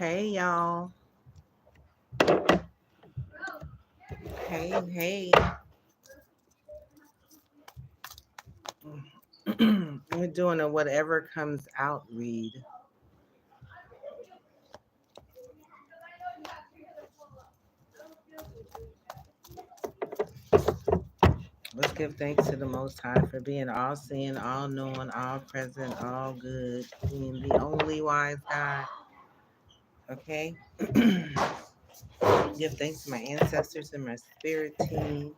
Hey, y'all. Hey, hey. We're doing a whatever comes out read. Let's give thanks to the Most High for being all seeing, all knowing, all present, all good, being the only wise God. Okay? Give thanks to my ancestors and my spirit team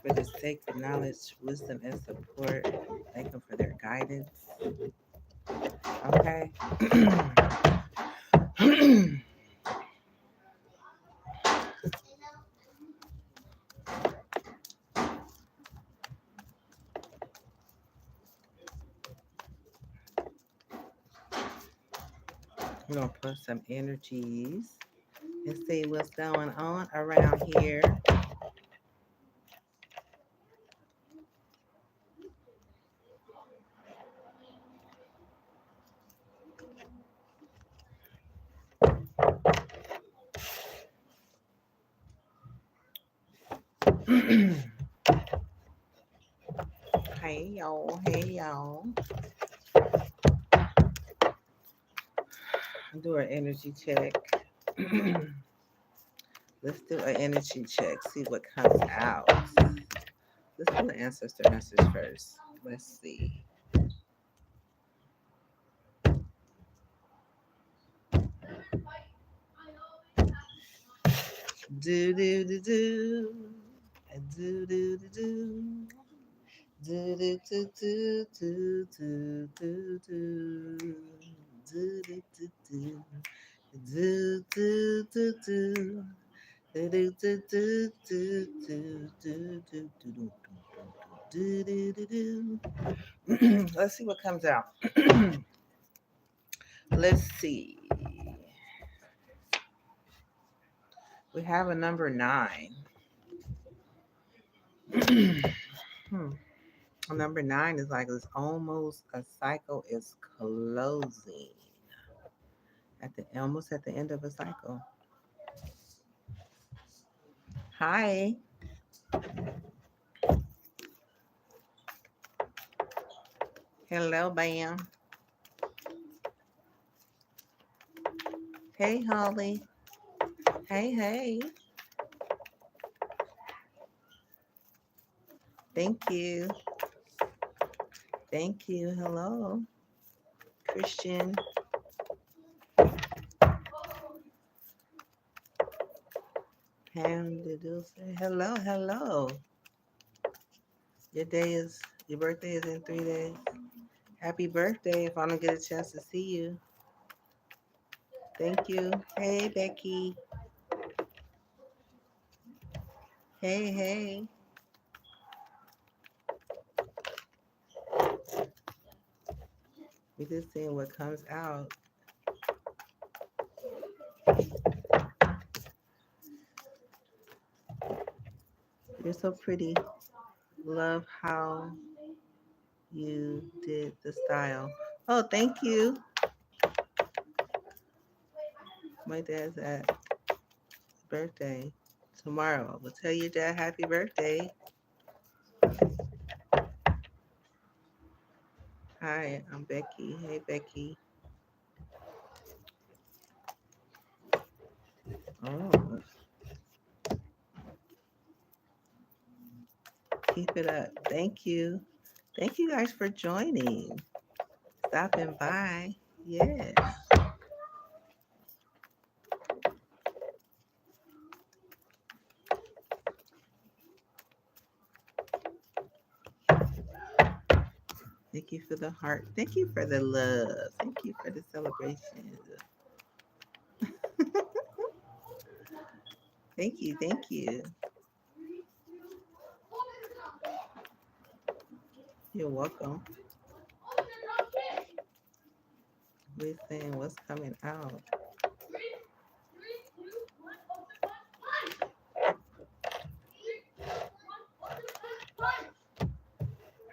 for the sacred knowledge, wisdom, and support. Thank them for their guidance. Okay? We're going to put some energies and see what's going on around here. Hey y'all, hey y'all. Do an energy check. Let's do an energy check. See what comes out. Let's do the ancestor message first. Let's see. Do do do do. Do do do do. Do do do do do do do do. Do do do do. Do do do do. Do do do do do do do do do do do do. Let's see what comes out. Let's see. We have a number 9. Number 9 is like it's almost a cycle is closing at the almost at the end of a cycle. Hi. Hello, Bam. Hey, Holly. Hey, hey. Thank you. Thank you. Hello, Christian. Pam did you say hello, hello. Your birthday is in 3 days. Happy birthday if I don't get a chance to see you. Thank you. Hey, Becky. Hey, hey. We just seeing what comes out. You're so pretty. Love how you did the style. Oh, thank you. My dad's at birthday tomorrow. We'll tell your dad happy birthday. Hi, I'm Becky. Hey, Becky. Oh, keep it up. Thank you. Thank you guys for joining. Stopping by. Yeah. Thank you for the heart. Thank you for the love. Thank you for the celebration. Thank you. Thank you. You're welcome. We're saying what's coming out.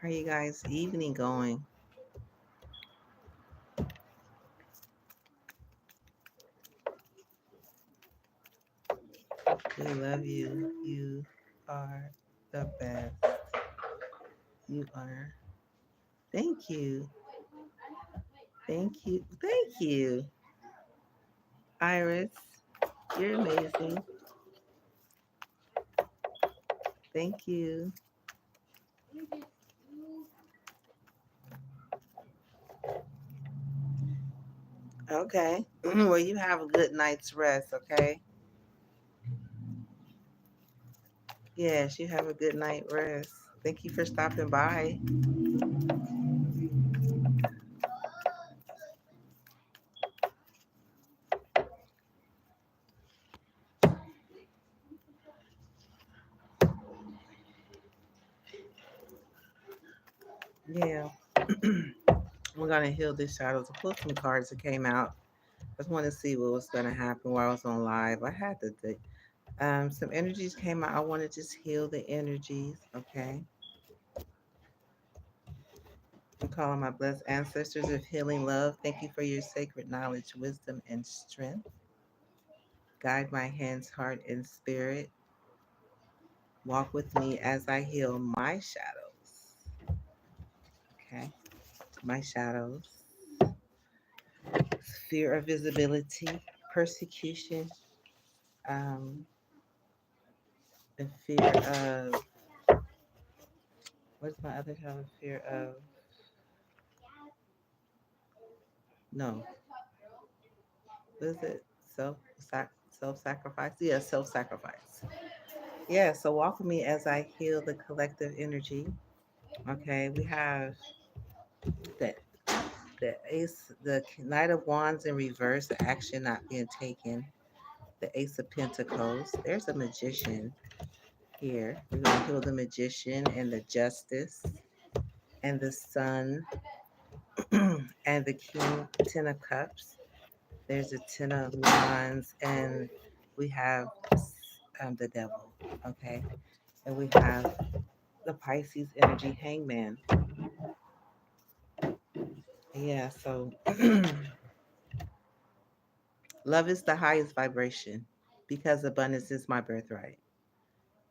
How are you guys' evening going? We love you. You are the best. You are. Thank you. Thank you. Thank you. Iris, you're amazing. Thank you. Okay. Well, you have a good night's rest, okay? Yes, you have a good night rest. Thank you for stopping by. Yeah. We're gonna heal these shadows. I pulled some cards that came out. I just want to see what was gonna happen while I was on live. I had to think. Some energies came out. I want to just heal the energies. Okay. I'm calling my blessed ancestors of healing love. Thank you for your sacred knowledge, wisdom, and strength. Guide my hands, heart, and spirit. Walk with me as I heal my shadows. Okay. My shadows. Fear of visibility, persecution, um, and fear of what's my other shadow? Fear of no, what is it? Self sacrifice? Yeah, self sacrifice. Yeah, so walk with me as I heal the collective energy. Okay, we have the the ace, the knight of wands in reverse, the action not being taken. The ace of pentacles. There's a magician here. We're gonna heal the magician and the justice and the sun and the king, 10 of cups. There's a 10 of wands, and we have the devil. Okay, and we have the Pisces energy hangman. Yeah, so love is the highest vibration because abundance is my birthright.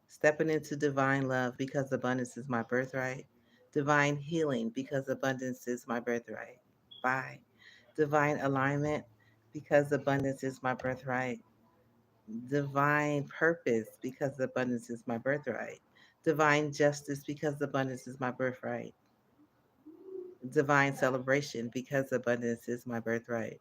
Stepping into divine love because abundance is my birthright. Divine healing because abundance is my birthright. Bye. Divine alignment because abundance is my birthright. Divine purpose because abundance is my birthright. Divine justice because abundance is my birthright. Divine celebration because abundance is my birthright.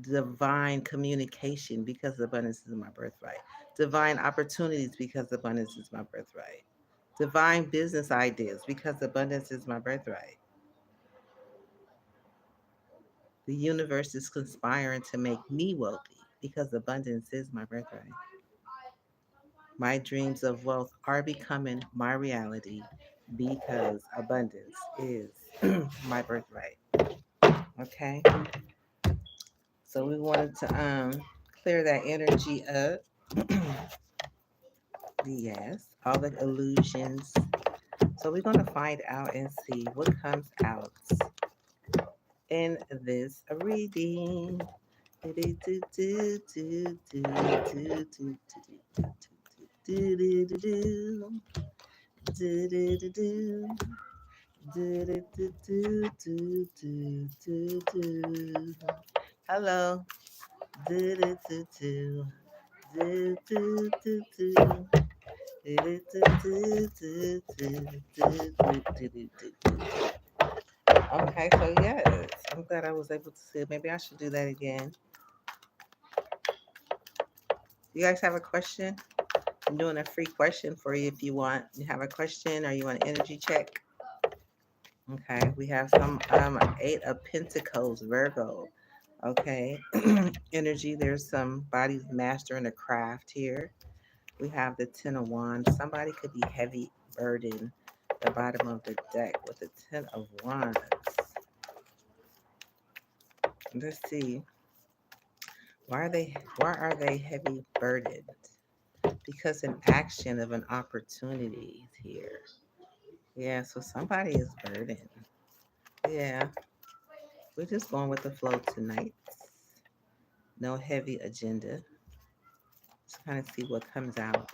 Divine communication because abundance is my birthright. Divine opportunities because abundance is my birthright. Divine business ideas because abundance is my birthright. The universe is conspiring to make me wealthy because abundance is my birthright. My dreams of wealth are becoming my reality because abundance is my birthright. Okay. So we wanted to clear that energy up. Yes, all the illusions. So we're going to find out and see what comes out in this reading. Hello. Okay, so yes, I'm glad I was able to see it. Maybe I should do that again. You guys have a question? I'm doing a free question for you if you want. You have a question or you want an energy check? Okay, we have some Eight of Pentacles, Virgo. Okay, energy. There's somebody's mastering a craft here. We have the Ten of Wands. Somebody could be heavy burden. The bottom of the deck with the Ten of Wands. Let's see. Why are they heavy burdened? Because an action of an opportunity is here. Yeah, so somebody is burdened. Yeah, we're just going with the flow tonight. No heavy agenda. to kind of see what comes out.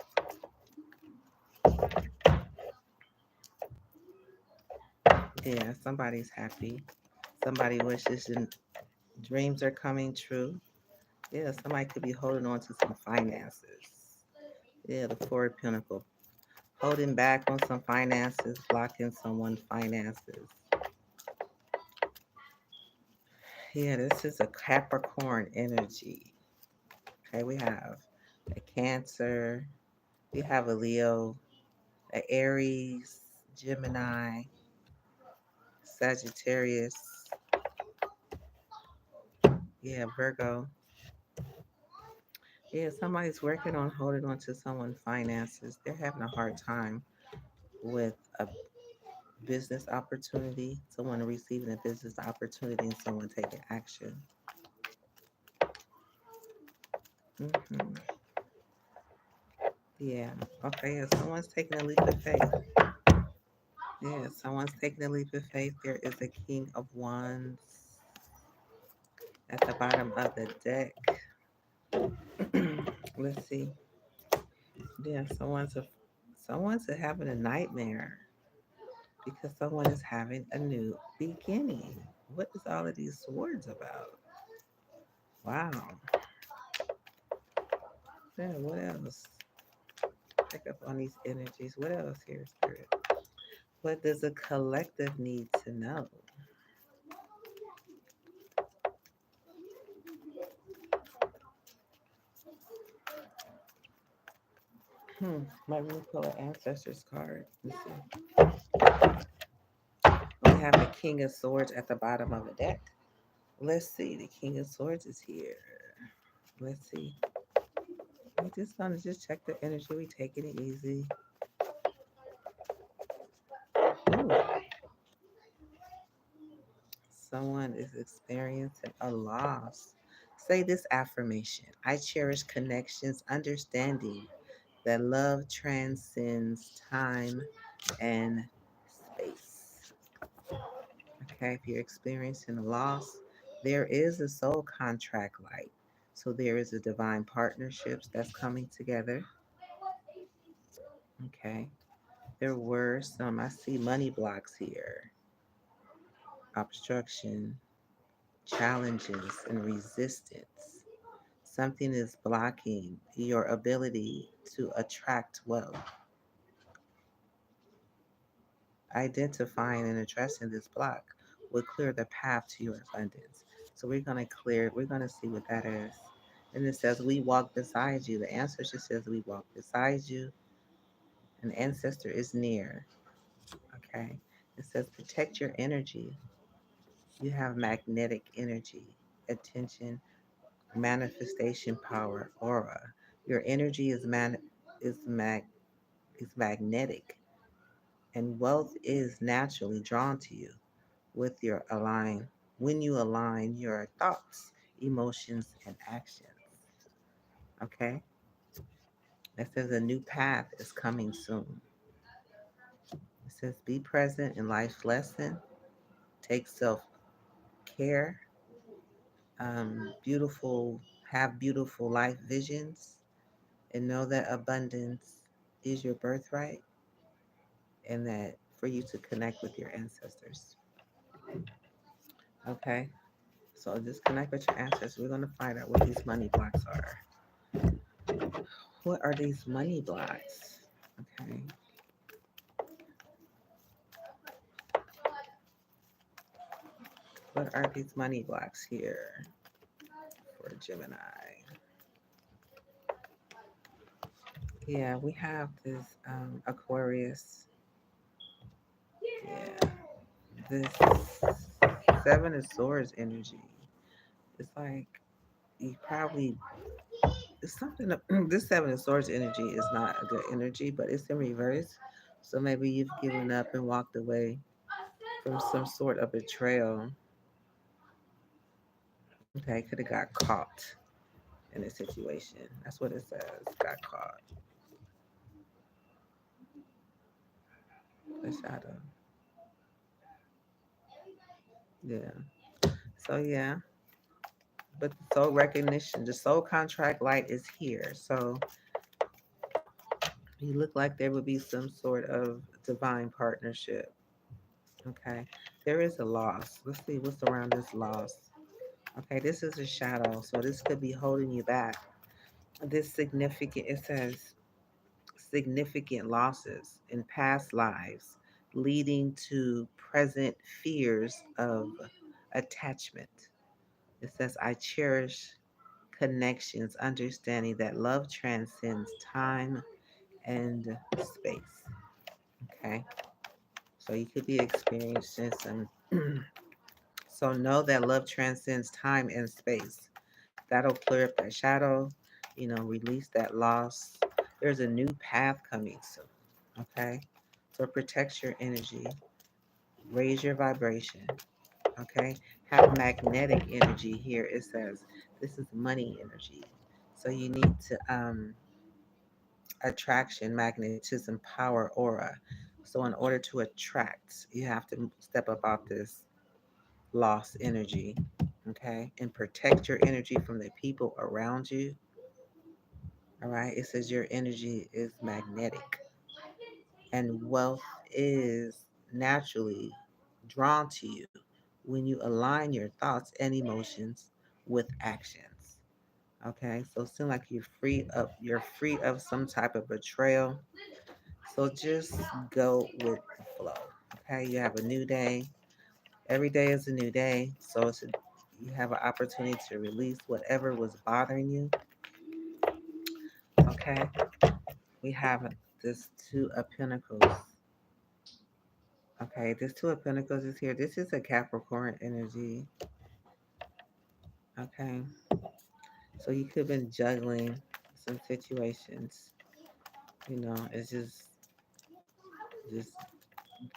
Yeah, somebody's happy. Somebody wishes and dreams are coming true. Yeah, somebody could be holding on to some finances. Yeah, the Four of Pentacles. Holding back on some finances, blocking someone's finances. Yeah, this is a Capricorn energy. Okay, we have a Cancer, we have a Leo, a Aries, Gemini, Sagittarius, yeah, Virgo. Yeah, somebody's working on holding on to someone's finances. They're having a hard time with a business opportunity, someone receiving a business opportunity and someone taking action. hmm Yeah. Okay. Yeah, someone's taking a leap of faith. Yeah, someone's taking a leap of faith. There is a King of Wands at the bottom of the deck. Let's see. Yeah, someone's having a nightmare because someone is having a new beginning. What is all of these swords about? Wow. Yeah, what else? Pick up on these energies. What else here, Spirit? What does a collective need to know? Might we pull an ancestors card? Let's see. We have the King of Swords at the bottom of the deck. Let's see. The King of Swords is here. Let's see. We just gonna just check the energy. We taking it easy. Ooh, someone is experiencing a loss. Say this affirmation: I cherish connections, understanding that love transcends time and space. Okay, if you're experiencing a loss, there is a soul contract light. So there is a divine partnerships that's coming together. Okay. There were some, I see money blocks here, obstruction, challenges, and resistance. Something is blocking your ability to attract wealth. Identifying and addressing this block will clear the path to your abundance. So we're going to see what that is. And it says, we walk beside you. The ancestor says, we walk beside you. An ancestor is near. Okay. It says, protect your energy. You have magnetic energy, attention, manifestation power, aura. Your energy is mag is magnetic, and wealth is naturally drawn to you with your align when you align your thoughts, emotions, and actions. Okay? It says a new path is coming soon. It says be present in life's lesson, take self care, beautiful, have beautiful life visions, and know that abundance is your birthright and that for you to connect with your ancestors. Okay? So just connect with your ancestors. We're going to find out what these money blocks are. What are these money blocks? Okay. What are these money blocks here for Gemini? Yeah, we have this Aquarius. Yeah, this Seven of Swords energy. It's like you probably it's something. This Seven of Swords energy is not a good energy, but it's in reverse. So maybe you've given up and walked away from some sort of betrayal. Okay, could have got caught in a situation. That's what it says. Got caught. The shadow. Yeah. So yeah. But the soul recognition, the soul contract light is here. So you look like there would be some sort of divine partnership. Okay. There is a loss. Let's see what's around this loss. Okay, this is a shadow. So this could be holding you back. This significant, it says significant losses in past lives, leading to present fears of attachment. It says, I cherish connections, understanding that love transcends time and space. Okay, so you could be experiencing some. So know that love transcends time and space. That'll clear up that shadow, release that loss. There's a new path coming soon. Okay, so protect your energy, raise your vibration. Okay, have magnetic energy here. It says this is money energy. So you need to attraction, magnetism, power, aura. So in order to attract, you have to step up out this lost energy, okay, and protect your energy from the people around you. All right, it says your energy is magnetic, and wealth is naturally drawn to you when you align your thoughts and emotions with actions. Okay, so it seems like you're free of some type of betrayal. So just go with the flow. Okay, you have a new day. Every day is a new day. So you have an opportunity to release whatever was bothering you. Okay, we have this Two of Pentacles. Okay, this Two of Pentacles is here. This is a Capricorn energy. Okay, so you could have been juggling some situations. It's just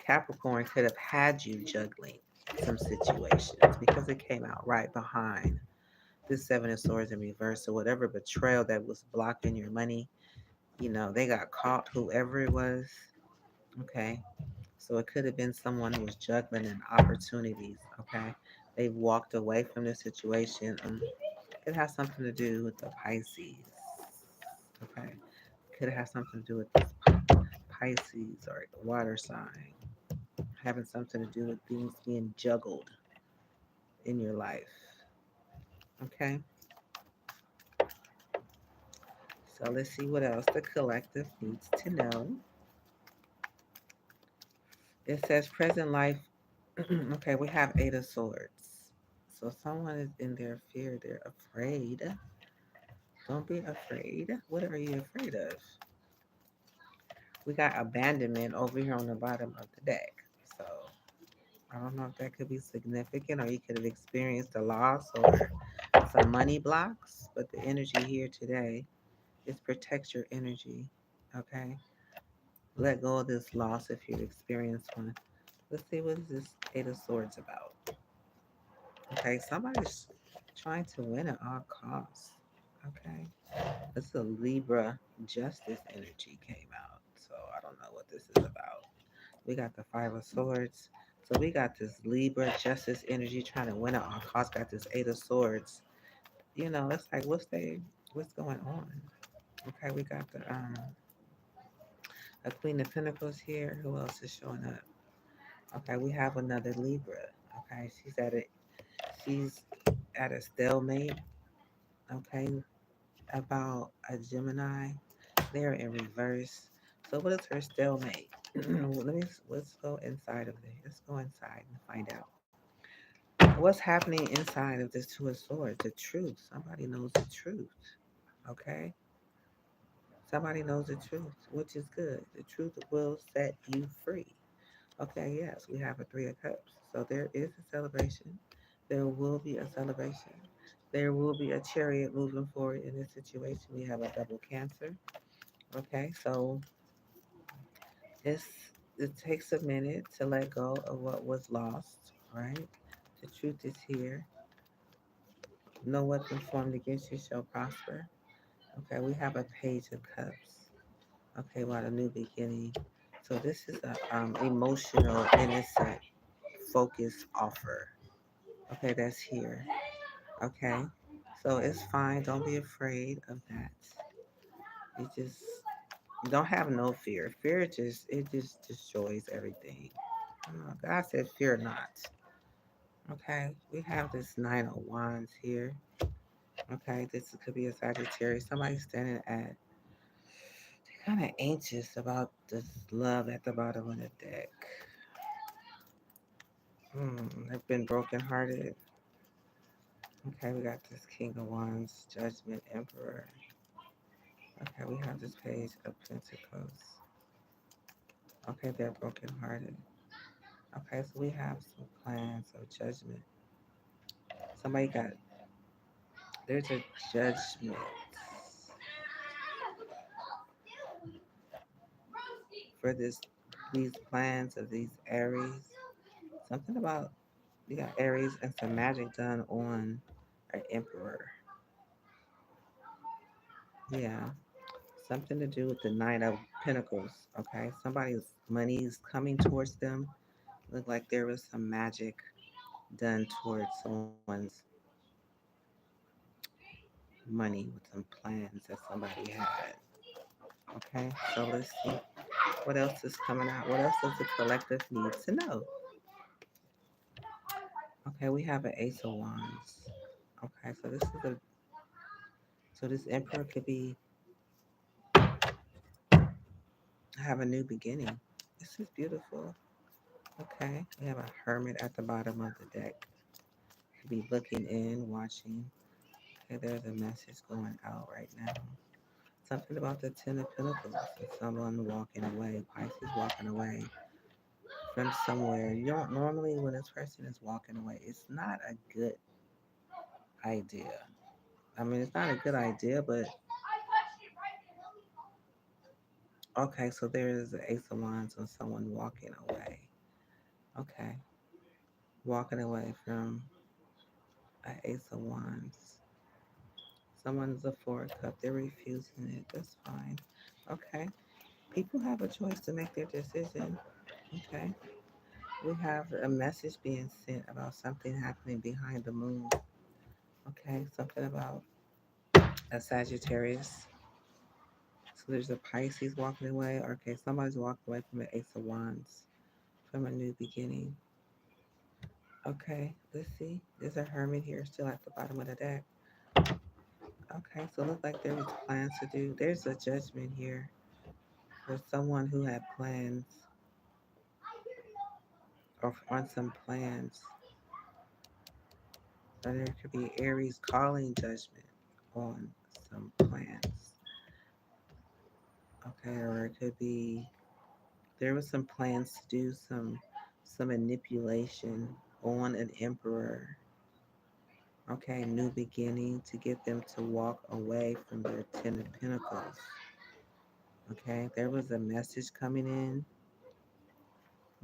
Capricorn could have had you juggling some situations because it came out right behind this Seven of Swords in reverse. So whatever betrayal that was blocking your money, they got caught, whoever it was. Okay. So it could have been someone who was juggling in opportunities. Okay. They walked away from the situation. It has something to do with the Pisces. Okay. Could have something to do with this Pisces or the water sign. Having something to do with things being juggled in your life. Okay. So let's see what else the collective needs to know. It says present life. Okay, we have Eight of Swords. So someone is in their fear. They're afraid. Don't be afraid. What are you afraid of? We got abandonment over here on the bottom of the deck. So I don't know if that could be significant or you could have experienced a loss or some money blocks. But the energy here today is protect your energy. Okay. Let go of this loss if you experience one. Let's see what is this Eight of Swords about. Okay, somebody's trying to win at all costs. Okay. It's a Libra justice energy came out. So I don't know what this is about. We got the Five of Swords. So we got this Libra justice energy trying to win at all costs. Got this Eight of Swords. It's like what's going on? Okay, we got the a Queen of Pentacles here. Who else is showing up? Okay, we have another Libra. Okay, she's at a stalemate. Okay, about a Gemini. They're in reverse. So what is her stalemate? Let's go inside of it. Let's go inside and find out. What's happening inside of this Two of Swords? The truth. Somebody knows the truth. Okay? Somebody knows the truth, which is good. The truth will set you free. Okay, yes, we have a Three of Cups. So there is a celebration. There will be a celebration. There will be a chariot moving forward in this situation. We have a double Cancer. Okay, so it's it takes a minute to let go of what was lost, right? The truth is here. No weapon formed against you shall prosper. Okay, we have a Page of Cups. Okay, what a new beginning. So this is a emotional, innocent, focused offer. Okay, that's here. Okay. So it's fine. Don't be afraid of that. You just don't have no fear. Fear just it just destroys everything. God said, "Fear not." Okay, we have this Nine of Wands here. Okay, this could be a Sagittarius. Somebody standing at, they're kind of anxious about this love at the bottom of the deck. They've been brokenhearted. Okay, we got this King of Wands, Judgment, Emperor. Okay, we have this Page of Pentacles. Okay, they're brokenhearted. Okay, so we have some plans of judgment. Somebody got, there's a judgment for these plans of these Aries. Something about, you got Aries and some magic done on an Emperor. Yeah, something to do with the Knight of Pentacles. Okay, somebody's money is coming towards them. Look like there was some magic done towards someone's money with some plans that somebody had. Okay, so let's see what else is coming out. What else does the collective need to know? Okay, we have an Ace of Wands. Okay, so this Emperor could be have a new beginning. This is beautiful. Okay, we have a Hermit at the bottom of the deck. Could be looking in, watching. Okay, there's a message going out right now. Something about the Ten of Pentacles and someone walking away, Pisces walking away from somewhere. You don't normally, when this person is walking away, it's not a good idea. I mean, it's not a good idea, but okay, so there is an Ace of Wands on someone walking away. Okay, walking away from an Ace of Wands. Someone's a Four of Cup. They're refusing it. That's fine. Okay. People have a choice to make their decision. Okay. We have a message being sent about something happening behind the moon. Okay. Something about a Sagittarius. So there's a Pisces walking away. Okay. Somebody's walking away from an Ace of Wands, from a new beginning. Okay. Let's see. There's a Hermit here still at the bottom of the deck. Okay. So it looks like there was plans to do. There's a judgment here for someone who had plans or on some plans. Or there could be Aries calling judgment on some plans. Okay, or it could be there was some plans to do some manipulation on an emperor. Okay, new beginning to get them to walk away from their Ten of Pentacles. Okay, there was a message coming in.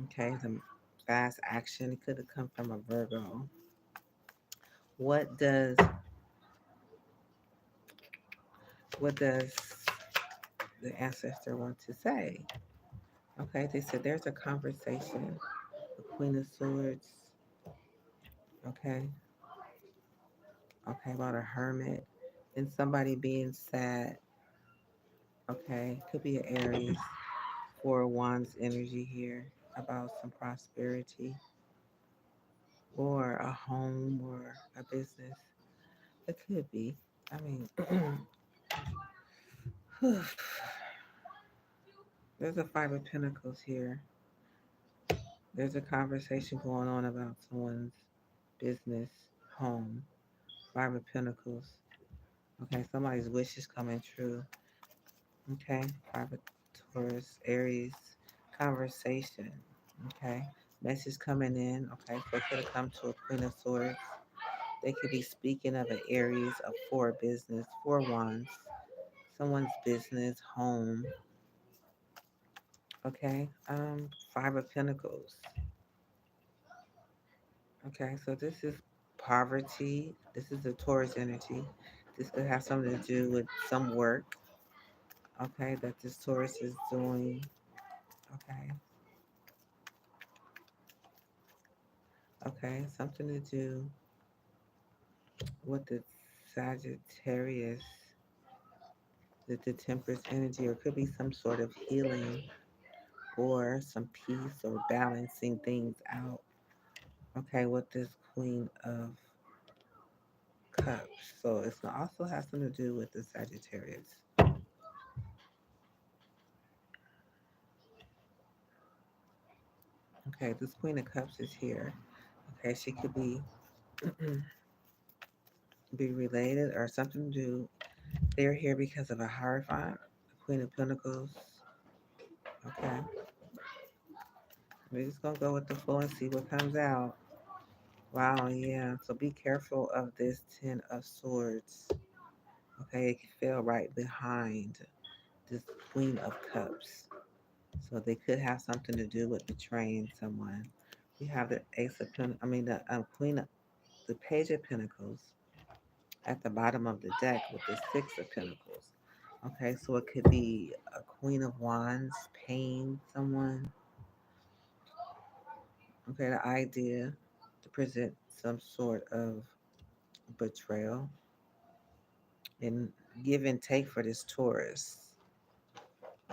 Okay, some fast action. It could have come from a Virgo. What does what does the ancestor want to say? Okay, they said there's a conversation. The Queen of Swords. Okay, okay, about a hermit and somebody being sad. Okay, could be an Aries. Four of Wands energy here about some prosperity or a home or a business. It could be. I mean, there's a Five of Pentacles here. There's a conversation going on about someone's business, home. Five of Pentacles. Okay, somebody's wish is coming true. Okay, Five of Taurus, Aries, conversation. Okay, message coming in. Okay, so it could have come to a Queen of Swords. They could be speaking of an Aries, of four business, four wands, someone's business, home. Okay, Five of Pentacles. Okay, so this is poverty. This is the Taurus energy. This could have something to do with some work. Okay, that this Taurus is doing. Okay, okay, something to do with the Sagittarius, the Temperance energy, or it could be some sort of healing or some peace or balancing things out. Okay, with this Queen of Cups. So it's also has something to do with the Sagittarius. Okay, this Queen of Cups is here. Okay, she could be related or something to do. They're here because of a Hierophant, the Queen of Pentacles. Okay, we're just gonna go with the flow and see what comes out. Wow, yeah. So be careful of this Ten of Swords. Okay, it fell right behind this Queen of Cups. So they could have something to do with betraying someone. We have the Ace of Pentacles. I mean the Queen of the Page of Pentacles at the bottom of the deck with the Six of Pentacles. Okay, so it could be a Queen of Wands paying someone. Okay, the idea to present some sort of betrayal and give and take for this Taurus.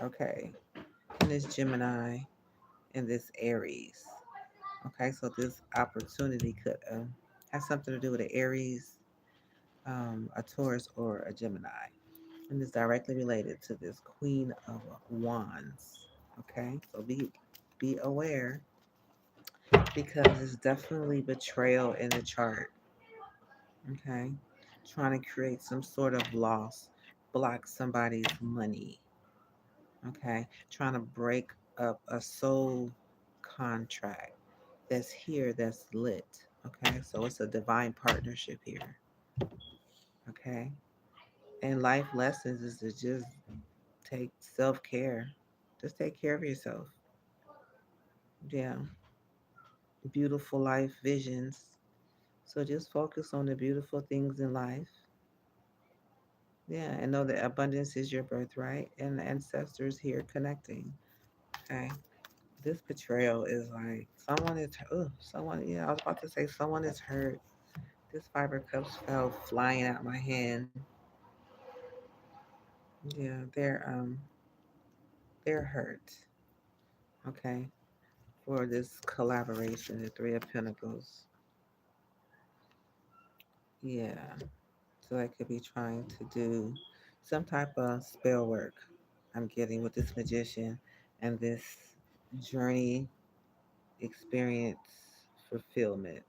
Okay, and this Gemini and this Aries. Okay, so this opportunity could have something to do with an Aries, a Taurus, or a Gemini. And it's directly related to this Queen of Wands. Okay, so be aware because it's definitely betrayal in the chart. Okay, trying to create some sort of loss, block somebody's money. Okay, trying to break up a soul contract that's here, that's lit. Okay, so it's a divine partnership here. Okay, and life lessons is to just take self care. Just take care of yourself. Yeah, beautiful life visions. So just focus on the beautiful things in life. Yeah, and know that abundance is your birthright and the ancestors here connecting. Okay. This betrayal is like someone is, oh, someone, yeah, I was about to say someone is hurt. This fiber cups fell flying out my hand. Yeah, they're hurt. Okay. For this collaboration, the Three of Pentacles. Yeah. So I could be trying to do some type of spell work I'm getting with this magician and this journey experience fulfillment.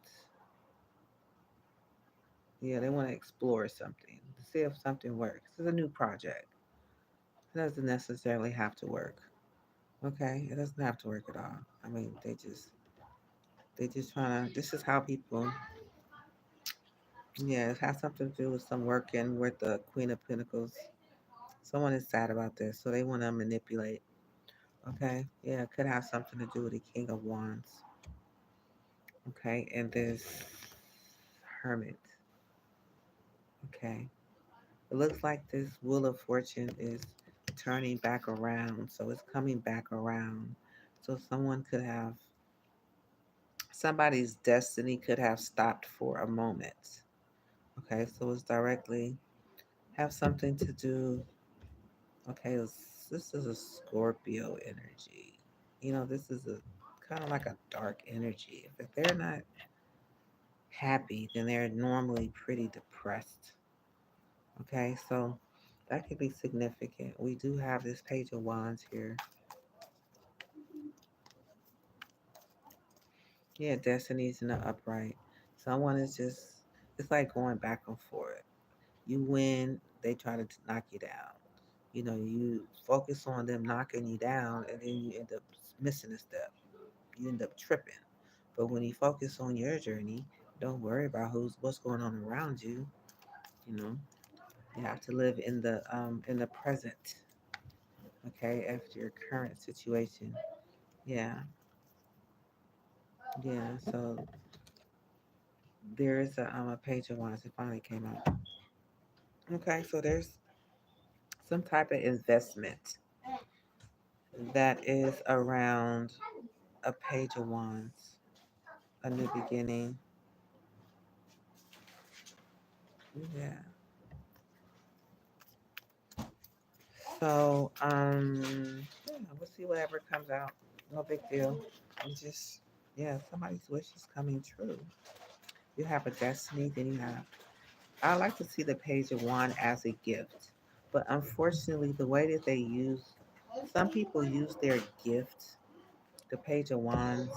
Yeah, they want to explore something to see if something works. It's a new project. It doesn't necessarily have to work. Okay, it doesn't have to work at all. I mean, they just trying to. This is how people. Yeah, it has something to do with some working with the Queen of Pentacles. Someone is sad about this, so they want to manipulate. Okay, yeah, it could have something to do with the King of Wands. Okay, and this Hermit. Okay, it looks like this Wheel of Fortune is turning back around, so it's coming back around. So someone could have, somebody's destiny could have stopped for a moment. Okay, so it's directly have something to do. Okay, this is a Scorpio energy. This is a kind of like a dark energy. If they're not happy, then they're normally pretty depressed. Okay, so that could be significant. We do have this Page of Wands here. Yeah, Destiny's in the upright. Someone is just, it's like going back and forth. You win, they try to knock you down. You focus on them knocking you down, and then you end up missing a step. You end up tripping. But when you focus on your journey, don't worry about what's going on around you. You know, you have to live in the present. Okay, after your current situation. Yeah, yeah. So there is a Page of Wands. It finally came out. Okay, so there's some type of investment that is around a Page of Wands, a new beginning. Yeah. So, yeah, we'll see whatever comes out. No big deal. It's just, yeah, somebody's wish is coming true. You have a destiny, then you have. I like to see the page of wand as a gift, but unfortunately, the way that they use, some people use their gift, the page of wands,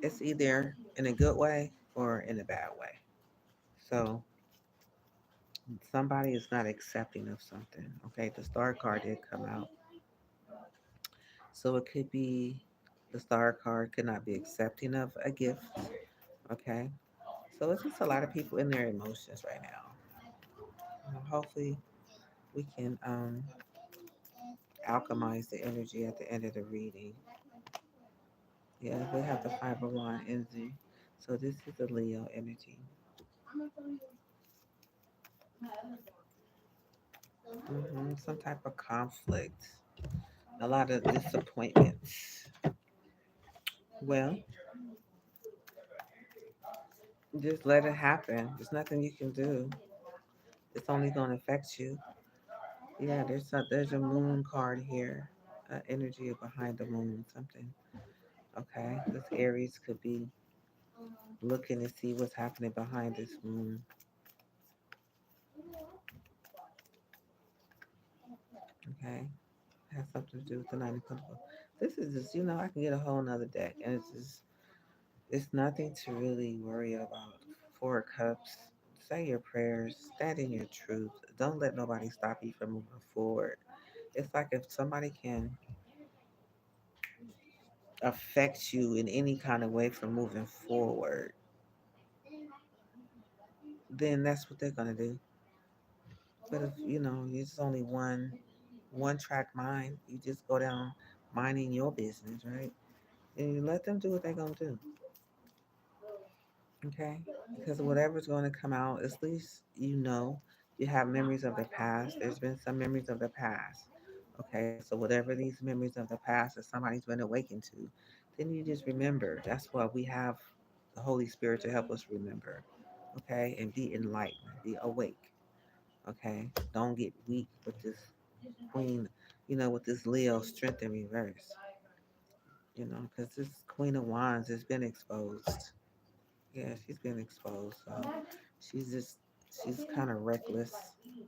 it's either in a good way or in a bad way. So somebody is not accepting of something. Okay, the star card did come out. So it could be the star card could not be accepting of a gift. Okay. So it's just a lot of people in their emotions right now. Hopefully we can alchemize the energy at the end of the reading. Yeah, we have the five of one energy. So this is the Leo energy. Some type of conflict, a lot of disappointments. Well, just let it happen. There's nothing you can do. It's only going to affect you. Yeah, there's a moon card here. Energy behind the moon, something. Okay, this Aries could be looking to see what's happening behind this moon. Okay, has something to do with the Nine of Pentacles. This is just, I can get a whole nother deck, and it's nothing to really worry about. Four of Cups. Say your prayers. Stand in your truth. Don't let nobody stop you from moving forward. It's like if somebody can affect you in any kind of way from moving forward, then that's what they're gonna do. But if it's only one track mind, you just go down minding your business, right? And you let them do what they're gonna do. Okay? Because whatever's gonna come out, at least you have memories of the past. There's been some memories of the past. Okay, so whatever these memories of the past that somebody's been awakened to, then you just remember. That's why we have the Holy Spirit to help us remember. Okay, and be enlightened, be awake. Okay, don't get weak with this queen, with this Leo strength in reverse, because this Queen of Wands has been exposed. Yeah, she's been exposed. So she's just, she's kind of reckless.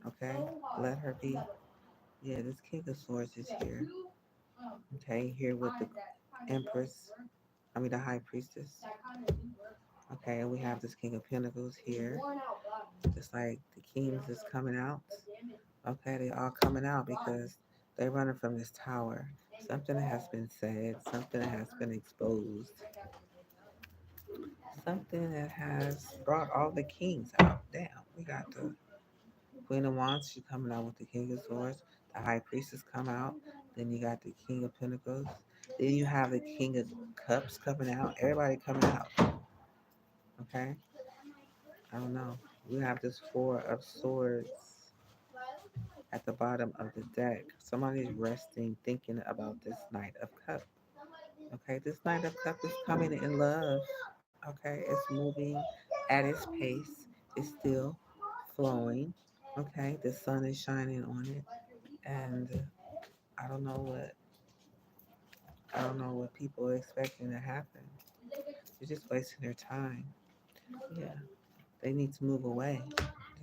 Okay, let her be. Yeah, this King of Swords is here. Okay, here with the Empress, the High Priestess. Okay, and we have this King of Pentacles here. Just like the Kings is coming out. Okay, they all coming out because they're running from this tower. Something has been said, something that has been exposed, something that has brought all the kings out. Damn, we got the Queen of Wands, she coming out with the King of Swords. The High Priestess come out. Then you got the King of Pentacles. Then you have the King of Cups coming out. Everybody coming out. Okay? I don't know. We have this Four of Swords at the bottom of the deck. Somebody's resting, thinking about this Knight of Cups. Okay, this Knight of Cups is coming in love. Okay, it's moving at its pace. It's still flowing. Okay, the sun is shining on it, and I don't know what people are expecting to happen. They're just wasting their time. Yeah, they need to move away.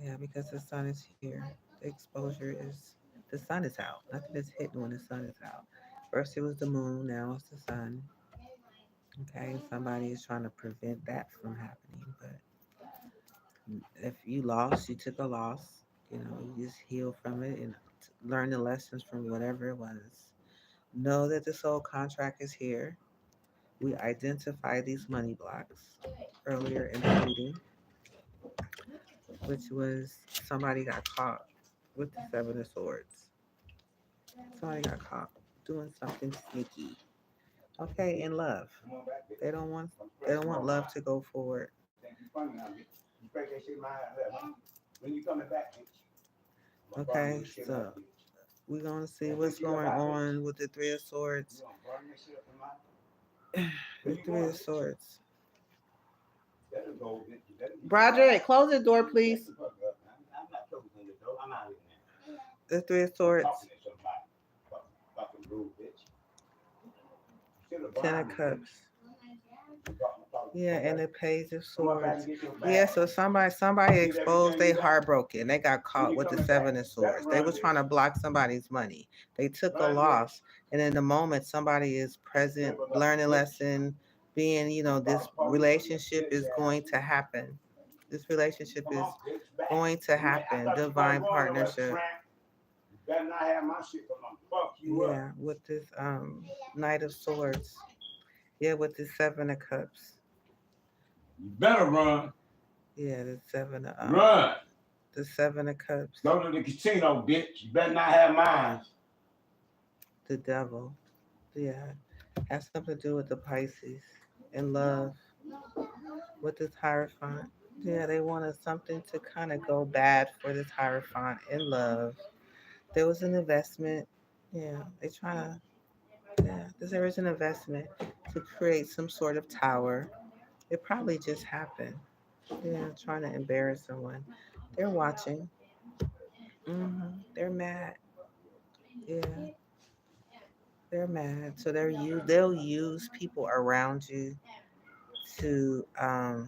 Yeah, because the sun is here. The exposure is the sun is out. Nothing is hidden when the sun is out. First it was the moon, now it's the sun. Okay, somebody is trying to prevent that from happening, but if you lost, you took a loss. You just heal from it and learn the lessons from whatever it was. Know that the soul contract is here. We identify these money blocks earlier in the reading, which was somebody got caught with the Seven of Swords. Somebody got caught doing something sneaky. Okay, in love. They don't want they don't want love to go forward. Okay, so we're gonna see what's going on with the Three of Swords. The Three of Swords. Broderick, close the door, please. The Three of Swords. Ten of Cups. Yeah, and the Page of Swords. Yeah, so somebody exposed they heartbroken. They got caught with the Seven of Swords. They was trying to block somebody's money. They took a loss, and in the moment, somebody is present, learning lesson, being this relationship is going to happen. This relationship is going to happen. Divine partnership. Yeah, with this Knight of Swords. Yeah, with the Seven of Cups. You better run. Yeah, the seven. Run. The Seven of Cups. Go to the casino, bitch. You better not have mine. The Devil. Yeah, has something to do with the Pisces and love. With this Hierophant. Yeah, they wanted something to kind of go bad for this Hierophant in love. There was an investment. Yeah, they trying to. Yeah, there is an investment to create some sort of tower. It probably just happened. Yeah, trying to embarrass someone. They're watching. They're mad. Yeah, they're mad. So they'll use people around you to who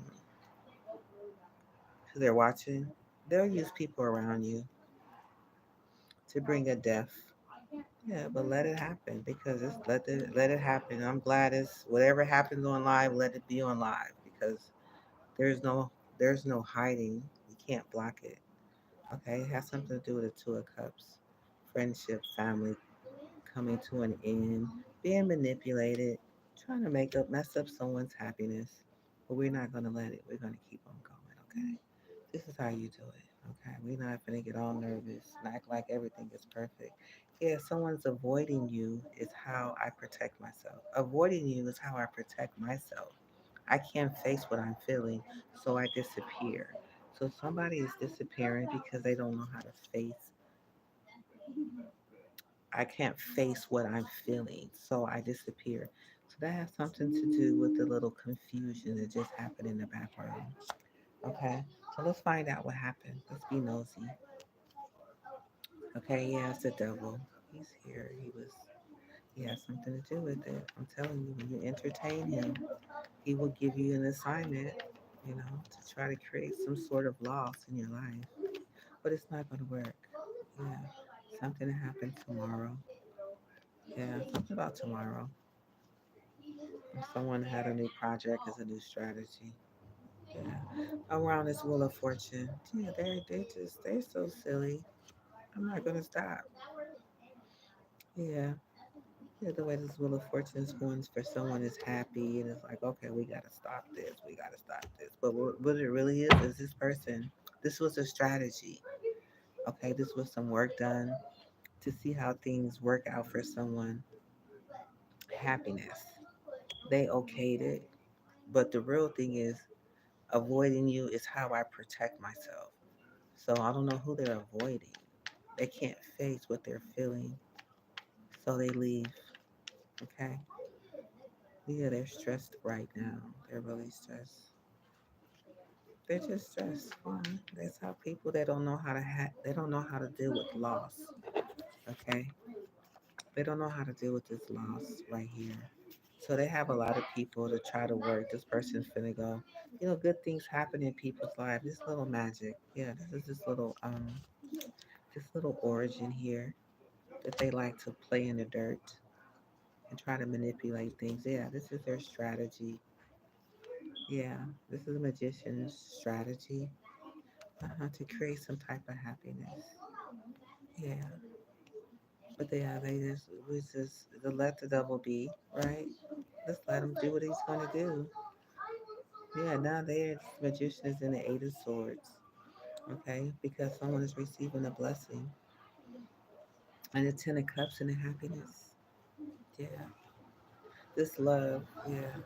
they're watching. They'll use people around you to bring a death. Yeah, but let it happen because let it happen. I'm glad it's whatever happens on live, let it be on live because there's no there's no hiding. You can't block it. Okay, it has something to do with the Two of Cups, friendship, family coming to an end, being manipulated, trying to mess up someone's happiness. But we're not gonna let it. We're gonna keep on going. Okay, this is how you do it. Okay, we're not gonna get all nervous and act like everything is perfect. Yeah, someone's avoiding you is how I protect myself. Avoiding you is how I protect myself. I can't face what I'm feeling, so I disappear. So somebody is disappearing because they don't know how to face. I can't face what I'm feeling, so I disappear. So that has something to do with the little confusion that just happened in the background. Okay, so let's find out what happened. Let's be nosy. Okay, yeah, it's the devil. He's here. He has something to do with it. I'm telling you, when you entertain him, he will give you an assignment, to try to create some sort of loss in your life. But it's not going to work. Yeah, something to happen tomorrow. Yeah, something about tomorrow. If someone had a new project as a new strategy. Yeah, around this Wheel of Fortune. Yeah, they're so silly. I'm not gonna stop. Yeah, yeah. The way this Wheel of Fortune is going for someone is happy and it's like, okay, we gotta stop this. We gotta stop this. But what it really is this person. This was a strategy. Okay, this was some work done to see how things work out for someone. Happiness. They okayed it. But the real thing is avoiding you is how I protect myself. So I don't know who they're avoiding. They can't face what they're feeling, so they leave. Okay? Yeah, they're stressed right now. They're really stressed. They're just stressed. That's how people they don't know how to they don't know how to deal with loss. Okay? They don't know how to deal with this loss right here. So they have a lot of people to try to work. This person's finna go. Good things happen in people's lives. This little magic. Yeah, this is this little origin here that they like to play in the dirt and try to manipulate things. Yeah, this is their strategy. Yeah, this is a magician's strategy to create some type of happiness. Yeah, but we just to let the devil be, right? Let's let him do what he's gonna do. Yeah, now this magician is in the Eight of Swords. Okay, because someone is receiving a blessing and the Ten of Cups and the happiness. Yeah, this love. Yeah.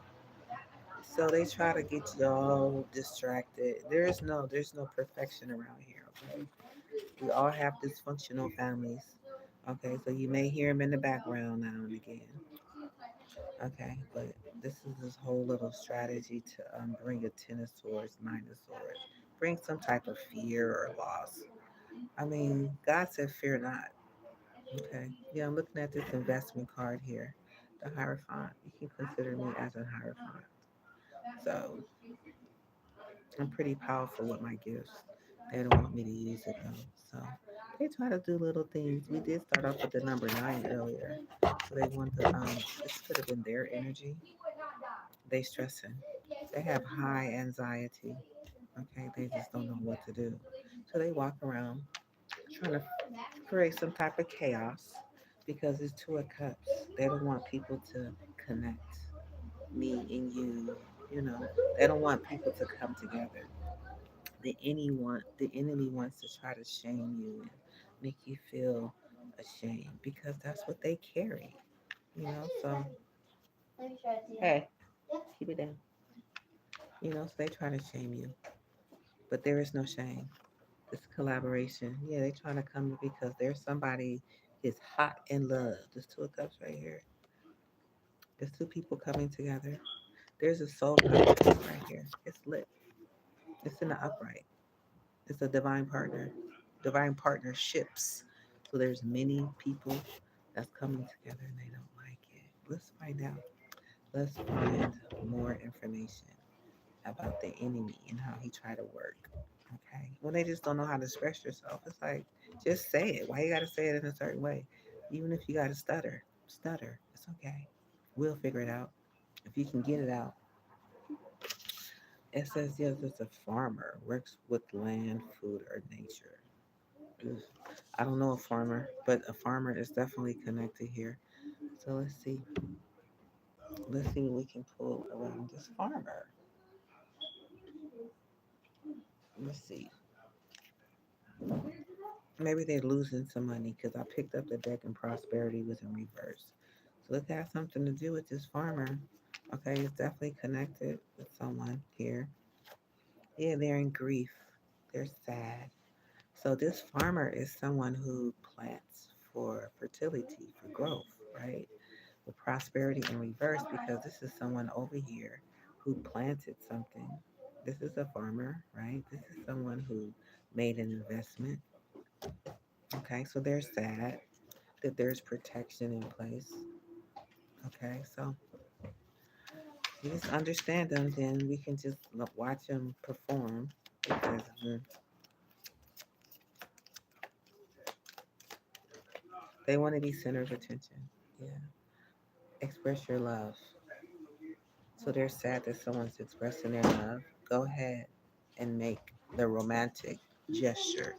So they try to get you all distracted. There's no perfection around here. Okay, we all have dysfunctional families. Okay, so you may hear them in the background now and again. Okay, but this is this whole little strategy to bring a Ten of Swords, Nine of Swords, bring some type of fear or loss. I mean, God said, fear not. Okay. Yeah, I'm looking at this investment card here. The Hierophant. You can consider me as a Hierophant. So I'm pretty powerful with my gifts. They don't want me to use it though. So they try to do little things. We did start off with the number 9 earlier. So they want to this could have been their energy. They stressing. They have high anxiety. Okay, they just don't know what to do. So they walk around trying to create some type of chaos because it's 2 of Cups. They don't want people to connect. Me and you, you know, they don't want people to come together. The enemy wants to try to shame you and make you feel ashamed because that's what they carry, you know. So hey, keep it down. You know, so they try to shame you, but there is no shame. It's collaboration. Yeah, they trying to come because there's somebody is hot in love. There's 2 of Cups right here. There's 2 people coming together. There's a soul connection right here. It's lit. It's in the upright. It's a divine partner, divine partnerships. So there's many people that's coming together and they don't like it. Let's find out. Let's find more information about the enemy and how he tried to work. Okay. When they just don't know how to express yourself, it's like just say it. Why you gotta say it in a certain way? Even if you gotta stutter, stutter. It's okay. We'll figure it out. If you can get it out. It says yes, it's a farmer, works with land, food, or nature. Ugh. I don't know a farmer, but a farmer is definitely connected here. So let's see. Let's see what we can pull around this farmer. Let's see. Maybe they're losing some money because I picked up the deck and prosperity was in reverse. So it has something to do with this farmer. Okay, it's definitely connected with someone here. Yeah, they're in grief. They're sad. So this farmer is someone who plants for fertility, for growth, right? With prosperity in reverse because this is someone over here who planted something. This is a farmer, right? This is someone who made an investment. Okay, so they're sad that there's protection in place. Okay, so you just understand them, then we can just watch them perform because they want to be center of attention. Yeah, express your love. So they're sad that someone's expressing their love. Go ahead and make the romantic gesture.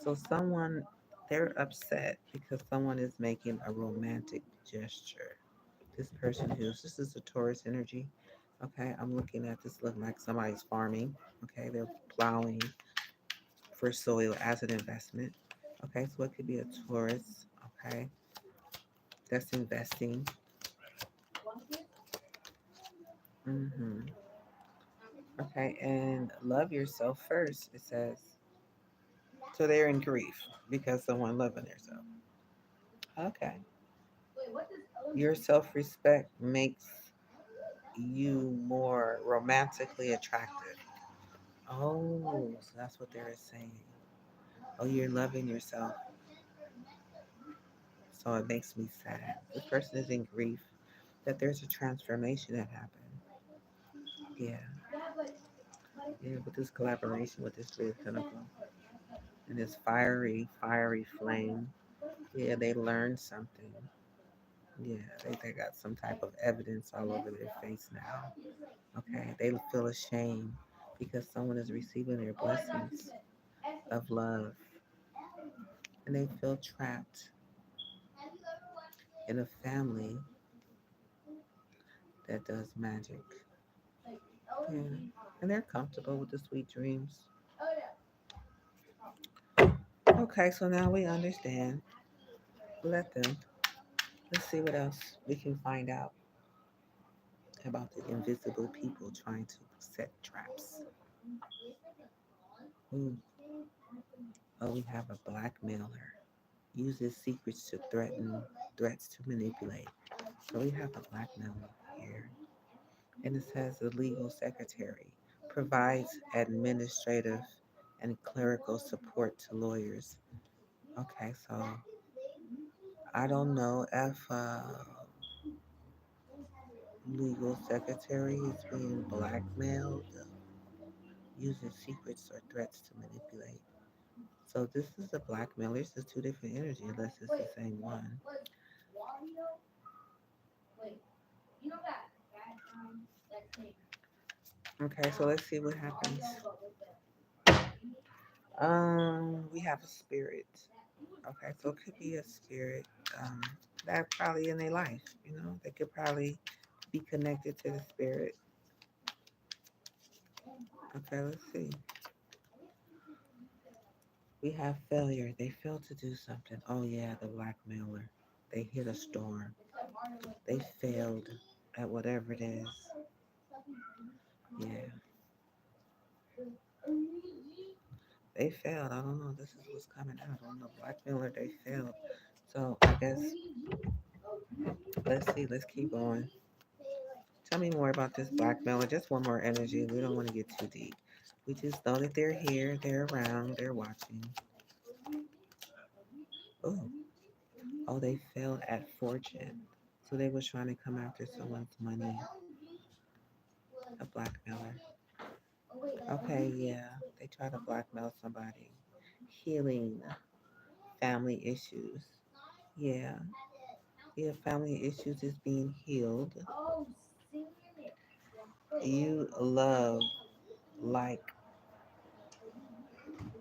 So they're upset because someone is making a romantic gesture. This is a Taurus energy. Okay, I'm looking at this looking like somebody's farming. Okay, they're plowing for soil as an investment. Okay, so it could be a Taurus. Okay, that's investing. hmm Okay, and love yourself first, it says. So they're in grief because someone loving themselves. Okay. Your self respect makes you more romantically attractive. Oh, so that's what they're saying. Oh, you're loving yourself. So it makes me sad. This person is in grief that there's a transformation that happened. Yeah. Yeah, with this collaboration with this Three of Pentacles and this fiery flame. Yeah, they learned something. Yeah, they got some type of evidence all over their face now. Okay, they feel ashamed because someone is receiving their blessings of love and they feel trapped in a family that does magic. Yeah, and they're comfortable with the sweet dreams. Okay, so now we understand. Let them. Let's see what else we can find out about the invisible people trying to set traps. Ooh. Oh, we have a blackmailer. Uses secrets to threats to manipulate. So we have a blackmailer here. And it says the legal secretary provides administrative and clerical support to lawyers. Okay, so I don't know if legal secretary is being blackmailed using secrets or threats to manipulate. So this is a blackmailer. This is two different energy, unless it's the same one. Okay, so let's see what happens. We have a spirit. Okay, so it could be a spirit um, that probably in their life. You know, they could probably be connected to the spirit. Okay, let's see. We have failure. They failed to do something. Oh yeah, the blackmailer. They hit a storm. They failed at whatever it is. Yeah, they failed. I don't know. This is what's coming out on the blackmailer. They failed. So I guess let's see. Let's keep going. Tell me more about this blackmailer. Just one more energy. We don't want to get too deep. We just know that they're here, they're around, they're watching. Oh, oh, they failed at fortune. So they was trying to come after someone's money. A blackmailer. Okay, yeah. They try to blackmail somebody. Healing family issues. Yeah. Yeah, family issues is being healed. You love like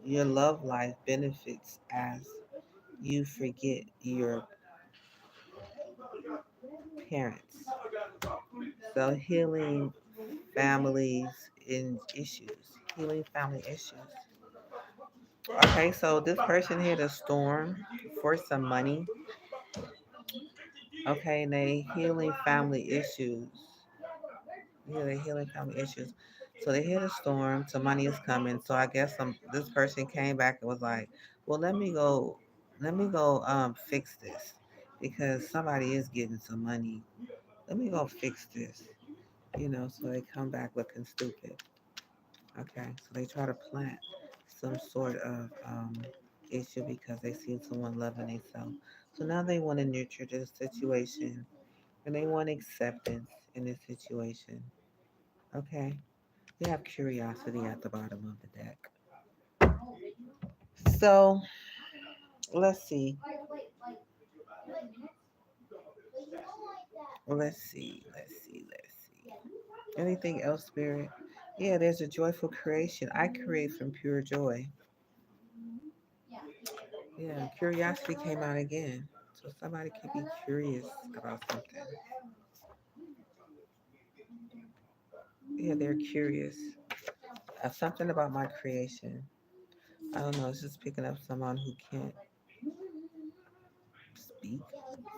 your love life benefits as you forget your parents. So healing families in issues, healing family issues. Okay, so this person hit a storm for some money. Okay, and they healing family issues. Yeah, they healing family issues. So they hit a storm. Some money is coming. So I guess this person came back and was like, "Well, let me go fix this because somebody is getting some money. Let me go fix this." You know, so they come back looking stupid. Okay, so they try to plant some sort of issue because they see someone loving themselves. So now they want to nurture this situation and they want acceptance in this situation. Okay, we have curiosity at the bottom of the deck. So let's see. Let's see. Anything else, Spirit? Yeah, there's a joyful creation. I create from pure joy. Yeah, curiosity came out again. So somebody could be curious about something. Yeah, they're curious. Something about my creation. I don't know. It's just picking up someone who can't speak,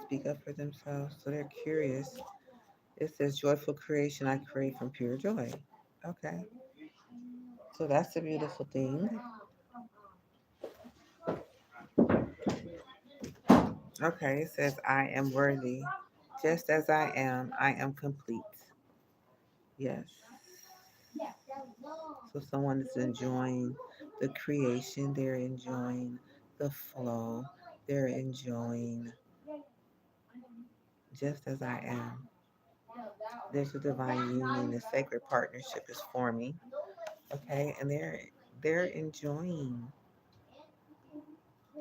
speak up for themselves. So they're curious. It says joyful creation I create from pure joy. Okay. So that's a beautiful thing. Okay. It says I am worthy. Just as I am complete. Yes. So someone is enjoying the creation, they're enjoying the flow, they're enjoying just as I am. There's a divine union, a sacred partnership is forming. Okay, and they're enjoying.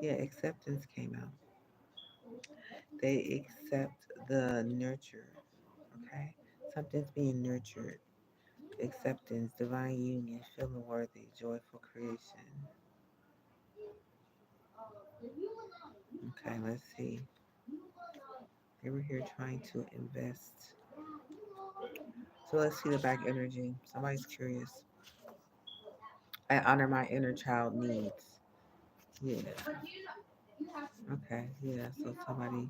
Yeah, acceptance came out. They accept the nurture. Okay, something's being nurtured. Acceptance, divine union, feeling worthy, joyful creation. Okay, let's see. They were here trying to invest. So let's see the back energy. Somebody's curious. I honor my inner child needs. Yeah. Okay. Yeah. So somebody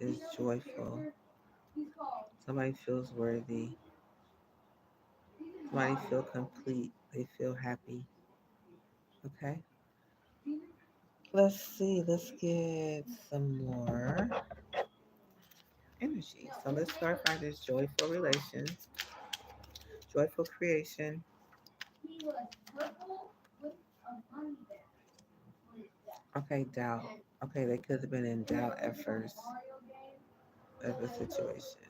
is joyful. Somebody feels worthy. Somebody feel complete. They feel happy. Okay. Let's see. Let's get some more energy. So let's start by this joyful relations, joyful creation. Okay, doubt. Okay, they could have been in doubt at first of the situation.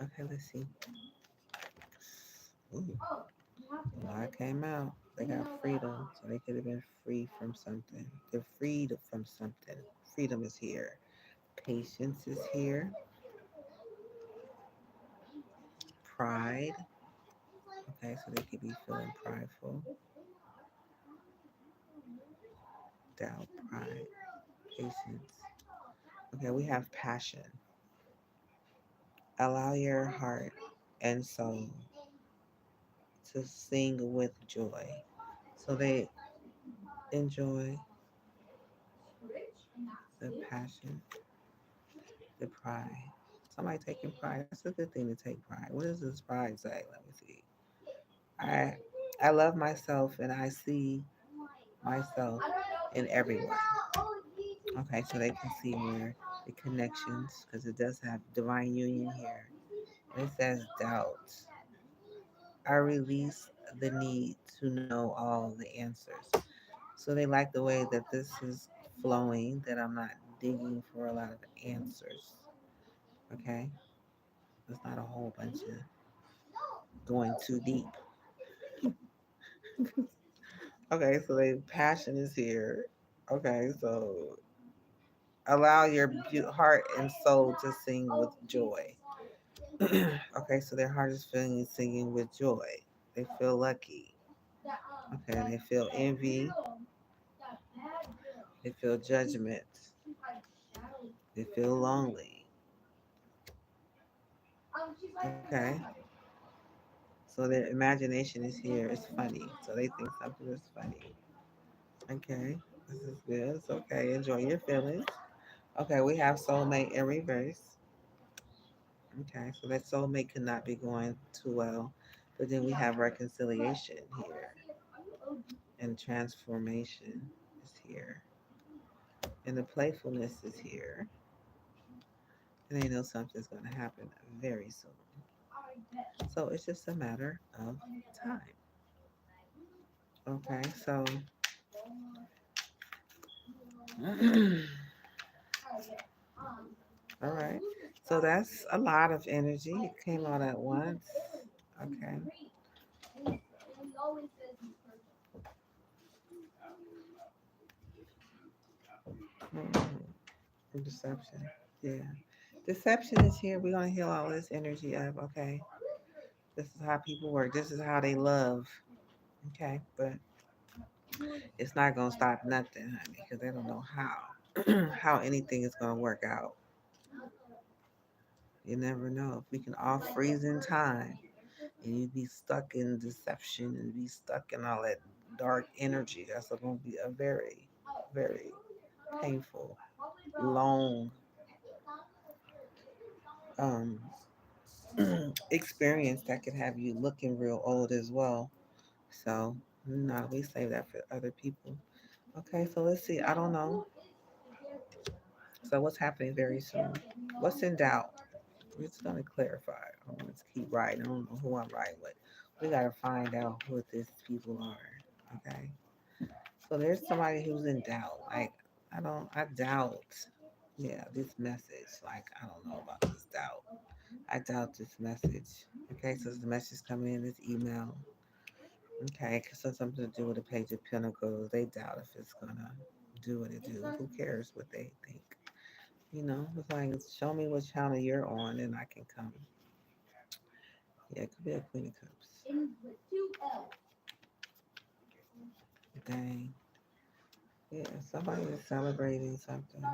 Okay, let's see. Ooh, a lot came out. They got freedom, so they could have been free from something. They're freed from something. Freedom is here. Patience is here. Pride. Okay, so they could be feeling prideful. Doubt, pride, patience. Okay, we have passion. Allow your heart and soul to sing with joy. So they enjoy the passion, the pride. Somebody taking pride. That's a good thing to take pride. What does this pride say? Let me see. I I love myself and I see myself in everyone. Okay, so they can see where the connections, because it does have divine union here. And it says doubt. I release the need to know all the answers. So they like the way that this is flowing, that I'm not digging for a lot of answers. Okay? It's not a whole bunch of going too deep. Okay, so the passion is here. Okay, so allow your heart and soul to sing with joy. Okay, so their heart is feeling singing with joy. They feel lucky. Okay, they feel envy. They feel judgment. They feel lonely. Okay, so their imagination is here. It's funny. So they think something is funny. Okay, this is good. It's okay. Enjoy your feelings. Okay, we have soulmate in reverse. Okay, so that soulmate could not be going too well. But then we have reconciliation here, and transformation is here, and the playfulness is here. And they know something's going to happen very soon. So it's just a matter of time. Okay, so all right. So that's a lot of energy. It came out at once. Okay. Deception. Yeah. Deception is here. We're going to heal all this energy up. Okay. This is how people work. This is how they love. Okay. But it's not going to stop nothing, honey, because they don't know how. How anything is going to work out. You never know. If we can all freeze in time and you be stuck in deception and be stuck in all that dark energy, that's going to be a very, very painful, long um, experience that could have you looking real old as well. So, no, we save that for other people. Okay, so let's see. I don't know. So, what's happening very soon? What's in doubt? We're just going to clarify. I don't want to keep writing. I don't know who I'm writing with. We got to find out who these people are. Okay. So, there's somebody who's in doubt. Like, I doubt, yeah, this message. Like, I don't know about this doubt. I doubt this message. Okay, so the message coming in, this email. Okay, because it's something to do with the Page of Pentacles. They doubt if it's gonna do what it do. Who cares what they think? You know, it's like show me what channel you're on, and I can come. Yeah, it could be a Queen of Cups. Dang. Yeah, somebody is celebrating something.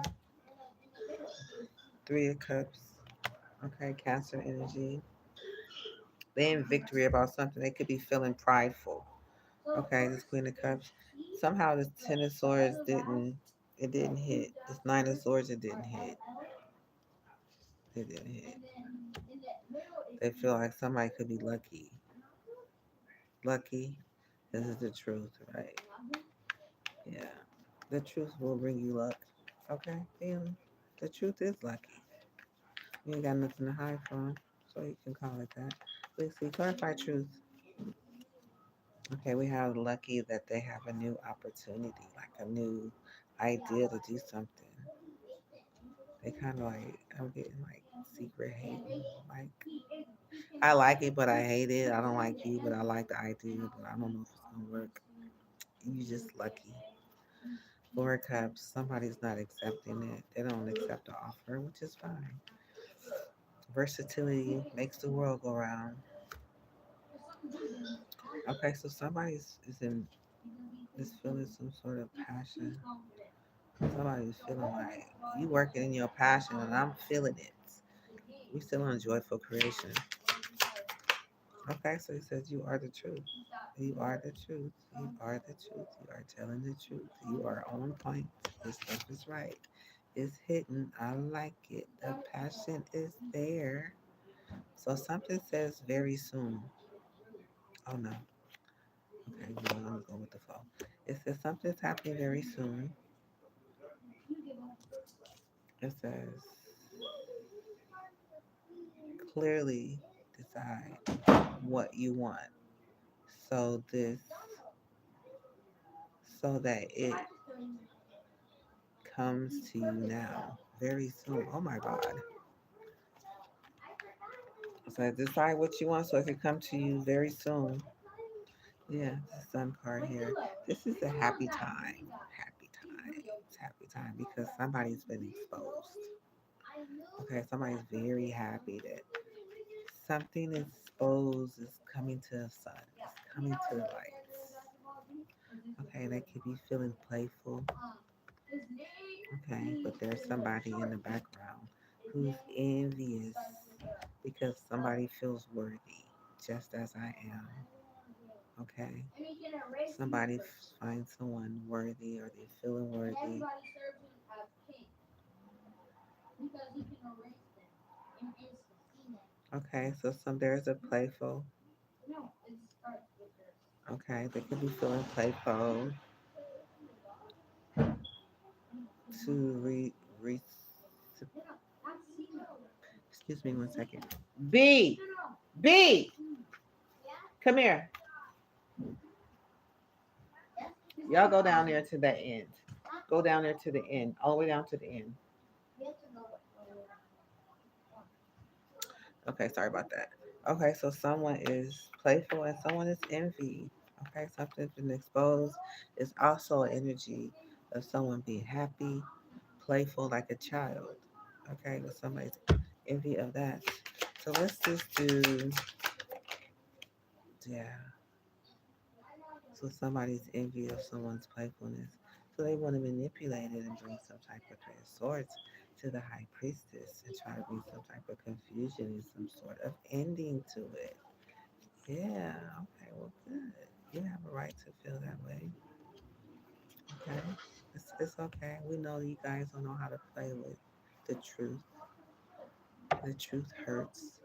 Three of Cups. Okay, Cancer energy. They in victory about something. They could be feeling prideful. Okay, this Queen of Cups. Somehow this Ten of Swords didn't. It didn't hit. This Nine of Swords, it didn't hit. It didn't hit. They feel like somebody could be lucky. Lucky. This is the truth, right? Yeah. The truth will bring you luck. Okay? And the truth is lucky. You ain't got nothing to hide from, so you can call it that. Let's see, clarify truth. Okay, we have lucky that they have a new opportunity, like a new idea to do something. They kind of like, I'm getting like secret hate. Like, I like it, but I hate it. I don't like you, but I like the idea, but I don't know if it's gonna work. You just lucky. Four cups, somebody's not accepting it. They don't accept the offer, which is fine. Versatility makes the world go round. Okay, so somebody's is feeling some sort of passion. Somebody's feeling like you working in your passion, and I'm feeling it. We still on joyful creation. Okay, so he says you are the truth. You are the truth. You are the truth. You are telling the truth. You are on point. This stuff is right. It's hidden. I like it. The passion is there. So something says very soon. Oh no. Okay, no, I'm gonna go with the flow. It says something's happening very soon. It says clearly decide what you want. So this so that it comes to you now. Very soon. Oh my God. So decide what you want so it can come to you very soon. Yeah, the sun card here. This is a happy time. Happy time. It's happy time because somebody's been exposed. Okay, somebody's very happy that something exposed is coming to the sun. It's coming to the lights. Okay, they could be feeling playful. Okay, but there's somebody in the background who's envious because somebody feels worthy, just as I am. Okay, somebody finds someone worthy or they feeling worthy. Okay, so there's a playful. Okay, they could be feeling playful to re excuse me one second. B, come here. Y'all go down there to the end. Go down there to the end, all the way down to the end. Okay, sorry about that. Okay, so someone is playful and someone is envy. Okay, something's been exposed. It's also an energy of someone being happy, playful like a child. Okay, with somebody's envy of that. So let's just do, yeah. So somebody's envy of someone's playfulness. So they want to manipulate it and bring some type of three of swords to the high priestess and try to bring some type of confusion and some sort of ending to it. Yeah, okay, well, good. You have a right to feel that way. Okay, it's okay. We know you guys don't know how to play with the truth. The truth hurts.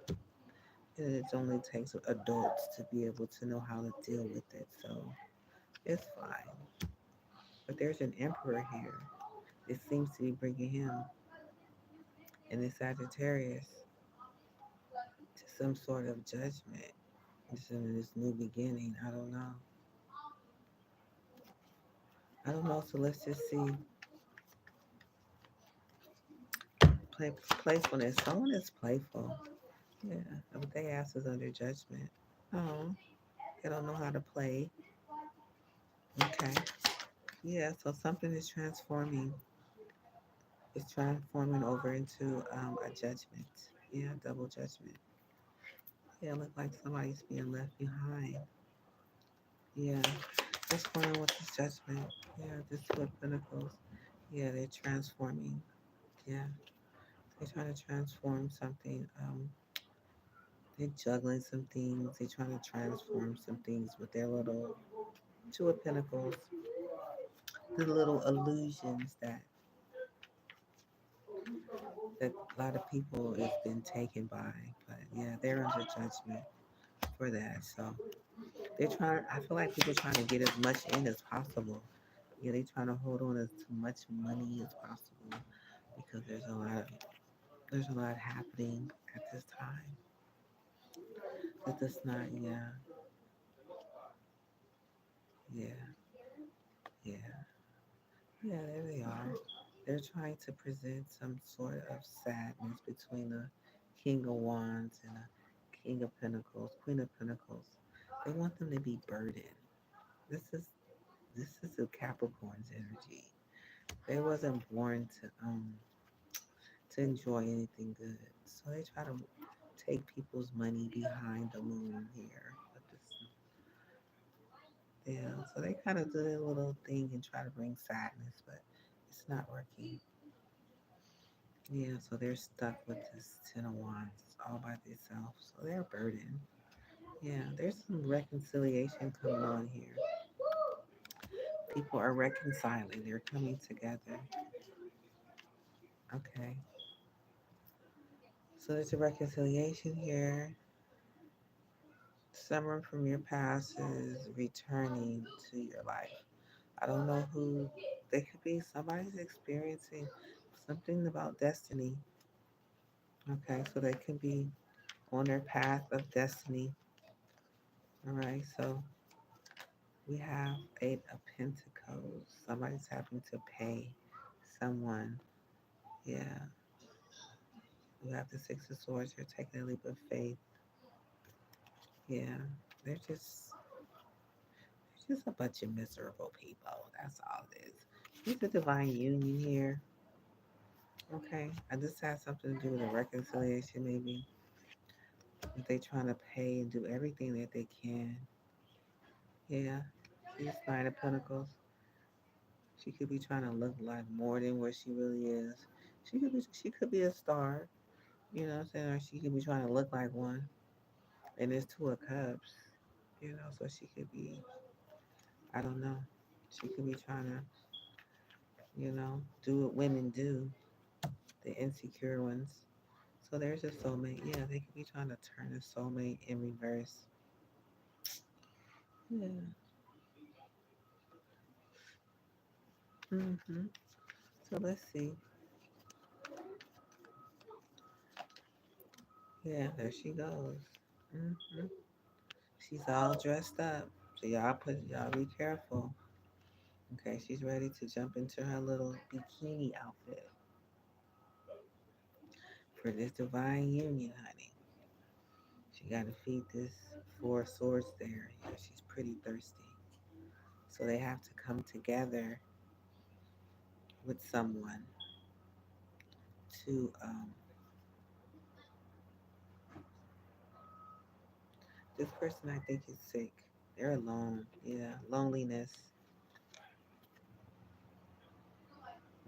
And it only takes adults to be able to know how to deal with it. So it's fine. But there's an emperor here. It seems to be bringing him and the Sagittarius to some sort of judgment. Just in this new beginning. I don't know. I don't know. So let's just see. Playfulness. Someone is playful. Yeah. But they ass is under judgment. Oh, they don't know how to play. Okay. Yeah. So something is transforming. It's transforming over into a judgment. Yeah, double judgment. Yeah, look like somebody's being left behind. Yeah. What's going on with this judgment? Yeah, this two of pentacles. Yeah, they're transforming. Yeah. They're trying to transform something. They're juggling some things. They're trying to transform some things with their little two of pentacles. The little illusions that a lot of people have been taken by. But yeah, they're under judgment for that. So they're trying. I feel like people are trying to get as much in as possible. They're trying to hold on as much money as possible because there's a lot of There's a lot happening at this time. But this not, yeah, yeah, yeah, yeah, there they are. They're trying to present some sort of sadness between the King of Wands and the King of Pentacles, Queen of Pentacles. They want them to be burdened. This is this is a Capricorn's energy. They wasn't born to enjoy anything good. So they try to take people's money behind the moon here. But this, yeah, so they kind of do their little thing and try to bring sadness, but it's not working. Yeah, so they're stuck with this Ten of Wands all by themselves. So they're burdened. Yeah, there's some reconciliation coming on here. People are reconciling, they're coming together. Okay, so there's a reconciliation here. Someone from your past is returning to your life. I don't know who they could be. Somebody's experiencing something about destiny. Okay, so they can be on their path of destiny. All right, so we have Eight of Pentacles. Somebody's having to pay someone. Yeah, we have the Six of Swords. They're taking a leap of faith. Yeah, they're just a bunch of miserable people. That's all it is. He's a divine union here. Okay, I just had something to do with a reconciliation, maybe. If they trying to pay and do everything that they can. Yeah, she's Nine of Pentacles. She could be trying to look like more than what she really is. She could be a star, you know what I'm saying? Or she could be trying to look like one. And it's Two of Cups, you know, so she could be, I don't know. She could be trying to, do what women do, the insecure ones. So there's a soulmate. Yeah, they could be trying to turn a soulmate in reverse. Yeah. So let's see. Yeah, there she goes. hmm She's all dressed up. So y'all be careful. Okay, she's ready to jump into her little bikini outfit for this divine union, honey. She got to feed this Four of Swords there. Yeah, she's pretty thirsty. So they have to come together with someone to. This person I think is sick. They're alone. Yeah, loneliness.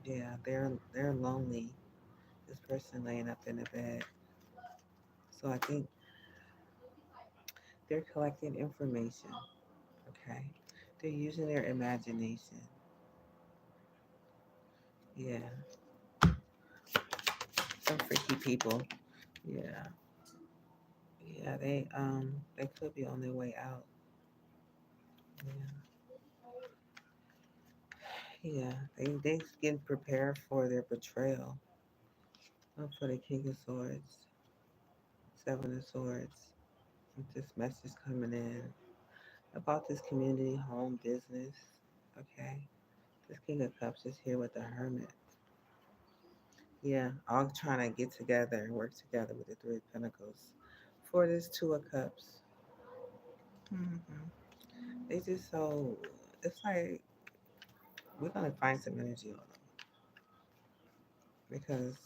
Yeah, they're lonely. This person laying up in the bed. So I think they're collecting information. Okay, they're using their imagination. Yeah, some freaky people. Yeah, yeah. They could be on their way out. Yeah, yeah. They getting prepared for their betrayal. For the King of Swords, Seven of Swords. This message coming in about this community home business. Okay, this King of Cups is here with the Hermit. Yeah, all trying to get together and work together with the Three of Pentacles for this Two of Cups. hmm They just so it's like we're gonna find some energy on them because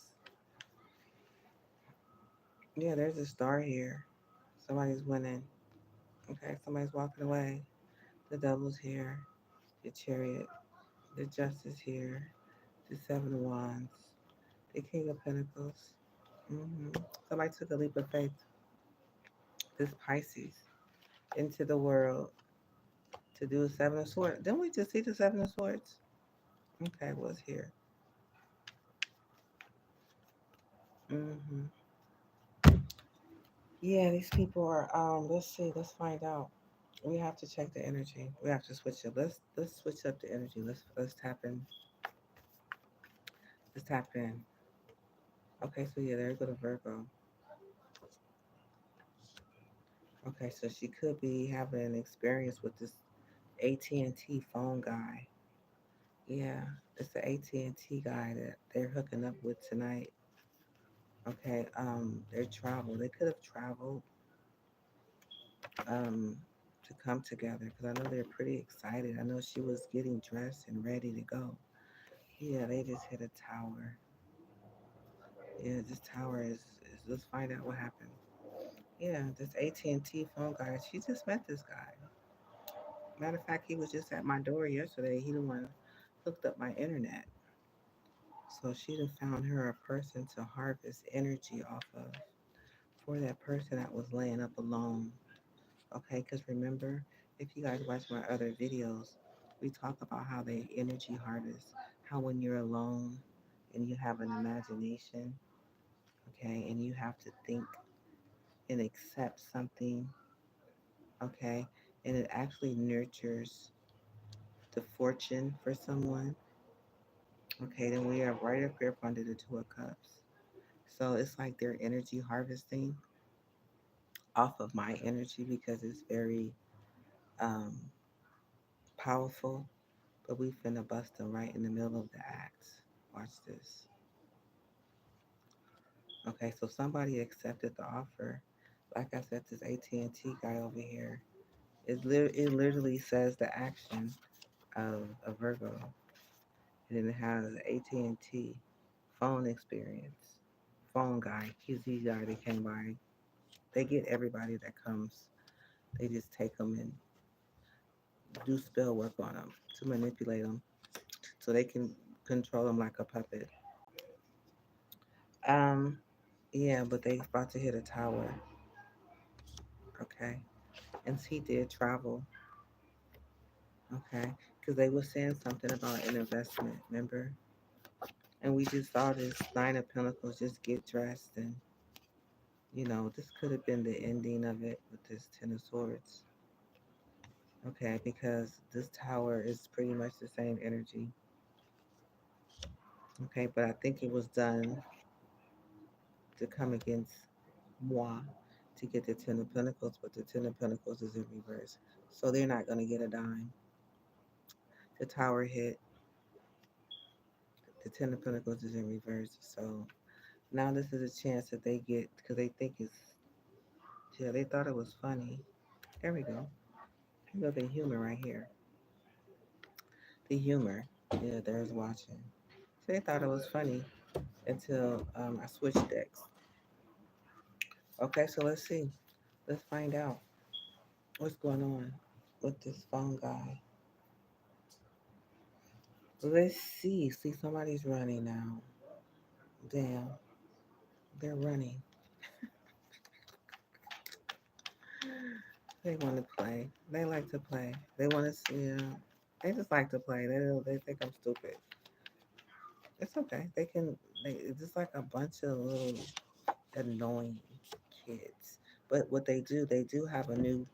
yeah, there's a star here. Somebody's winning. Okay, somebody's walking away. The Devil's here. The Chariot. The Justice here. The Seven of Wands. The King of Pentacles. hmm Somebody took a leap of faith. This Pisces into the world to do a Seven of Swords. Didn't we just see the Seven of Swords? Okay, it was here. hmm Yeah, these people are. Let's see. Let's find out. We have to check the energy. We have to switch up. Let's switch up the energy. Let's tap in. Let's tap in. Okay, so yeah, there go to Virgo. Okay, so she could be having an experience with this AT&T phone guy. Yeah, it's the AT&T guy that they're hooking up with tonight. Okay, their travel. They could have traveled um to come together because I know they're pretty excited. I know she was getting dressed and ready to go. Yeah, they just hit a tower. Yeah, this tower is let's find out what happened. Yeah, this AT&T phone guy. She just met this guy. Matter of fact, he was just at my door yesterday. He the one hooked up my internet. So she done found her a person to harvest energy off of for that person that was laying up alone. Okay, because remember, if you guys watch my other videos, we talk about how they energy harvest, how when you're alone and you have an imagination, okay, and you have to think and accept something, okay, and it actually nurtures the fortune for someone, okay, then we are right up here under the Two of Cups. So it's like they're energy harvesting off of my energy because it's very um, powerful, but we finna bust them right in the middle of the act. Watch this. Okay, so somebody accepted the offer. Like I said, this AT&T guy over here, it literally says the action of a Virgo, and then it has AT&T phone experience, phone guy. He's the guy that came by. They get everybody that comes. They just take them and do spell work on them to manipulate them so they can control them like a puppet. Um, yeah, but they about to hit a tower, okay? And he did travel, okay? Because they were saying something about an investment, remember? And we just saw this Nine of Pentacles just get dressed, and this could have been the ending of it with this Ten of Swords, okay? Because this tower is pretty much the same energy, okay? But I think it was done to come against moi to get the Ten of Pentacles, but the Ten of Pentacles is in reverse. So they're not going to get a dime. The tower hit, the Ten of Pentacles is in reverse. So now this is a chance that they get because they think it's, yeah, they thought it was funny. There we go. Here go the humor right here. The humor. Yeah, there's watching. So they thought it was funny until I switched decks. Okay, so let's see. Let's find out what's going on with this phone guy. Let's see. See, somebody's running now. Damn, they're running. They want to play. They like to play. They want to see. They just like to play. They think I'm stupid. It's okay. They can. It's just like a bunch of little annoying kids. But what they do have a new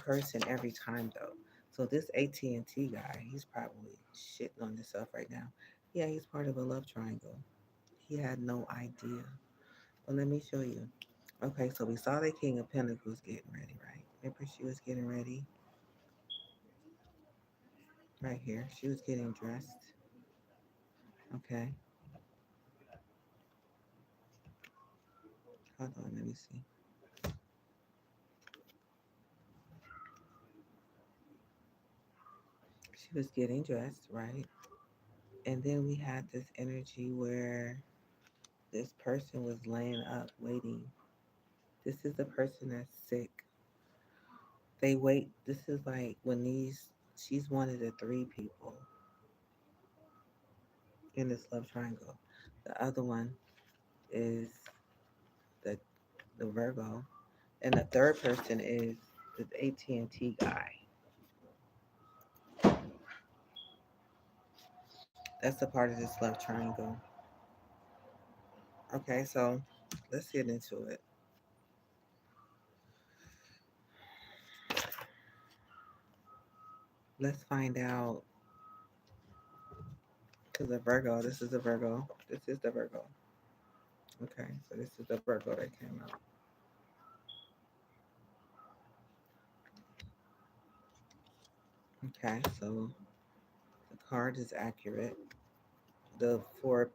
person every time though. So this AT&T guy, he's probably shitting on himself right now. Yeah, he's part of a love triangle. He had no idea. But let me show you. Okay, so we saw the King of Pentacles getting ready, right? Remember she was getting ready right here. She was getting dressed. Okay, hold on, let me see. She was getting dressed, right? And then we had this energy where this person was laying up waiting. This is the person that's sick. They wait. This is like when she's one of the three people in this love triangle. The other one is the the Virgo, and the third person is the AT&T guy. That's a part of this love triangle. Okay, so let's get into it. Let's find out because the Virgo. This is the Virgo. This is the Virgo. Okay, so this is the Virgo that came out. Okay, so the card is accurate. The four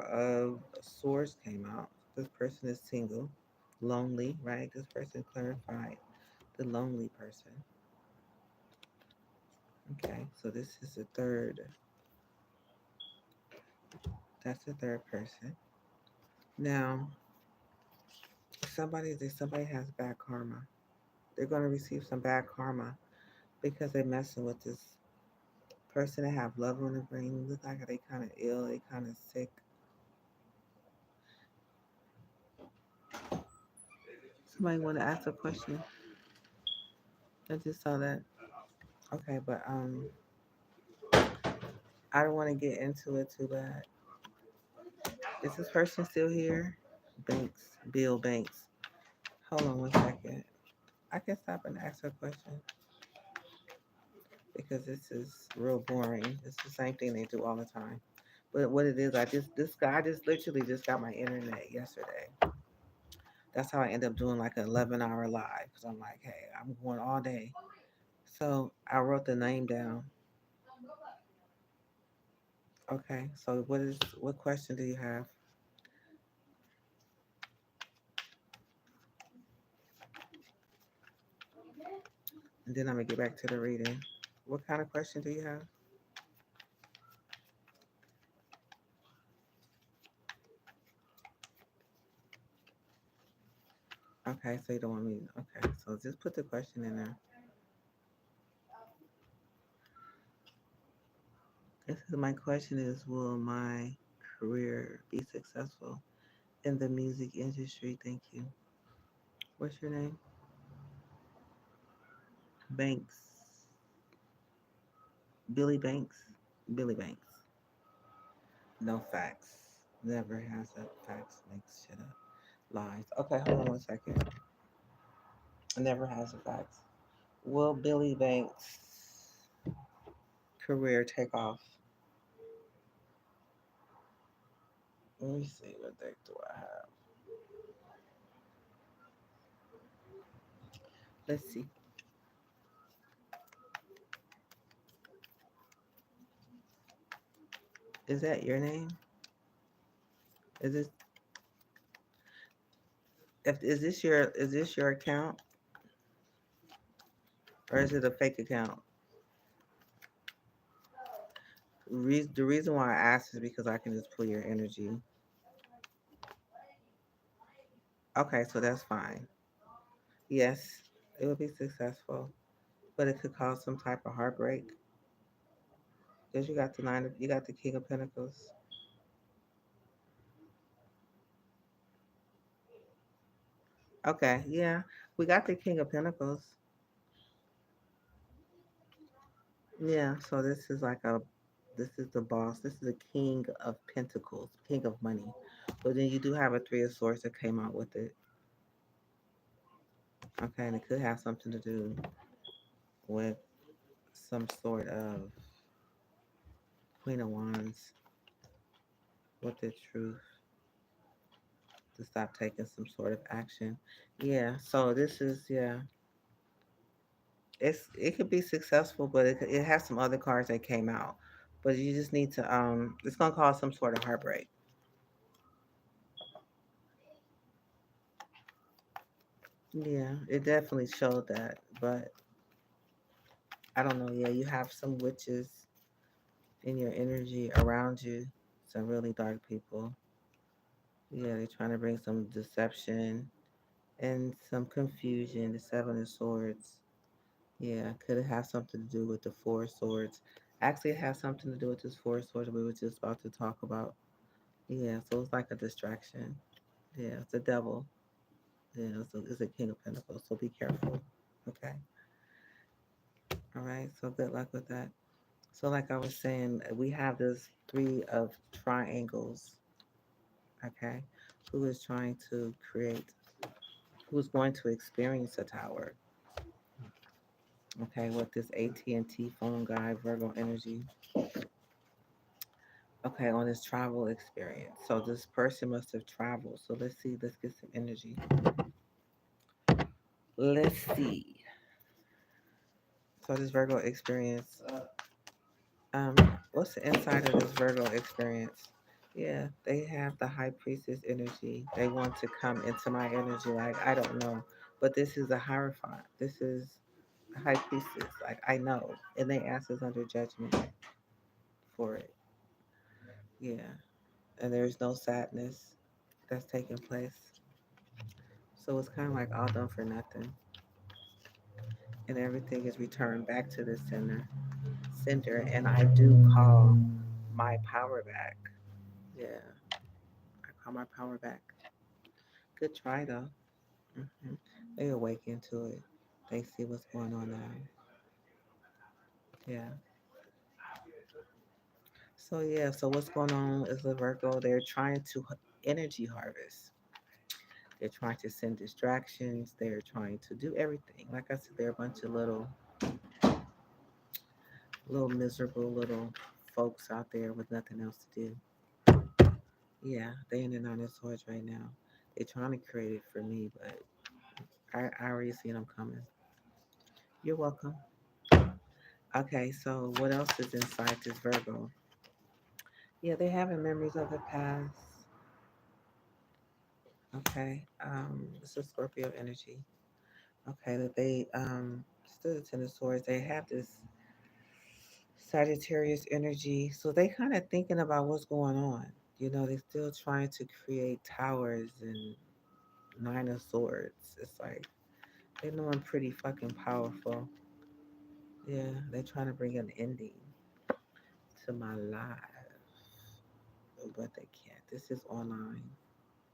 of swords came out. This person is single, lonely, right? This person clarified the lonely person. Okay, so this is the third. That's the third person. Now, somebody has bad karma. They're going to receive some bad karma because they're messing with this person that have love on the brain. Look like they kind of ill, they kind of sick. Somebody want to ask a question? I just saw that. Okay, but I don't want to get into it too bad. Is this person still here? Banks, Bill Banks. Hold on one second. I can stop and ask her a question because this is real boring. It's the same thing they do all the time. But what it is, I just literally just got my internet yesterday. That's how I end up doing like an 11-hour live because I'm like, hey, I'm going all day. So I wrote the name down. Okay, so what question do you have? And then I'm gonna get back to the reading. What kind of question do you have? Okay, so you don't want me. Okay, so just put the question in there. This is my question is, will my career be successful in the music industry? Thank you. What's your name? Banks. Billy Banks. Billy Banks. No facts. Never has a facts. Makes shit up. Lies. Okay, hold on one second. Never has a facts. Will Billy Banks' career take off? Let me see what deck do I have. Let's see. Is that your name? Is this if is this your account or is it a fake account? The reason why I asked is because I can just pull your energy. Okay, so that's fine. Yes, it would be successful, but it could cause some type of heartbreak because you got the King of Pentacles. Okay, yeah, we got the King of Pentacles. Yeah, so this is the boss. This is the King of Pentacles, King of Money. But then you do have a Three of Swords that came out with it. Okay, and it could have something to do with some sort of Queen of Wands with the truth to stop taking some sort of action. Yeah, so this is yeah. It could be successful, but it has some other cards that came out. But you just need to it's gonna cause some sort of heartbreak. Yeah, it definitely showed that. But I don't know, yeah, you have some witches in your energy around you, some really dark people. Yeah, they're trying to bring some deception and some confusion. The Seven of Swords. Yeah, could it have something to do with the Four of Swords? Actually, it has something to do with this Four of Swords we were just about to talk about. Yeah, so it's like a distraction. Yeah, it's a devil. Yeah, it's a King of Pentacles. So be careful. Okay. All right. So good luck with that. So, like I was saying, we have this three of triangles. Okay. Who is trying to create? Who's going to experience a tower? Okay, with this AT&T phone guy, Virgo energy. Okay, on his travel experience. So this person must have traveled. So let's see. Let's get some energy. Let's see. So this Virgo experience. Um, what's the inside of this Virgo experience? Yeah, they have the high priestess energy. They want to come into my energy. Like I don't know, but this is a hierophant. This is a high priestess. Like I know, and they ask us under judgment for it. Yeah, and there's no sadness that's taking place. So it's kind of like all done for nothing, and everything is returned back to the center. And I do call my power back. Yeah, I call my power back. Good try though. Hmm. They awaken to it. They see what's going on now. Yeah. So yeah. So what's going on is the Virgo. They're trying to energy harvest. They're trying to send distractions. They're trying to do everything. Like I said, they're a bunch of little miserable little folks out there with nothing else to do. Yeah, they in the nine of swords right now. They're trying to create it for me, but I already seen them coming. You're welcome. Okay, so what else is inside this Virgo? Yeah, they having memories of the past. Okay, it's a Scorpio energy. Okay, that they still the Ten of Swords. They have this Sagittarius energy, so they kind of thinking about what's going on. You know, they still trying to create towers and Nine of Swords. It's like they know I'm pretty fucking powerful. Yeah, they trying to bring an ending to my life, but they can't. This is online.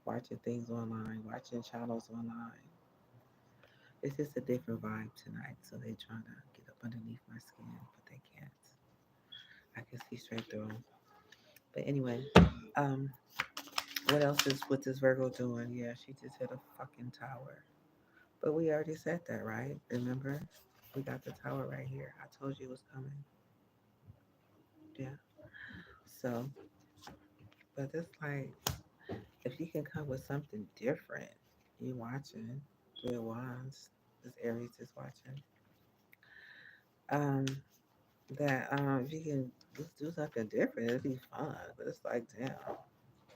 Watching things online, watching channels online. It's just a different vibe tonight. So they trying to get up underneath my skin, but they can't. I can see straight through them. But anyway, um, what else is with this Virgo doing? Yeah, she just hit a fucking tower. But we already said that, right? Remember? We got the tower right here. I told you it was coming. Yeah. So, but it's like if you can come with something different, you watching. Three of Wands. This Aries is watching. Um, that if you can just do something different, it'd be fun. But it's like, damn,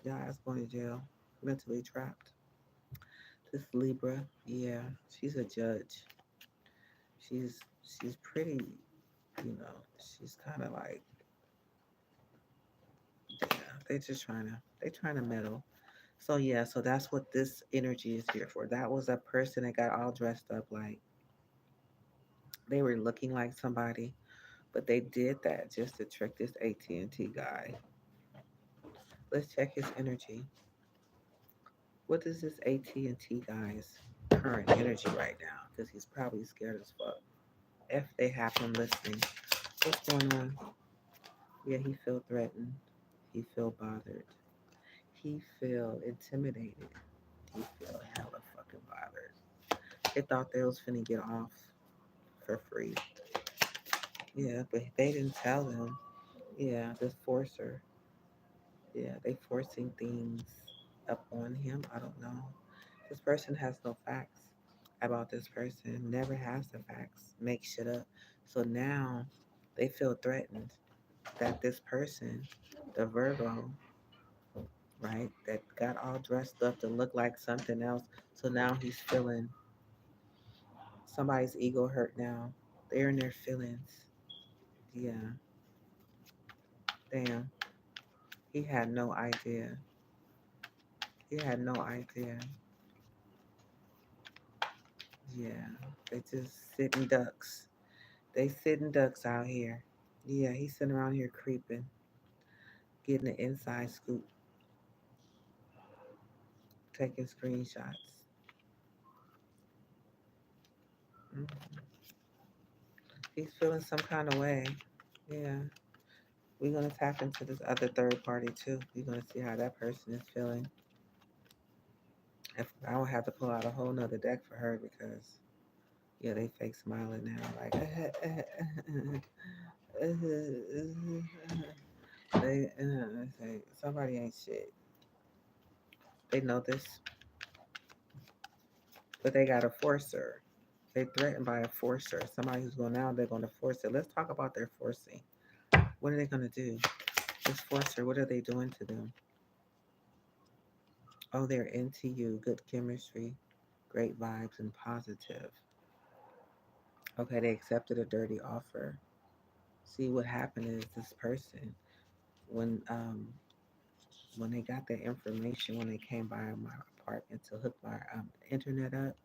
y'all ass going to jail, mentally trapped. This Libra, yeah, she's a judge. She's pretty, she's kind of like, yeah, they trying to meddle. So yeah, so that's what this energy is here for. That was a person that got all dressed up like they were looking like somebody, but they did that just to trick this AT&T guy. Let's check his energy. What is this AT&T guy's current energy right now? Because he's probably scared as fuck. If they have him listening, what's going on? Yeah, he feel threatened. He feel bothered. He feel intimidated. He feel hella fucking bothered. They thought they was finna get off for free. Yeah, but they didn't tell him. Yeah, this forcer. Yeah, they forcing things up on him. I don't know. This person has no facts about this person, never has the facts, make shit up. So now they feel threatened that this person, the Virgo, right, that got all dressed up to look like something else. So now he's feeling somebody's ego hurt now. They're in their feelings. Yeah, damn. He had no idea. He had no idea. Yeah, they just sitting ducks. They sitting ducks out here. Yeah, he's sitting around here creeping, getting the inside scoop, taking screenshots. Mhm. He's feeling some kind of way. Yeah, we're gonna tap into this other third party too. We're gonna see how that person is feeling. If I would have to pull out a whole nother deck for her because yeah, they fake smiling now, like They say somebody ain't shit. They know this, but they got a forcer. They threatened by a forcer. Somebody who's going now, they're going to force it. Let's talk about their forcing. What are they going to do? This forcer, what are they doing to them? Oh, they're into you. Good chemistry, great vibes, and positive. Okay, they accepted a dirty offer. See what happened is this person when um when they got their information when they came by my apartment to hook my internet up,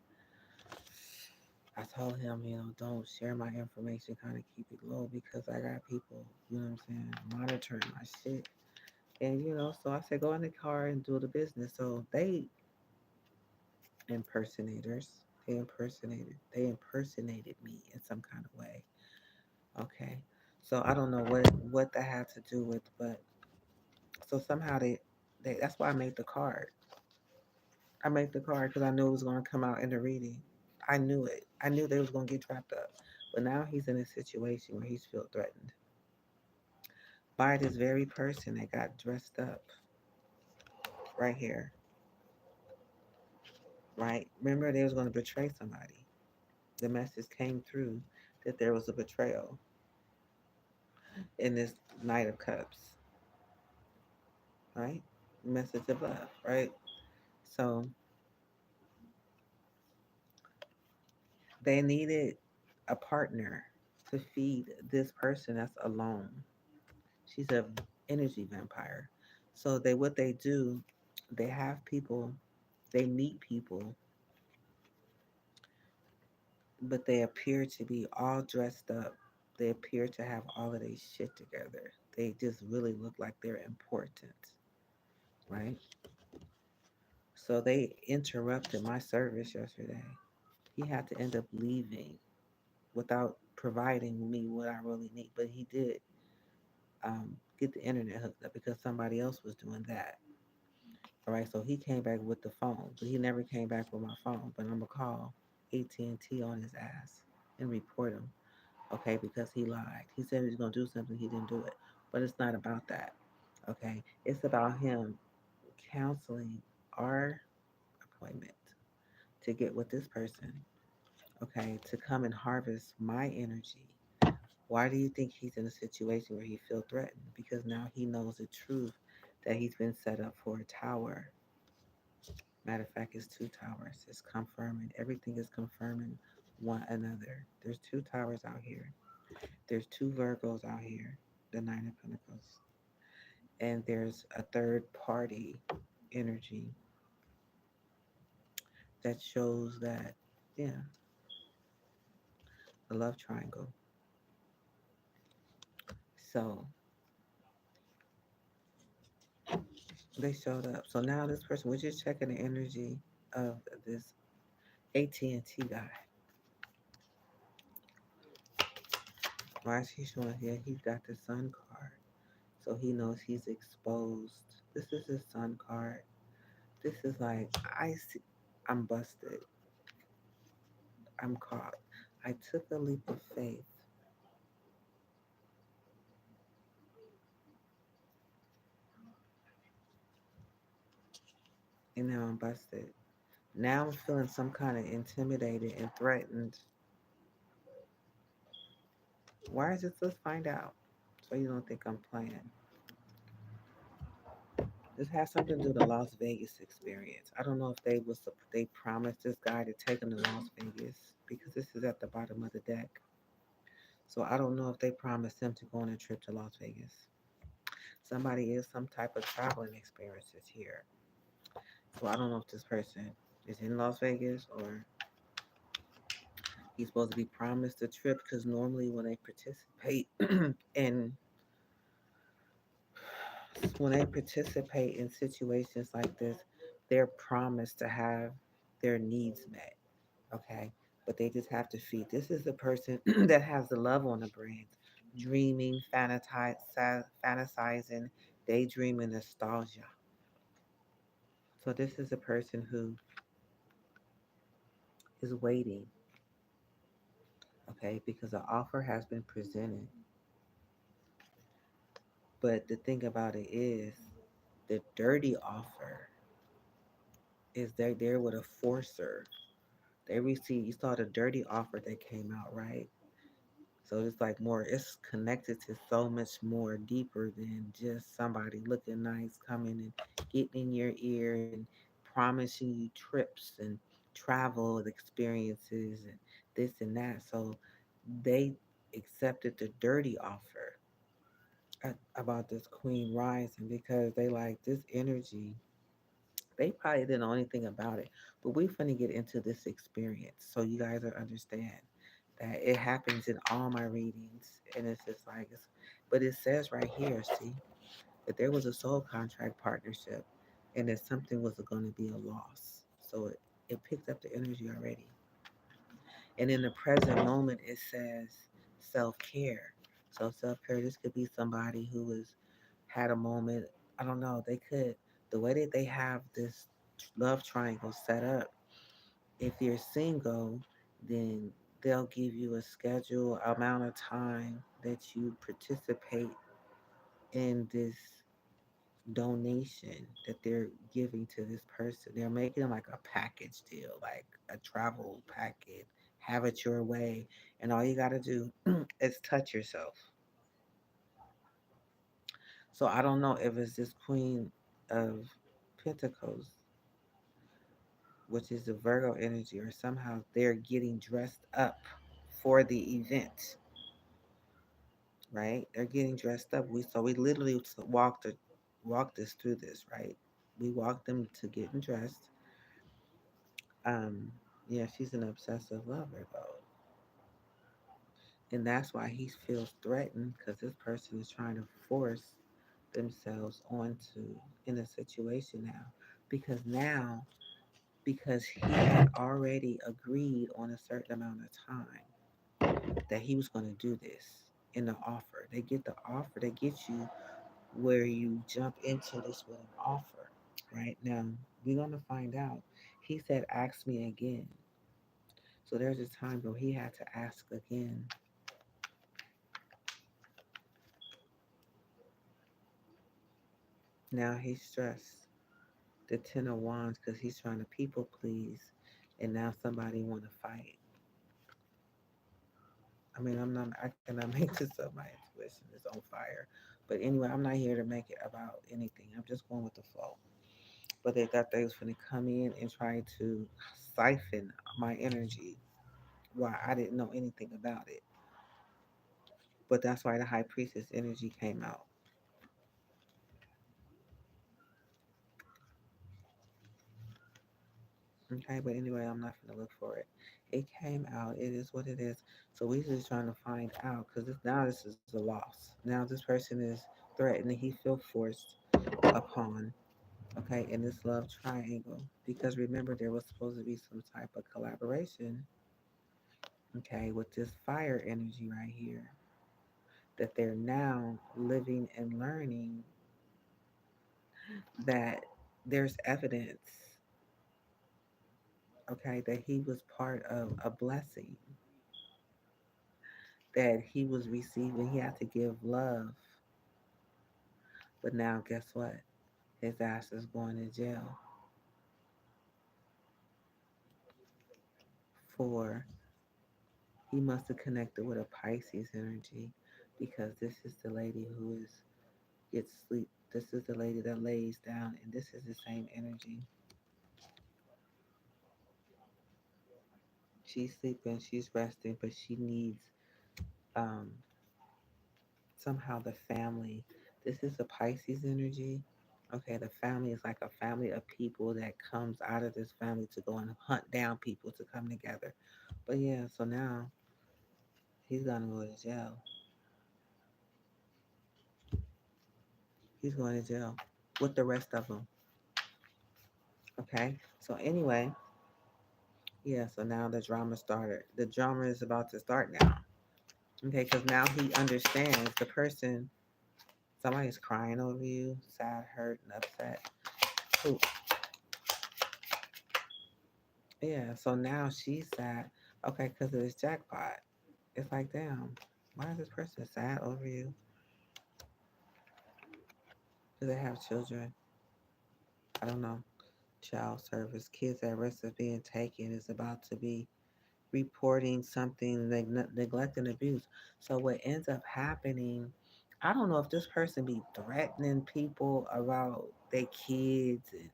I told him, don't share my information, kind of keep it low because I got people, what I'm saying, monitoring my shit. And so I said, go in the car and do the business. So they impersonators, they impersonated me in some kind of way. Okay. So I don't know what that had to do with, but so somehow they that's why I made the card. I made the card because I knew it was going to come out in the reading. I knew it. I knew they was going to get trapped up. But now he's in a situation where he's feel threatened by this very person that got dressed up right here. Right? Remember they was going to betray somebody. The message came through that there was a betrayal in this Knight of Cups. Right? Message of love. Right? So they needed a partner to feed this person that's alone. She's a energy vampire. So what they do, they have people, they meet people, but they appear to be all dressed up. They appear to have all of their shit together. They just really look like they're important, right? So they interrupted my service yesterday. He had to end up leaving without providing me what I really need, but he did get the internet hooked up because somebody else was doing that. All right, so he came back with the phone, but he never came back with my phone. But I'm gonna call AT&T on his ass and report him, okay, because he lied. He said he was gonna do something, he didn't do it. But it's not about that, okay? It's about him counseling our appointment to get with this person, okay, to come and harvest my energy. Why do you think he's in a situation where he feels threatened? Because now he knows the truth that he's been set up for a tower. Matter of fact, it's two towers. It's confirming. Everything is confirming one another. There's two towers out here. There's two Virgos out here, the Nine of Pentacles. And there's a third party energy that shows that, yeah, the love triangle. So they showed up. So now this person, we're just checking the energy of this AT&T guy. Why is he showing here? He's got the sun card. So he knows he's exposed. This is his sun card. This is like I see, I'm busted. I'm caught. I took a leap of faith, and now I'm busted. Now I'm feeling some kind of intimidated and threatened. Why is this? Let's find out. So you don't think I'm playing. This has something to do with the Las Vegas experience. I don't know if they promised this guy to take him to Las Vegas because this is at the bottom of the deck. So I don't know if they promised him to go on a trip to Las Vegas. Somebody is some type of traveling experiences here. So I don't know if this person is in Las Vegas or he's supposed to be promised a trip because normally in when they participate in situations like this, they're promised to have their needs met. Okay. But they just have to feed. This is the person that has the love on the brain, dreaming, fantasizing, daydreaming, nostalgia. So this is a person who is waiting, okay, because an offer has been presented, But the thing about it is, the dirty offer is they're there with a forcer. They receive, you saw the dirty offer that came out, right? So it's like more, it's connected to so much more deeper than just somebody looking nice coming and getting in your ear and promising you trips and travel experiences and this and that. So they accepted the dirty offer about this queen rising because they like this energy. They probably didn't know anything about it, but we finna get into this experience so you guys will understand that it happens in all my readings, and it's just like, but it says right here, see, that there was a soul contract partnership, and that something was going to be a loss. So it picked up the energy already, and in the present moment, it says self care. So self care, this could be somebody who has had a moment. I don't know. They could the way that they have this love triangle set up. If you're single, then they'll give you a schedule amount of time that you participate in this donation that they're giving to this person. They're making like a package deal, like a travel package, have it your way, and all you got to do is touch yourself. So I don't know if it's this Queen of Pentacles, which is the Virgo energy, or somehow they're getting dressed up for the event, right? They're getting dressed up. We literally walked us through this, right? We walked them to getting dressed. Um, yeah, she's an obsessive lover though, and that's why he feels threatened because this person is trying to force themselves onto in a situation now, because now because he had already agreed on a certain amount of time that he was going to do this in the offer. They get the offer, they get you where you jump into this with an offer. Right now, we're going to find out. He said, ask me again. So there's a time where he had to ask again. Now he's stressed. The Ten of Wands because he's trying to people please, and now somebody want to fight. I mean, I cannot make this up. My intuition is on fire. But anyway, I'm not here to make it about anything. I'm just going with the flow. But they thought they was going to come in and try to siphon my energy while I didn't know anything about it. But that's why the high priestess energy came out. Okay, but anyway, I'm not gonna look for it. It came out. It is what it is. So we just trying to find out because now this is a loss. Now this person is threatened. He feel forced upon. Okay, in this love triangle because remember there was supposed to be some type of collaboration. Okay, with this fire energy right here that they're now living and learning that there's evidence, okay, that he was part of a blessing, that he was receiving, he had to give love. But now, guess what? His ass is going to jail for he must have connected with a Pisces energy because this is the lady who is gets sleep. This is the lady that lays down, and this is the same energy. She's sleeping, she's resting, but she needs um, somehow the family. This is a Pisces energy. Okay, the family is like a family of people that comes out of this family to go and hunt down people to come together. But yeah, so now he's gonna go to jail. He's going to jail with the rest of them. Okay, so anyway, yeah, so now the drama started. The drama is about to start now. Okay, because now he understands the person, somebody's crying over you, sad, hurt, and upset. Ooh, yeah, so now she's sad. Okay, because of this jackpot. It's like, damn, why is this person sad over you? Do they have children? I don't know. Child service. Kids at risk of being taken is about to be reporting something like neglect and abuse. So what ends up happening, I don't know if this person be threatening people about their kids and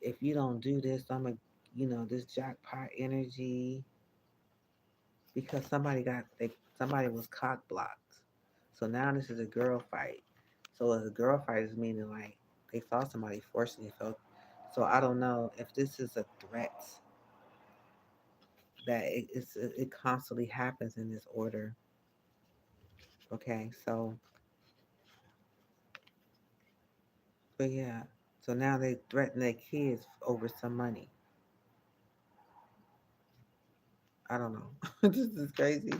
if you don't do this, I'm a this jackpot energy because somebody was cock blocked. So now this is a girl fight. So a girl fight is meaning like they saw somebody forcing felt. So I don't know if this is a threat that it constantly happens in this order. Okay, so but yeah, so now they threaten their kids over some money. I don't know. This is crazy.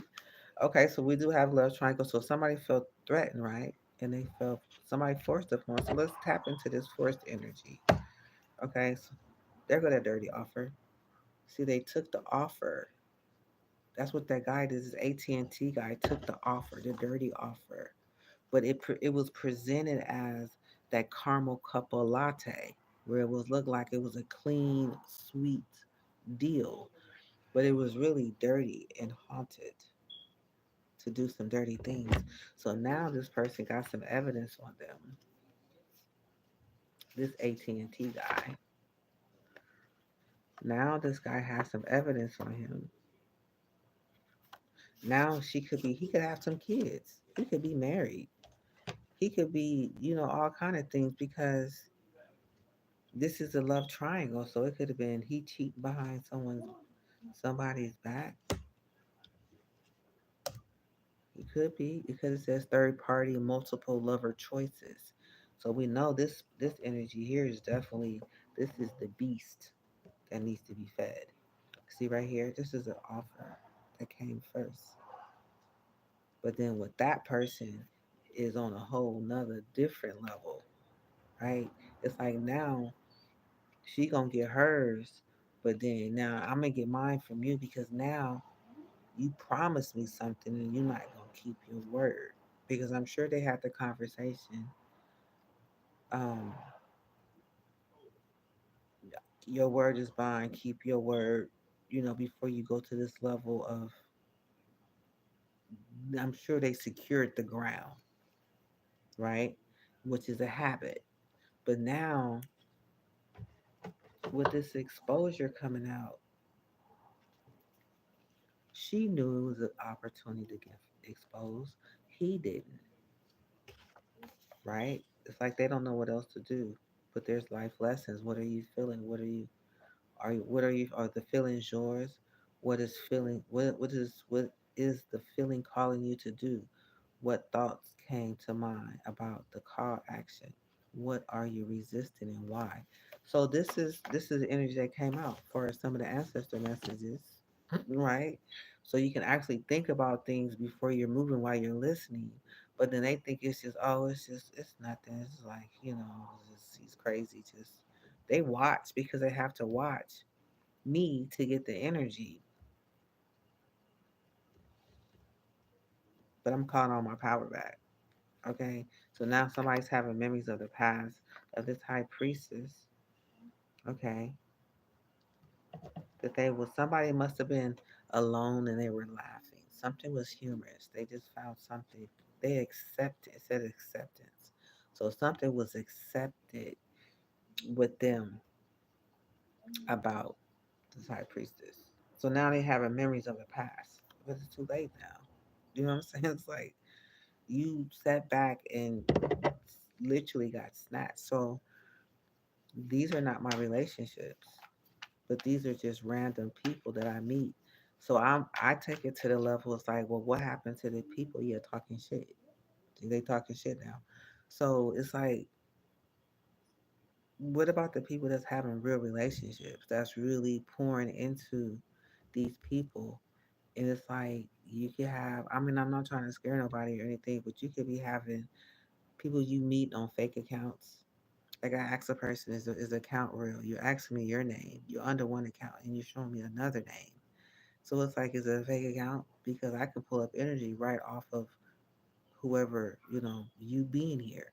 Okay, so we do have love triangle. So somebody felt threatened, right? And they felt somebody forced upon. So let's tap into this forced energy. Okay, so there go that dirty offer. See, they took the offer. That's what that guy did. This AT&T guy took the offer, the dirty offer, but it was presented as that caramel couple latte, where it was looked like it was a clean, sweet deal, but it was really dirty and haunted to do some dirty things. So now this person got some evidence on them. This AT&T guy. Now this guy has some evidence on him. Now he could have some kids. He could be married. He could be, all kind of things because this is a love triangle. So it could have been he cheat behind somebody's back. It could be. It could have says third party, multiple lover choices. So we know this energy here is definitely this is the beast that needs to be fed. See right here, this is an offer that came first. But then with that person is on a whole nother different level, right? It's like now she gonna get hers, but then now I'm gonna get mine from you because now you promised me something and you're not gonna keep your word. Because I'm sure they had the conversation. Um, your word is bond, keep your word, before you go to this level of I'm sure they secured the ground, right? Which is a habit. But now with this exposure coming out, she knew it was an opportunity to get exposed. He didn't, right? It's like they don't know what else to do. But there's life lessons. What are you feeling? Are the feelings yours? What is the feeling calling you to do? What thoughts came to mind about the call action? What are you resisting and why? So this is the energy that came out for some of the ancestor messages, right? So you can actually think about things before you're moving while you're listening. But then they think it's just it's nothing. It's like he's crazy. Just they watch because they have to watch me to get the energy. But I'm calling all my power back. Okay, so now somebody's having memories of the past of this high priestess. Okay, that they was somebody must have been alone and they were laughing. Something was humorous. They just found something. They accepted. It said acceptance. So something was accepted with them about this high priestess. So now they having memories of the past, but it's too late now. You know what I'm saying? It's like you sat back and literally got snatched. So these are not my relationships, but these are just random people that I meet. So I take it to the level. It's like, well, what happened to the people you're talking shit? They talking shit now. So it's like, what about the people that's having real relationships? That's really pouring into these people. And it's like you could have. I mean, I'm not trying to scare nobody or anything, but you could be having people you meet on fake accounts. Like I ask a person, is the account real? You're asking me your name. You're under one account and you're showing me another name. So it's like, is it a fake account? Because I can pull up energy right off of whoever, you being here.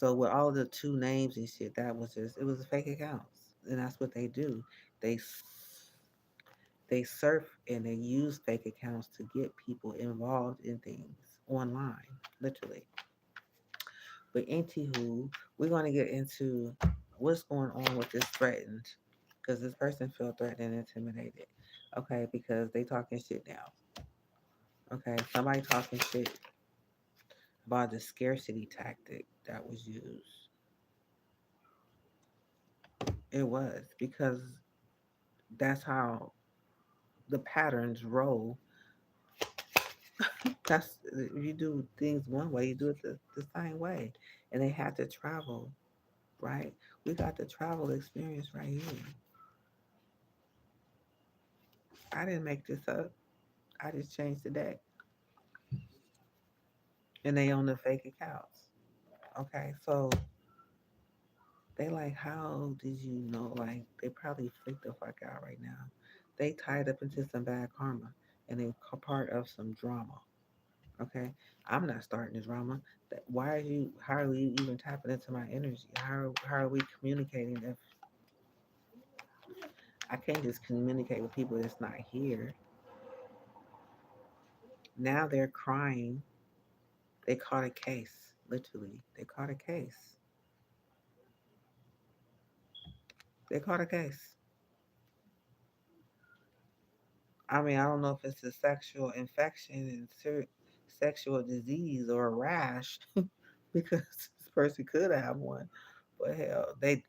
So with all the two names and shit, that was just it was fake accounts, and that's what they do. They they surf and they use fake accounts to get people involved in things online, literally. But anywho, we're gonna get into what's going on with this threatened, because this person felt threatened and intimidated. Okay, because they talking shit now. Okay, somebody talking shit about the scarcity tactic that was used. It was because that's how the patterns roll. That's you do things one way, you do it the same way, and they had to travel, right? We got the travel experience right here. I didn't make this up. I just changed the deck, and they own the fake accounts. Okay, so they like, how did you know? Like, they probably freaked the fuck out right now. They tied up into some bad karma, and they part of some drama. Okay, I'm not starting the drama. Why are you? How are we even tapping into my energy? How are we communicating if I can't just communicate with people that's not here? Now they're crying. They caught a case. Literally, they caught a case. They caught a case. I mean, I don't know if it's a sexual infection and sexual disease or a rash, because this person could have one. But hell, they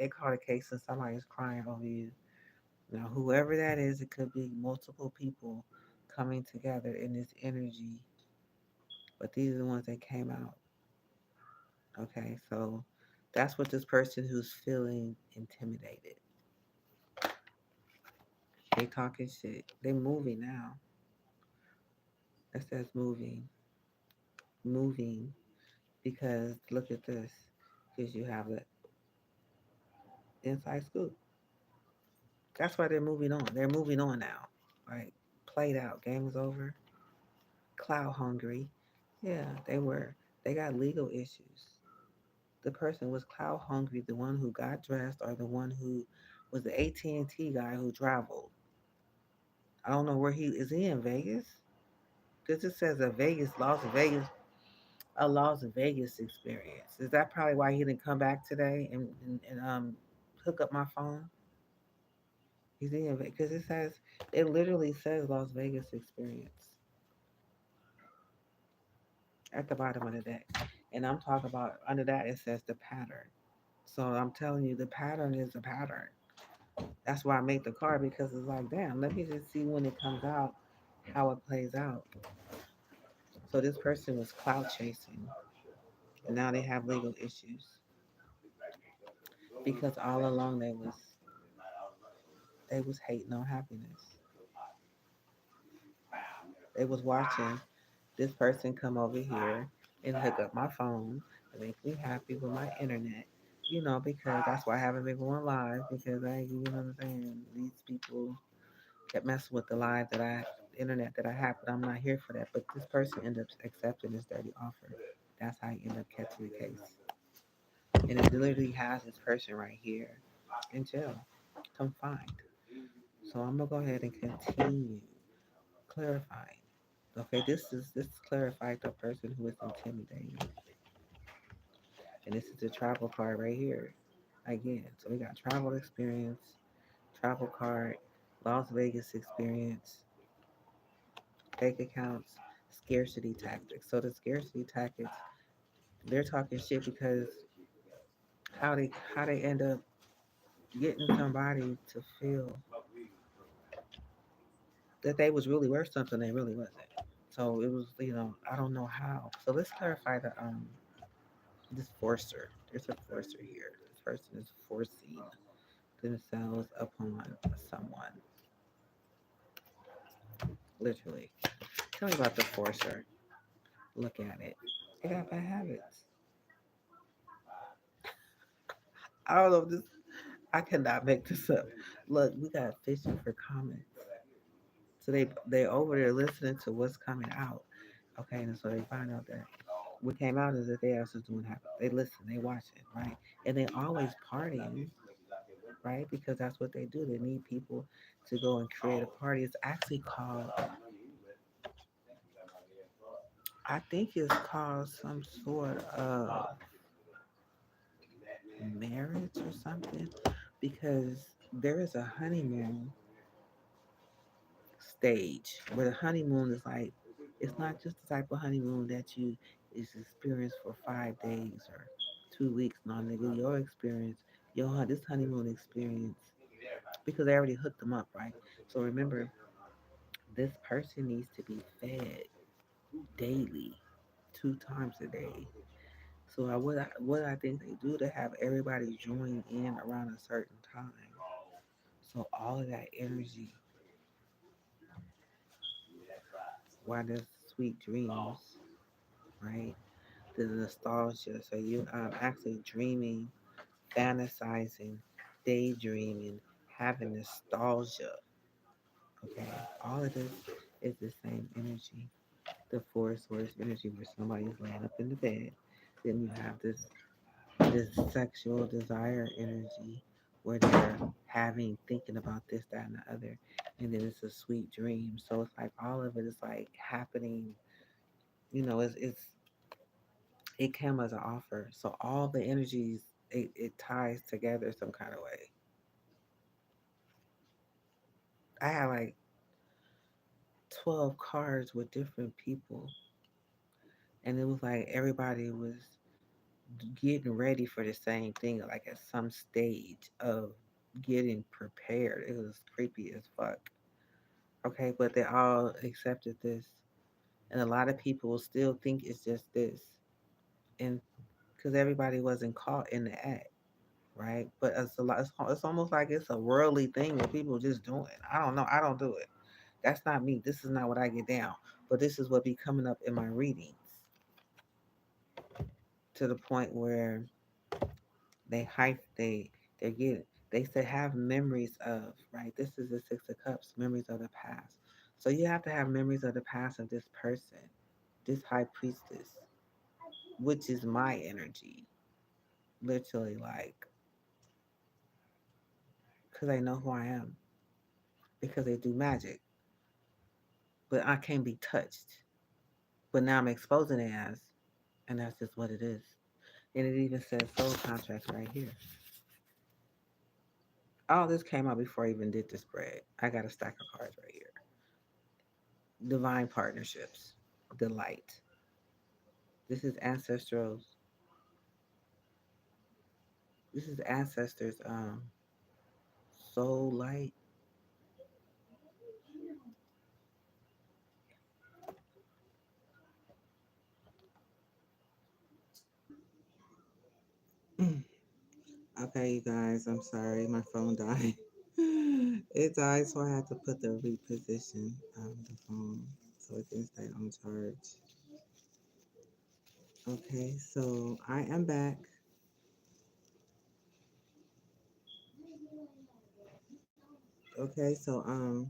caught a case and somebody's crying over you. Now, whoever that is, it could be multiple people coming together in this energy, but these are the ones that came out. Okay, so that's what this person who's feeling intimidated. They talking shit. They moving now. It says moving, moving, because look at this. Because you have the inside scoop. That's why they're moving on. They're moving on now. Right? Played out. Game is over. Cloud hungry. Yeah, they were. They got legal issues. The person was cloud hungry, the one who got dressed, or the one who was the AT&T guy who traveled. I don't know where he is. He in Vegas? Because it says a Las Vegas experience. Is that probably why he didn't come back today and hook up my phone? He's in Vegas because it literally says Las Vegas experience at the bottom of the deck, and I'm talking about under that it says the pattern. So I'm telling you, the pattern is a pattern. That's why I make the card, because it's like, damn, let me just see when it comes out, how it plays out. So this person was cloud chasing, and now they have legal issues because all along they was hating on happiness. They was watching this person come over here and hook up my phone and make me happy with my internet. Because that's why I haven't been going live, because you know what I'm saying? These people kept messing with the live internet that I have, but I'm not here for that. But this person ended up accepting this dirty offer. That's how he ended up catching the case. And it literally has this person right here in jail, confined. So I'm gonna go ahead and continue clarifying. Okay, this clarified the person who is intimidating. And this is the travel card right here. Again, so we got travel experience, travel card, Las Vegas experience, fake accounts, scarcity tactics. So the scarcity tactics, they're talking shit because how they end up getting somebody to feel that they was really worth something they really wasn't. So it was, I don't know how. So let's clarify this forcer. There's a forcer here. This person is forcing themselves upon someone. Literally. Tell me about the forcer. Look at it. They got bad habits. I don't know if this I cannot make this up. Look, we got fishing for comments. So they over there listening to what's coming out. Okay, and so they find out that what came out is that they actually doing happen. They listen, they watch it, right? And they always partying, right? Because that's what they do. They need people to go and create a party. It's actually called, I think it's called some sort of marriage or something, because there is a honeymoon stage where the honeymoon is like, it's not just the type of honeymoon that you is experienced for 5 days or 2 weeks. No, nigga, your experience, this honeymoon experience, because they already hooked them up, right? So remember, this person needs to be fed daily, 2 times a day. So what I think they do to have everybody join in around a certain time. So all of that energy, while there's sweet dreams, right? The nostalgia. So you actually dreaming, fantasizing, daydreaming, having nostalgia. Okay, all of this is the same energy. The four source energy where somebody's laying up in the bed. Then you have this sexual desire energy where they're having thinking about this, that, and the other. And then it's a sweet dream. So it's like all of it is like happening, it came as an offer. So all the energies, it ties together some kind of way. I had like 12 cards with different people, and it was like everybody was getting ready for the same thing, like at some stage of getting prepared. It was creepy as fuck. Okay, but they all accepted this, and a lot of people still think it's just this, and because everybody wasn't caught in the act, right? But it's a lot. It's almost like it's a worldly thing that people just doing. I don't know. I don't do it. That's not me. This is not what I get down. But this is what be coming up in my readings to the point where they hype. They get. They say have memories of, right. This is the Six of Cups, memories of the past. So you have to have memories of the past of this person, this high priestess, which is my energy, literally, like, because they know who I am, because they do magic, but I can't be touched. But now I'm exposing it as, and that's just what it is. And it even says soul contracts right here. All this came out before I even did the spread. I got a stack of cards right here. Divine partnerships, the light. This is ancestral. This is ancestors. Soul light. Okay, you guys. I'm sorry, my phone died. It died, so I had to put the reposition the phone so it can stay on charge. Okay, so I am back. Okay, so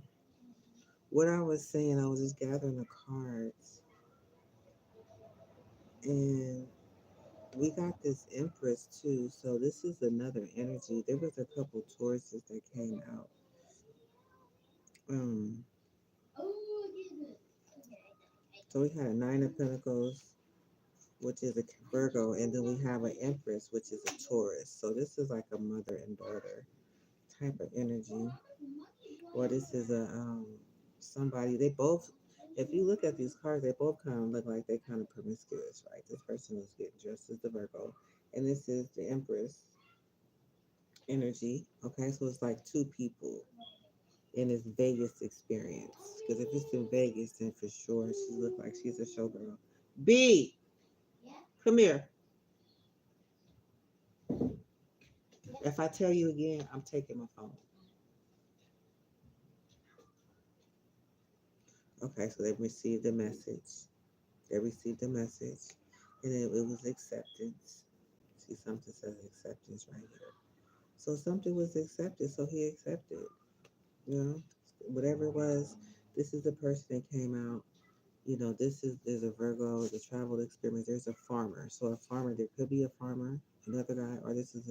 what I was saying, I was just gathering the cards, and we got this Empress too. So this is another energy. There was a couple Tauruses that came out. Um, so we had a Nine of Pentacles, which is a Virgo, and then we have an Empress, which is a Taurus. So this is like a mother and daughter type of energy. Or this is a somebody. They both, if you look at these cards, they both kind of look like they kind of promiscuous, right? This person is getting dressed as the Virgo, and this is the Empress energy. Okay, so it's like two people in this Vegas experience. Because if it's in Vegas, then for sure she look like she's a showgirl. B, come here. If I tell you again, I'm taking my phone. Okay, so they received the message. They received the message, and then it was acceptance. See, something says acceptance right here. So something was accepted, so he accepted. You know, whatever it was, this is the person that came out. there's a Virgo, the travel experience, there's a farmer. So a farmer, there could be a farmer, another guy, or this is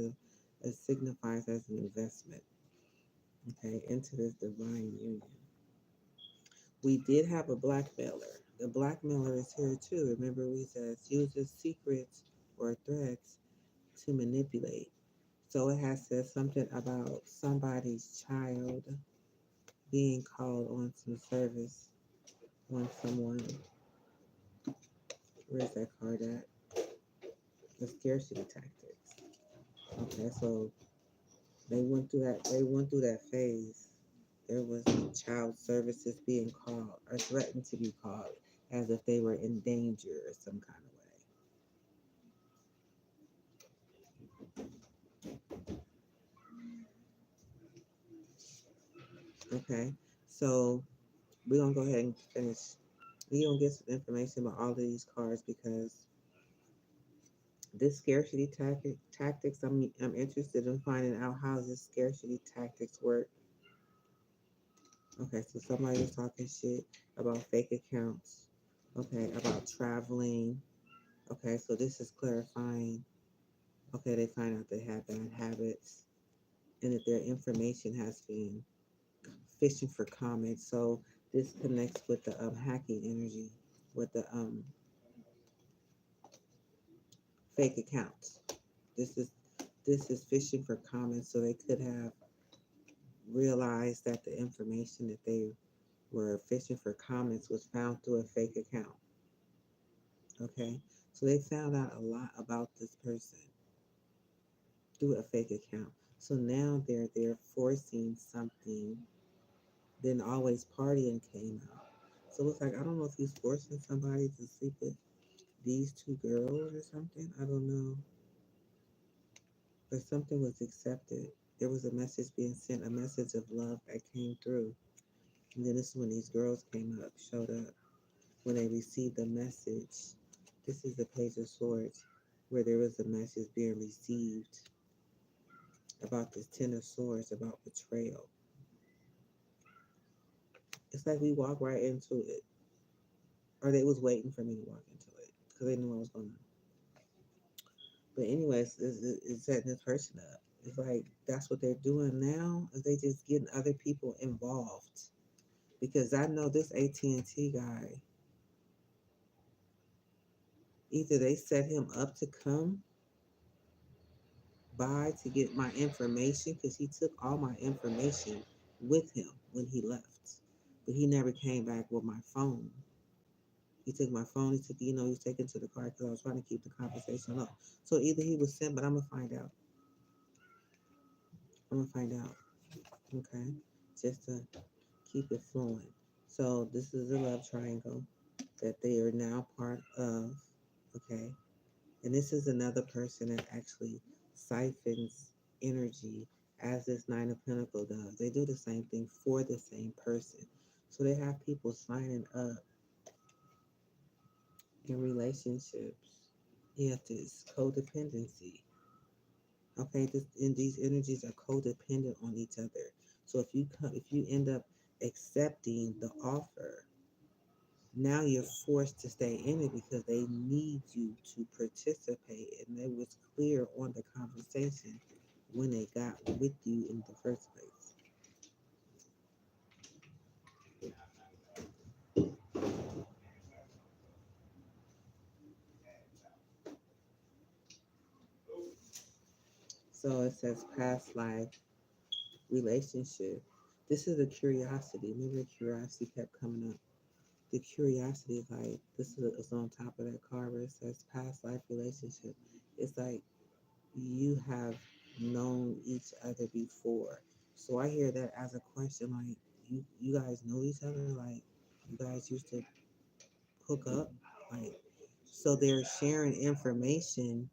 it signifies as an investment, okay, into this divine union. We did have a blackmailer. The blackmailer is here too. Remember, we said uses secrets or threats to manipulate. So it has said something about somebody's child being called on some service on someone. Where's that card at? The scarcity tactics. Okay, so they went through that phase. There was child services being called or threatened to be called as if they were in danger or some kind of way. Okay, so we're gonna go ahead and finish. We're gonna get some information about all of these cards because this tactics. I'm interested in finding out how this scarcity tactics work. Okay, so somebody was talking shit about fake accounts. Okay, about traveling. Okay, so this is clarifying. Okay, they find out they have bad habits and that their information has been fishing for comments. So this connects with the hacking energy, with the fake accounts. This is this is fishing for comments, so they could have realized that the information that they were fishing for comments was found through a fake account. Okay, so they found out a lot about this person through a fake account. So now they're forcing something. Then always partying came out. So it's like I don't know if he's forcing somebody to sleep with these two girls or something. I don't know. But something was accepted. There was a message being sent, a message of love that came through. And then this is when these girls came up, showed up. When they received the message, this is the Page of Swords, where there was a message being received about this Ten of Swords, about betrayal. It's like we walk right into it, or they was waiting for me to walk into it because they knew I was going to. But anyways, it's setting this person up. It's like that's what they're doing now. Is they just getting other people involved because I know this AT&T guy. Either they set him up to come by to get my information because he took all my information with him when he left, but he never came back with my phone. He took my phone. He took, he was taken to the car because I was trying to keep the conversation low. So either he was sent, but I'm gonna find out. I'm gonna find out. Okay, just to keep it flowing. So this is a love triangle that they are now part of. Okay, and this is another person that actually siphons energy as this Nine of Pentacles does. They do the same thing for the same person. So they have people signing up in relationships. You have this codependency. Okay, and these energies are codependent on each other. So if you end up accepting the offer, now you're forced to stay in it because they need you to participate, and it was clear on the conversation when they got with you in the first place. So it says past life relationship. This is a curiosity. Remember, curiosity kept coming up. The curiosity, like is on top of that card where it says past life relationship. It's like you have known each other before. So I hear that as a question, like you guys know each other, like you guys used to hook up, like so they're sharing information.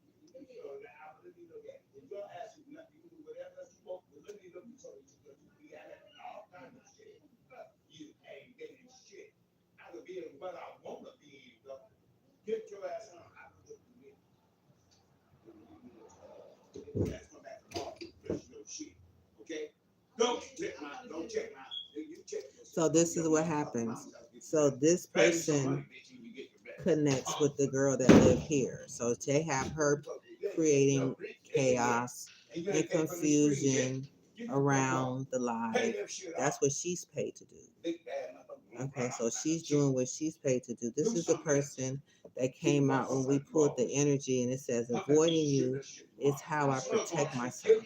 So this is what happens. So this person connects with the girl that live here. So they have her creating chaos and confusion around the live. That's what she's paid to do. Okay, so she's doing what she's paid to do. This is the person that came out when we pulled the energy and it says, avoiding you is how I protect myself.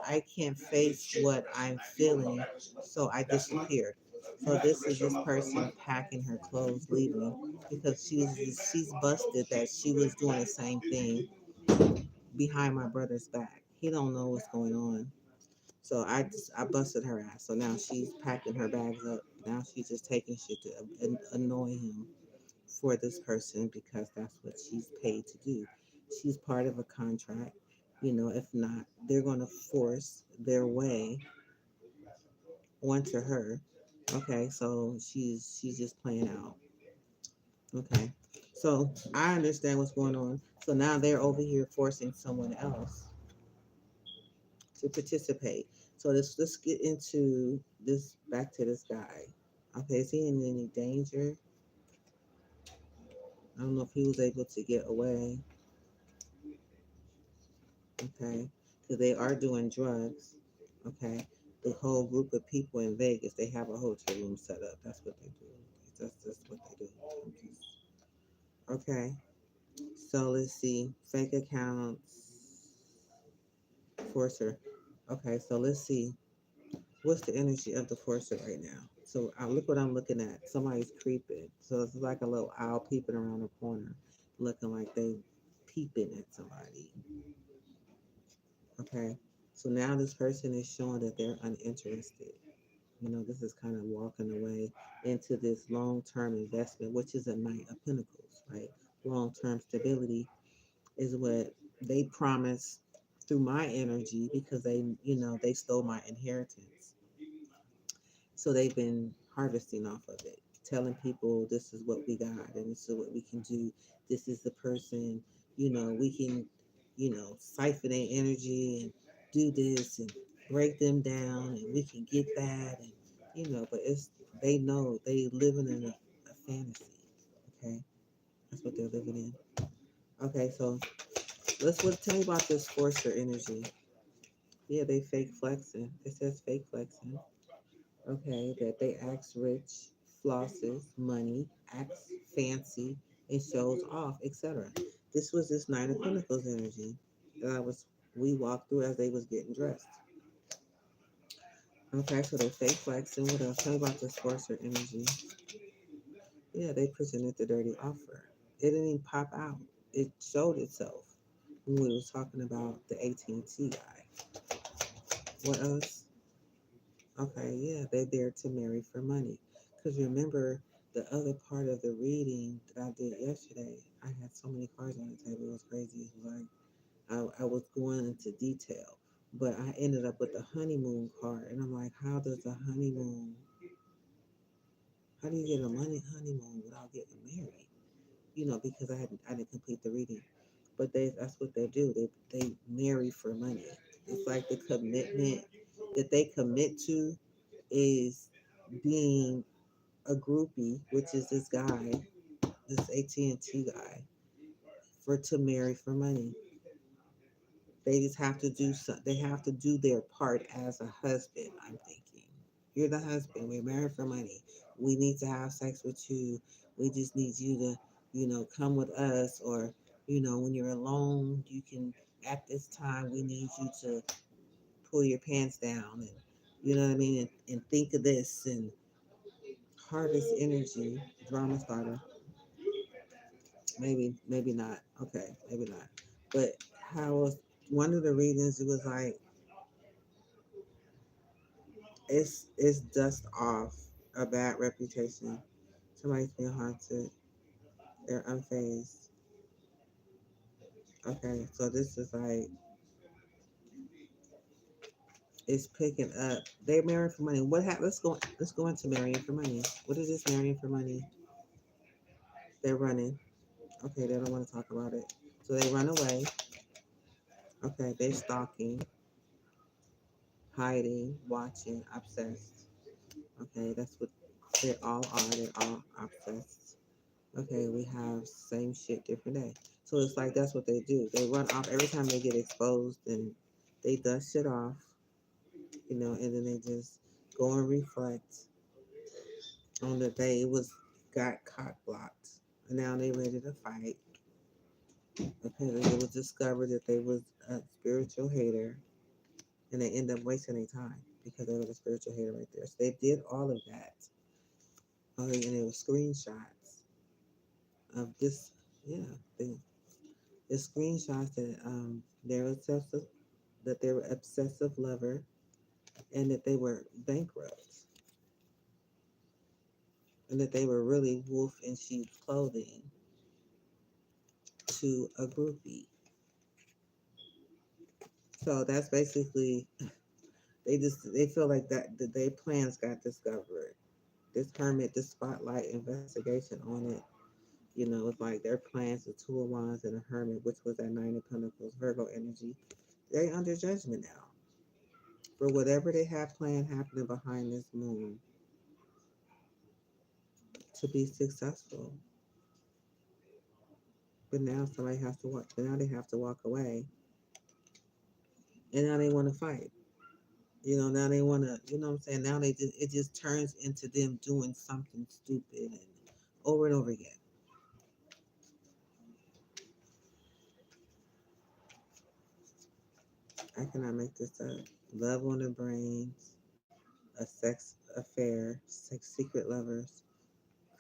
I can't face what I'm feeling, so I disappear. So this is this person packing her clothes, leaving because she's busted that she was doing the same thing behind my brother's back. He don't know what's going on. So I busted her ass. So now she's packing her bags up. Now she's just taking shit to annoy him for this person because that's what she's paid to do. She's part of a contract. You know, if not, they're gonna force their way onto her. Okay, so she's just playing out. Okay. So I understand what's going on. So now they're over here forcing someone else to participate. So let's get into this back to this guy. Okay, is he in any danger? I don't know if he was able to get away. Okay, because they are doing drugs. Okay, the whole group of people in Vegas, they have a hotel room set up. That's what they do. That's what they do. Okay, so let's see. Fake accounts, forcer. Okay, so let's see. What's the energy of the forcer right now? So look what I'm looking at. Somebody's creeping. So it's like a little owl peeping around the corner, looking like they peeping at somebody. Okay. So now this person is showing that they're uninterested. You know, this is kind of walking away into this long-term investment, which is a Knight of Pentacles, right? Long-term stability is what they promise through my energy because they stole my inheritance. So they've been harvesting off of it, telling people this is what we got and this is what we can do. This is the person, we can, siphon their energy and do this and break them down and we can get that and but they know they living in a fantasy. Okay. That's what they're living in. Okay, so tell me about this forcer energy. Yeah, they fake flexing. It says fake flexing. Okay, that they acts rich, flosses money, acts fancy, and shows off, etc. This was this Nine of Pentacles energy that we walked through as they was getting dressed. Okay, so they fake flexing. What else? Tell me about this forcer energy. Yeah, they presented the dirty offer. It didn't even pop out. It showed itself when we was talking about the AT&T guy. What else? Okay, yeah, they're there to marry for money. Because remember, the other part of the reading that I did yesterday, I had so many cards on the table. It was crazy. It was like I was going into detail, but I ended up with the honeymoon card, and I'm like, how does a honeymoon? How do you get a money honeymoon without getting married? Because I didn't complete the reading, but that's what they do. They marry for money. It's like the commitment that they commit to is being a groupie, which is this guy, this AT&T guy, for to marry for money. They just have to do they have to do their part as a husband. I'm thinking, you're the husband. We're married for money. We need to have sex with you. We just need you to, come with us, or when you're alone, you can. At this time, we need you to pull your pants down, and you know what I mean, and think of this and harvest energy, drama starter. Maybe not. Okay, maybe not. But how was one of the reasons it was like it's dust off a bad reputation. Somebody's being haunted. They're unfazed. Okay, so this is like it's picking up. They're marrying for money. What happened? Let's go into marrying for money. What is this marrying for money? They're running. Okay, they don't want to talk about it. So they run away. Okay, they're stalking, hiding, watching, obsessed. Okay, that's what They all are. They're all obsessed. Okay, we have same shit, different day. So it's like that's what they do. They run off every time they get exposed, and they dust shit off, and then they just go and reflect on the day it was got cock blocked, and now they ready to fight. Okay, it was discovered that they was a spiritual hater, and they end up wasting their time because they were the spiritual hater right there. So they did all of that. Okay, and it was screenshots of this. Yeah, the screenshots that they were obsessive lover, and that they were bankrupt, and that they were really wolf in sheep's clothing to a groupie. So that's basically they feel like that their plans got discovered. This hermit, this spotlight investigation on it, it's like their plans, the two of wands and the hermit, which was that nine of pentacles, Virgo energy, they under judgment now for whatever they have planned happening behind this moon to be successful. But now somebody has to walk. Now they have to walk away, and now they want to fight. Now they want to. What I'm saying. Now it just turns into them doing something stupid and over and over again. I cannot make this up. Love on the brains, a sex affair, sex secret lovers,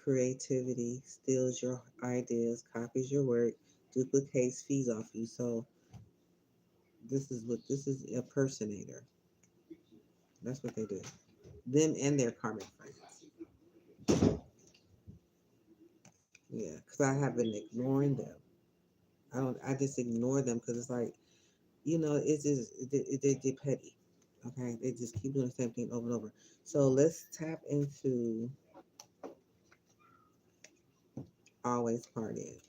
creativity, steals your ideas, copies your work, duplicates, feeds off you. So this is impersonator. That's what they do. Them and their karmic friends. Yeah, because I have been ignoring them. I just ignore them because it's like, it's just, they're petty. Okay. They just keep doing the same thing over and over. So let's tap into always partying.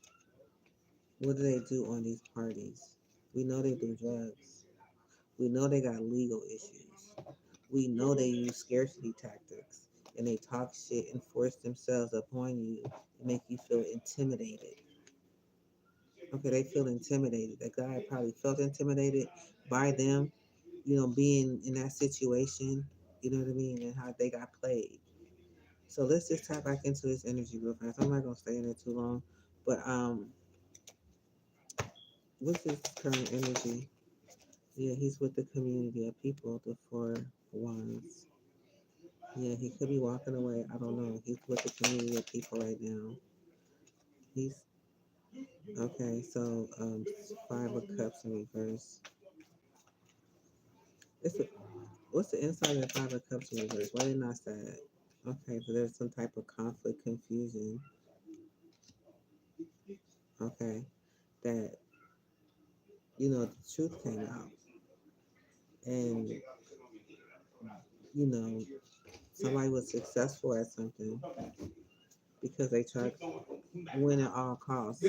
What do they do on these parties? We know they do drugs. We know they got legal issues. We know they use scarcity tactics and they talk shit and force themselves upon you and make you feel intimidated. Okay, they feel intimidated. That guy probably felt intimidated by them, being in that situation, you know what I mean, and how they got played. So let's just tap back into this energy real fast. I'm not gonna stay in it too long, but what's his current energy? Yeah, he's with the community of people, the four wands. Yeah, he could be walking away. I don't know. He's with the community of people right now. He's okay. So, five of cups in reverse. It's a, what's the inside of the five of cups in reverse? Why they not sad? Okay, so there's some type of conflict, confusion. Okay, that the truth came out, and you know somebody was successful at something because they tried to win at all costs.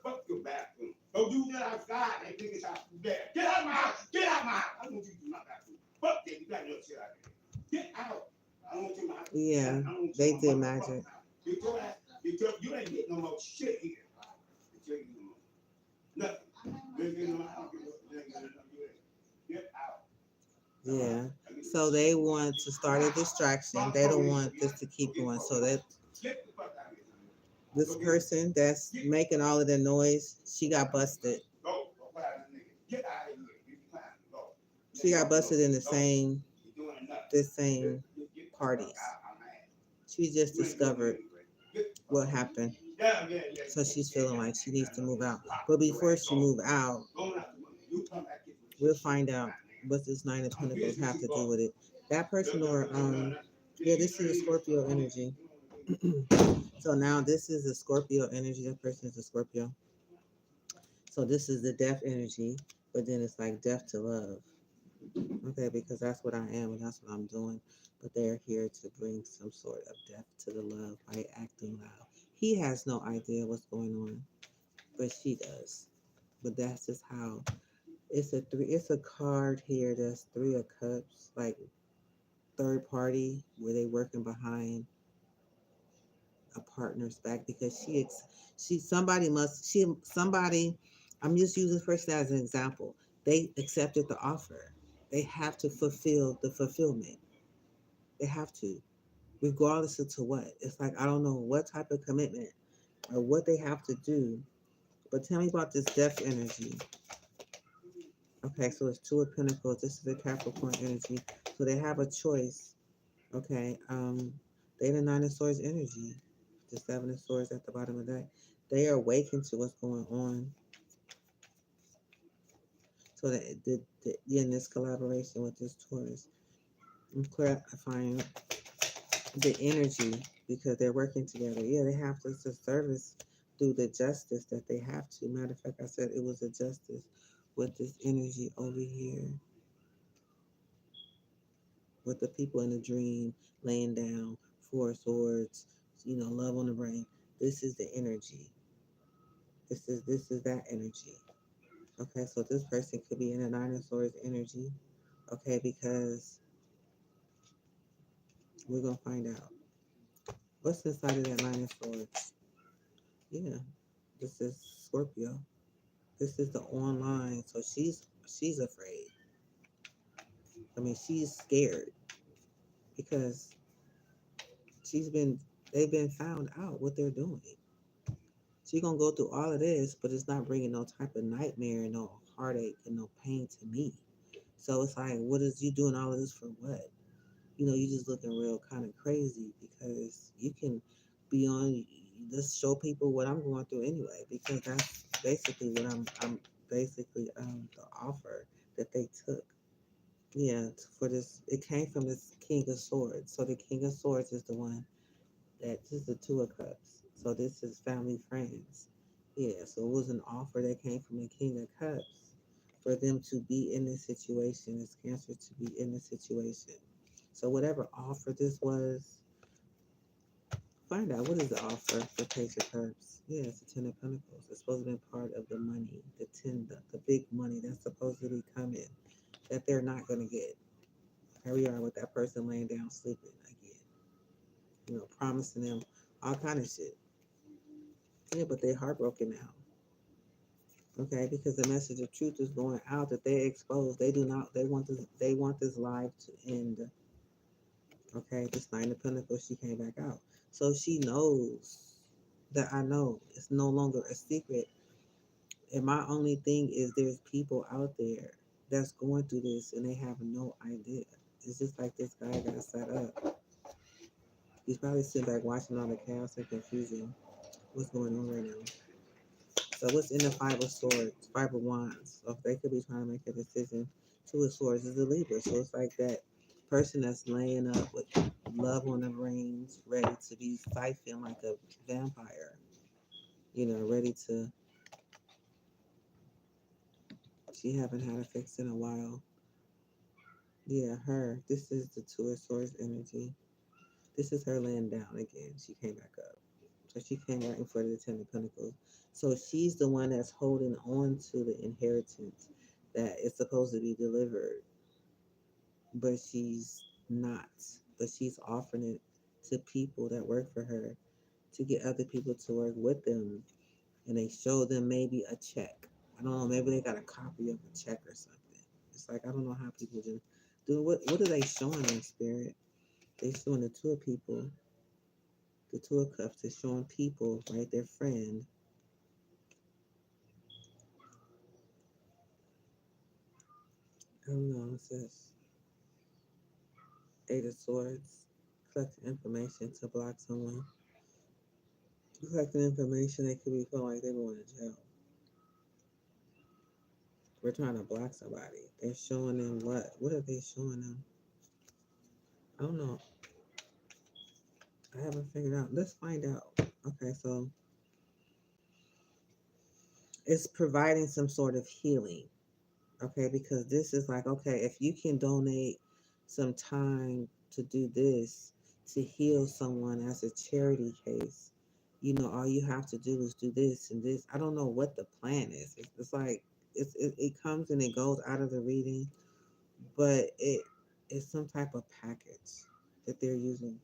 Fuck your bathroom. Go do that outside. That niggas out there. Get out my house. Get out my house. I don't want you to do my bathroom. Fuck that. You got your shit out there. Get out. I don't want you in my house. Yeah, they did magic. You ain't getting no more shit here. Nothing. Get out. Yeah. So they want to start a distraction. They don't want this to keep going. So that this person that's making all of the noise, she got busted. She got busted in the same parties. She just discovered what happened. So she's feeling like she needs to move out. But before she move out, we'll find out what this nine of pentacles have to do with it. That person or yeah, this is a Scorpio energy. So now this is a Scorpio energy. That person is a Scorpio. So this is the death energy, but then it's like death to love. Okay, because that's what I am and that's what I'm doing. But they're here to bring some sort of death to the love by acting loud. He has no idea what's going on, but she does. But that's just how It's a card here that's three of cups, like third party, where they working behind a partner's back because she somebody must she somebody. I'm just using this person as an example. They accepted the offer. They have to fulfill the fulfillment. They have to, regardless of to what. It's like I don't know what type of commitment or what they have to do. But tell me about this death energy. Okay, so it's two of pentacles. This is a Capricorn energy. So they have a choice. Okay, they the nine of swords energy. The seven of swords at the bottom of that. They are awakened to what's going on. So that in this collaboration with this Taurus, I'm clarifying the energy because they're working together. Yeah, they have to service through the justice that they have to. Matter of fact, I said it was a justice with this energy over here with the people in the dream laying down four swords, love on the brain. This is the energy. This is that energy. Okay, so this person could be in a nine of swords energy. Okay, because we're gonna find out what's inside of that nine of swords. Yeah, this is Scorpio. This is the online. So she's afraid. I mean, she's scared because she's been they've been found out what they're doing. She gonna go through all of this, but it's not bringing no type of nightmare, no heartache, and no pain to me. So it's like, what is you doing all of this for? What? You just looking real kind of crazy because you can be on. Just show people what I'm going through anyway, because that's basically what I'm basically the offer that they took. Yeah, for this, it came from this King of Swords. So the King of Swords is the one that this is the Two of Cups. So this is family friends. Yeah, so it was an offer that came from the King of Cups for them to be in this situation, this Cancer to be in this situation. So whatever offer this was, find out what is the offer for Page of Cups. Yeah, it's the Ten of Pentacles. It's supposed to be part of the money, the big money that's supposed to be coming that they're not gonna get. Here we are with that person laying down sleeping again. Promising them all kind of shit. Yeah, but they're heartbroken now. Okay, because the message of truth is going out that they exposed. They do not. They want this life to end. Okay, this Nine of Pentacles. She came back out, so she knows that I know it's no longer a secret. And my only thing is, there's people out there that's going through this and they have no idea. It's just like this guy got set up. He's probably sitting back watching all the chaos and confusion. What's going on right now? So what's in the Five of Swords, Five of Wands? So if they could be trying to make a decision, Two of Swords is a Libra. So it's like that person that's laying up with love on the rings, ready to be siphoned like a vampire. Ready to. She haven't had a fix in a while. Yeah, her. This is the Two of Swords energy. This is her laying down again. She came back up. So she came right in front of the Ten of Pentacles. So she's the one that's holding on to the inheritance that is supposed to be delivered, but she's not. But she's offering it to people that work for her to get other people to work with them, and they show them maybe a check. I don't know. Maybe they got a copy of a check or something. It's like I don't know how people do. What are they showing in spirit? They showing the two of people, the Two of Cups. They're showing people, right? Their friend. I don't know. It says Eight of Swords. Collecting information to block someone. Collecting information, they could be feeling like they're going to jail. We're trying to block somebody. They're showing them what? What are they showing them? I don't know. I haven't figured out. Let's find out. Okay, so it's providing some sort of healing. Okay, because this is like, okay, if you can donate some time to do this, to heal someone as a charity case, all you have to do is do this and this. I don't know what the plan is. It's like it comes and it goes out of the reading, but it's some type of package that they're using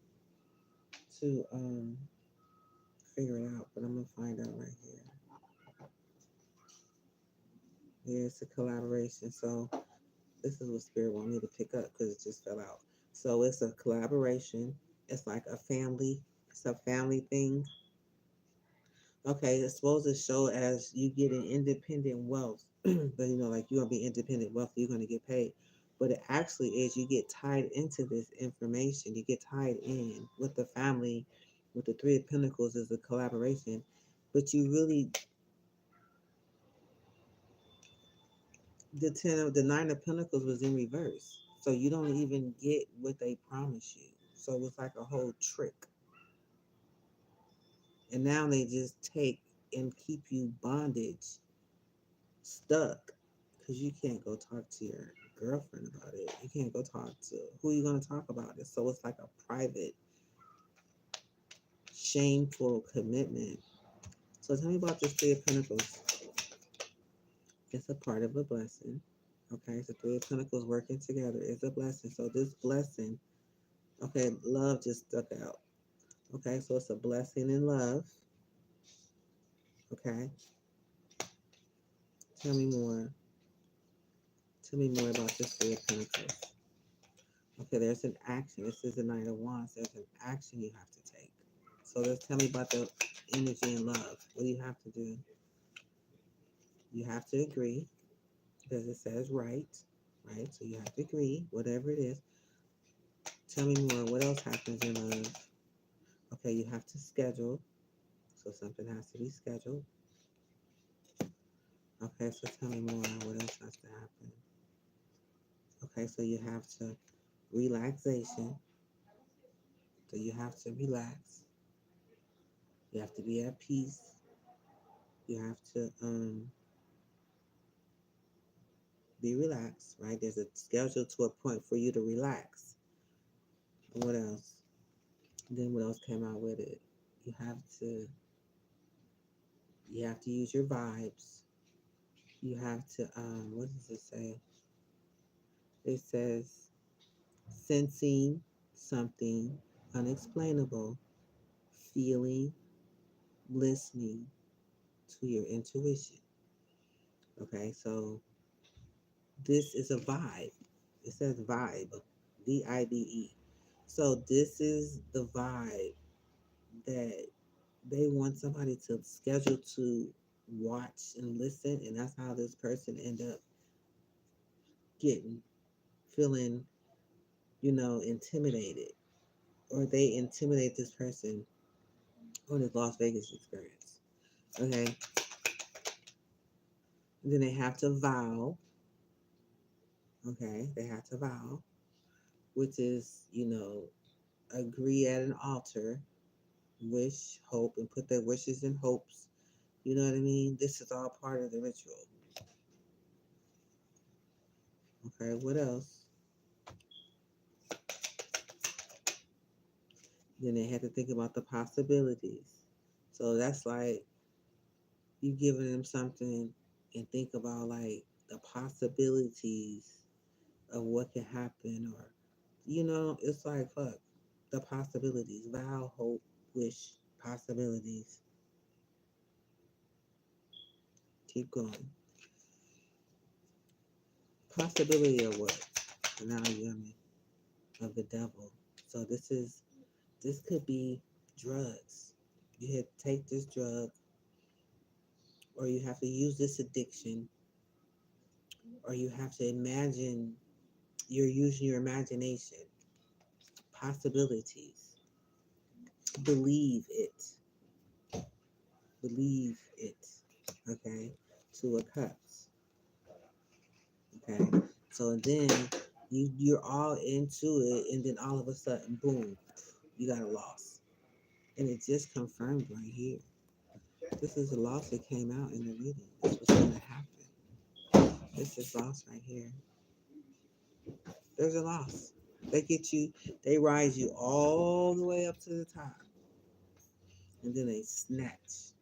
to figure it out. But I'm gonna find out right here. Yeah, it's a collaboration. So this is what Spirit want me to pick up because it just fell out. So it's a collaboration. It's like a family. It's a family thing. Okay, it's supposed to show as you get an independent wealth, but like you're gonna be independent wealth, you're gonna get paid. But it actually is you get tied into this information. You get tied in with the family, with the Three of Pentacles is a collaboration, but you really the Nine of Pentacles was in reverse, so you don't even get what they promise you. So it's like a whole trick, and now they just take and keep you bondage stuck because you can't go talk to your girlfriend about it. You can't go talk to who you going to talk about it. So it's like a private, shameful commitment. So tell me about this Three of Pentacles. It's a part of a blessing. Okay, so Three of Pentacles working together is a blessing. So this blessing, okay, love just stuck out. Okay, so it's a blessing in love. Okay, tell me more. Tell me more about this Three of Pentacles. Okay, there's an action. This is the Knight of Wands. There's an action you have to take. So let's tell me about the energy and love. What do you have to do? You have to agree because it says right, right? So you have to agree, whatever it is. Tell me more. What else happens in love? Okay, you have to schedule. So something has to be scheduled. Okay, so tell me more. What else has to happen? Okay, so you have to relaxation. So you have to relax. You have to be at peace. You have to be relaxed, right? There's a schedule to a point for you to relax. And what else? And then what else came out with it? You have to use your vibes. You have to what does it say? It says sensing something unexplainable, feeling, listening to your intuition. Okay, so this is a vibe. It says vibe, VIBE. So this is the vibe that they want somebody to schedule to watch and listen, and that's how this person end up getting feeling, intimidated, or they intimidate this person on this Las Vegas experience. Okay, and then they have to vow. Okay, they have to vow, which is agree at an altar, wish, hope, and put their wishes and hopes. You know what I mean? This is all part of the ritual. Okay, what else? Then they had to think about the possibilities. So that's like you giving them something and think about like the possibilities of what can happen, or it's like fuck the possibilities. Vow, hope, wish, possibilities. Keep going. Possibility of what? Now you of the devil. So this could be drugs. You have to take this drug, or you have to use this addiction, or you have to imagine you're using your imagination, possibilities. Believe it. Believe it. Okay? Two of Cups. Okay? So then you're all into it, and then all of a sudden, boom, you got a loss. And it just confirmed right here. This is a loss that came out in the reading. This was going to happen. This is loss right here. There's a loss. They rise you all the way up to the top. And then they snatch.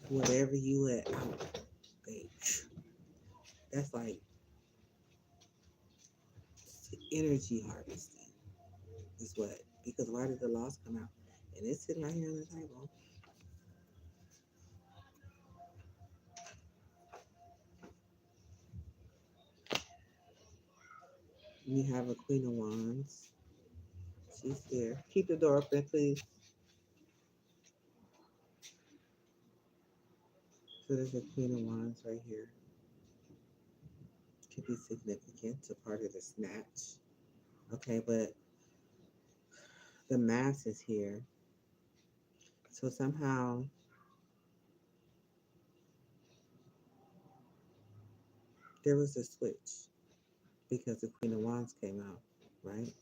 Whatever you let out, they, that's like energy harvesting is what. Because why did the laws come out? And it's sitting right here on the table. We have a Queen of Wands. She's here. Keep the door open, please. So there's a Queen of Wands right here. Could be significant to part of the snatch. Okay, but the mass is here. So somehow there was a switch because the Queen of Wands came out, right?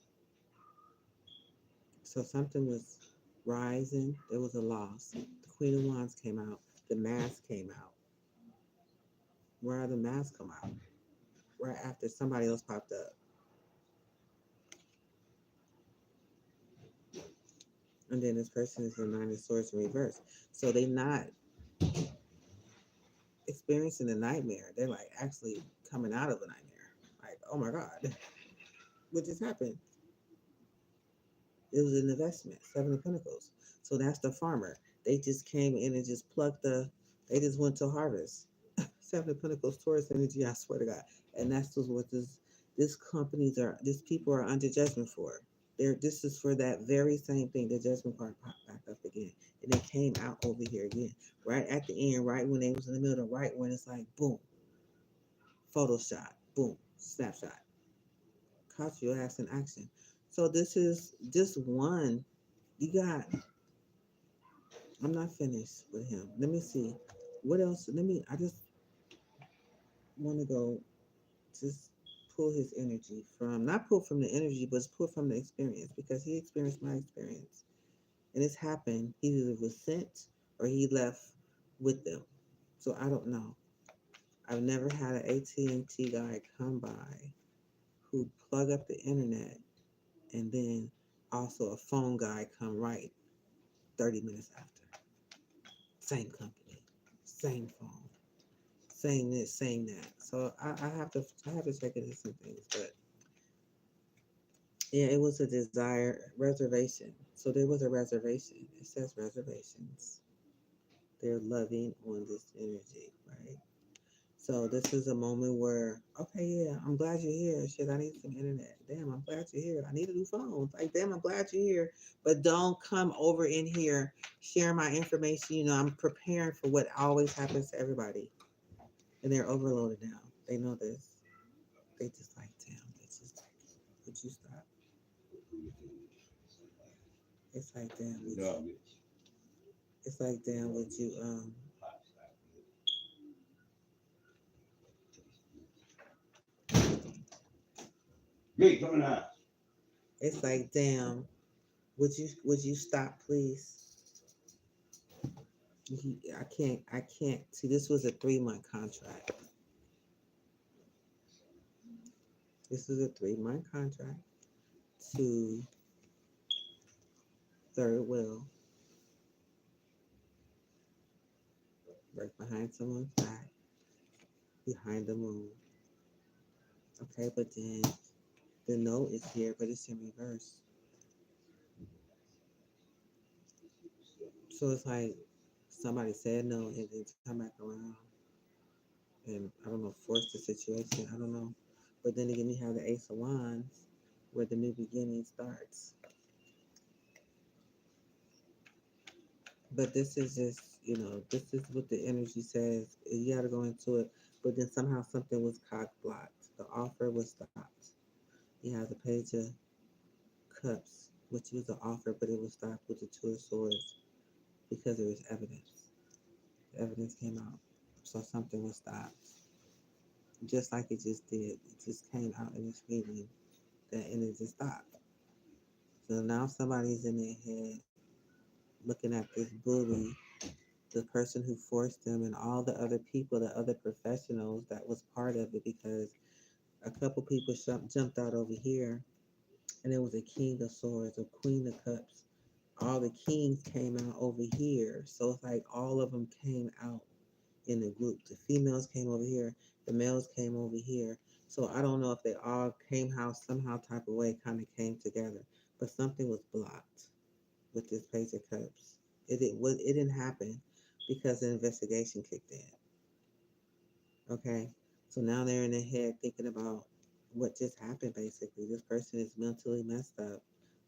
So something was rising. There was a loss. The Queen of Wands came out. The mask came out. Where the mask come out? Right after somebody else popped up. And then this person is the Nine of Swords in reverse. So they not experiencing a nightmare. They're like actually coming out of a nightmare. Like, oh my God, what just happened? It was an investment, Seven of Pentacles. So that's the farmer. They just came in and just plucked they just went to harvest. Seven of Pentacles, Taurus energy, I swear to God. And that's just what these people are under judgment for. This is for that very same thing. The judgment card popped back up again. And it came out over here again. Right at the end, right when they was in the middle, right when it's like boom, photo shot, boom, snapshot. Caught your ass in action. So this is just one. You got I'm not finished with him. Let me see. What else? I just want to go just pull his energy from, not pull from the energy, but pull from the experience because he experienced my experience. And it's happened. He either was sent or he left with them. So I don't know. I've never had an AT&T guy come by who plug up the internet and then also a phone guy come right 30 minutes after. Same company, same phone, saying this, saying that. So I have to check into some things, but yeah, it was a desire reservation. So there was a reservation. It says reservations. They're loving on this energy, right? So this is a moment where, okay, yeah, I'm glad you're here. Shit, I need some internet. Damn, I'm glad you're here. I need a new phone. Like, damn, I'm glad you're here. But don't come over in here, share my information. You know, I'm preparing for what always happens to everybody. And they're overloaded now. They know this. They just like, damn, it's just like, would you stop? It's like, damn, would you? It's like, damn, would you? Me coming out. It's like, damn, would you stop, please? I can't. See, this was a 3-month contract. This is a 3-month contract to third wheel, work behind someone's back, behind the moon. Okay, but then the note is here, but it's in reverse. So it's like somebody said no and then come back around. And I don't know, force the situation. I don't know. But then again, you have the Ace of Wands where the new beginning starts. But this is just, this is what the energy says. You got to go into it. But then somehow something was cock blocked. The offer was stopped. He has a page of cups, which was the offer, but it was stopped with the Two of Swords because there was evidence. The evidence came out. So something was stopped. Just like it just did. It just came out in this meeting that and it just stopped. So now somebody's in their head looking at this bully, the person who forced them, and all the other people, the other professionals that was part of it, because a couple people jumped out over here, and it was a King of Swords, a Queen of Cups, all the kings came out over here. So it's like all of them came out in the group. The females came over here, the males came over here. So I don't know if they all came how somehow type of way kind of came together, but something was blocked with this Page of Cups. It didn't happen because the investigation kicked in. Okay, so now they're in their head thinking about what just happened. Basically, this person is mentally messed up.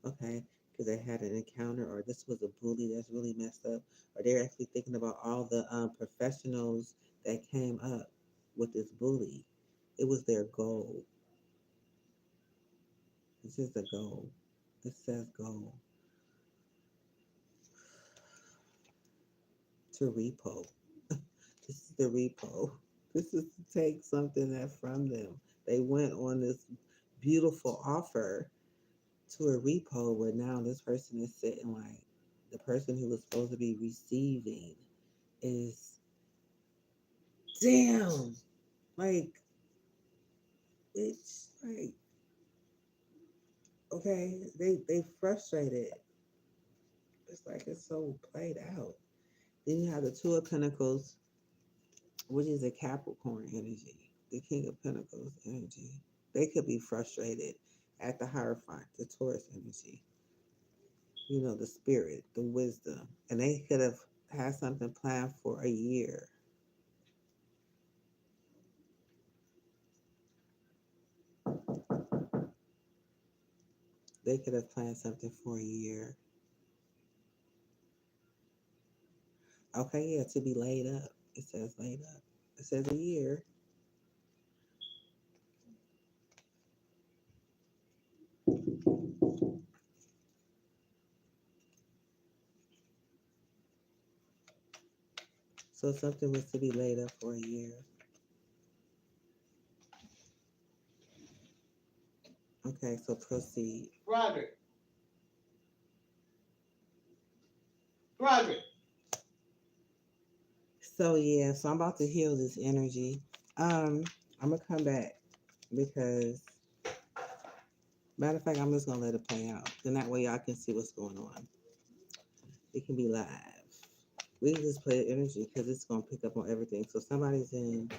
Okay, because they had an encounter, or this was a bully that's really messed up, or they're actually thinking about all the professionals that came up with this bully. It was their goal. This is the goal. It says goal to repo. This is the repo. This is to take something that from them. They went on this beautiful offer to a repo where now this person is sitting like the person who was supposed to be receiving is damn like it's like okay they frustrated. It's like it's so played out. Then you have the Two of Pentacles, which is a Capricorn energy, the King of Pentacles energy. They could be frustrated at the Hierophant, the Taurus energy. You know, the spirit, the wisdom, and they could have had something planned for a year. They could have planned something for a year. Okay, yeah, to be laid up. It says laid up. It says a year. So something was to be laid up for a year. Okay, so proceed. Roderick. Roderick. So yeah, so I'm about to heal this energy. I'm gonna come back because matter of fact, I'm just gonna let it play out. Then that way y'all can see what's going on. It can be live. We can just play the energy because it's gonna pick up on everything. So somebody's in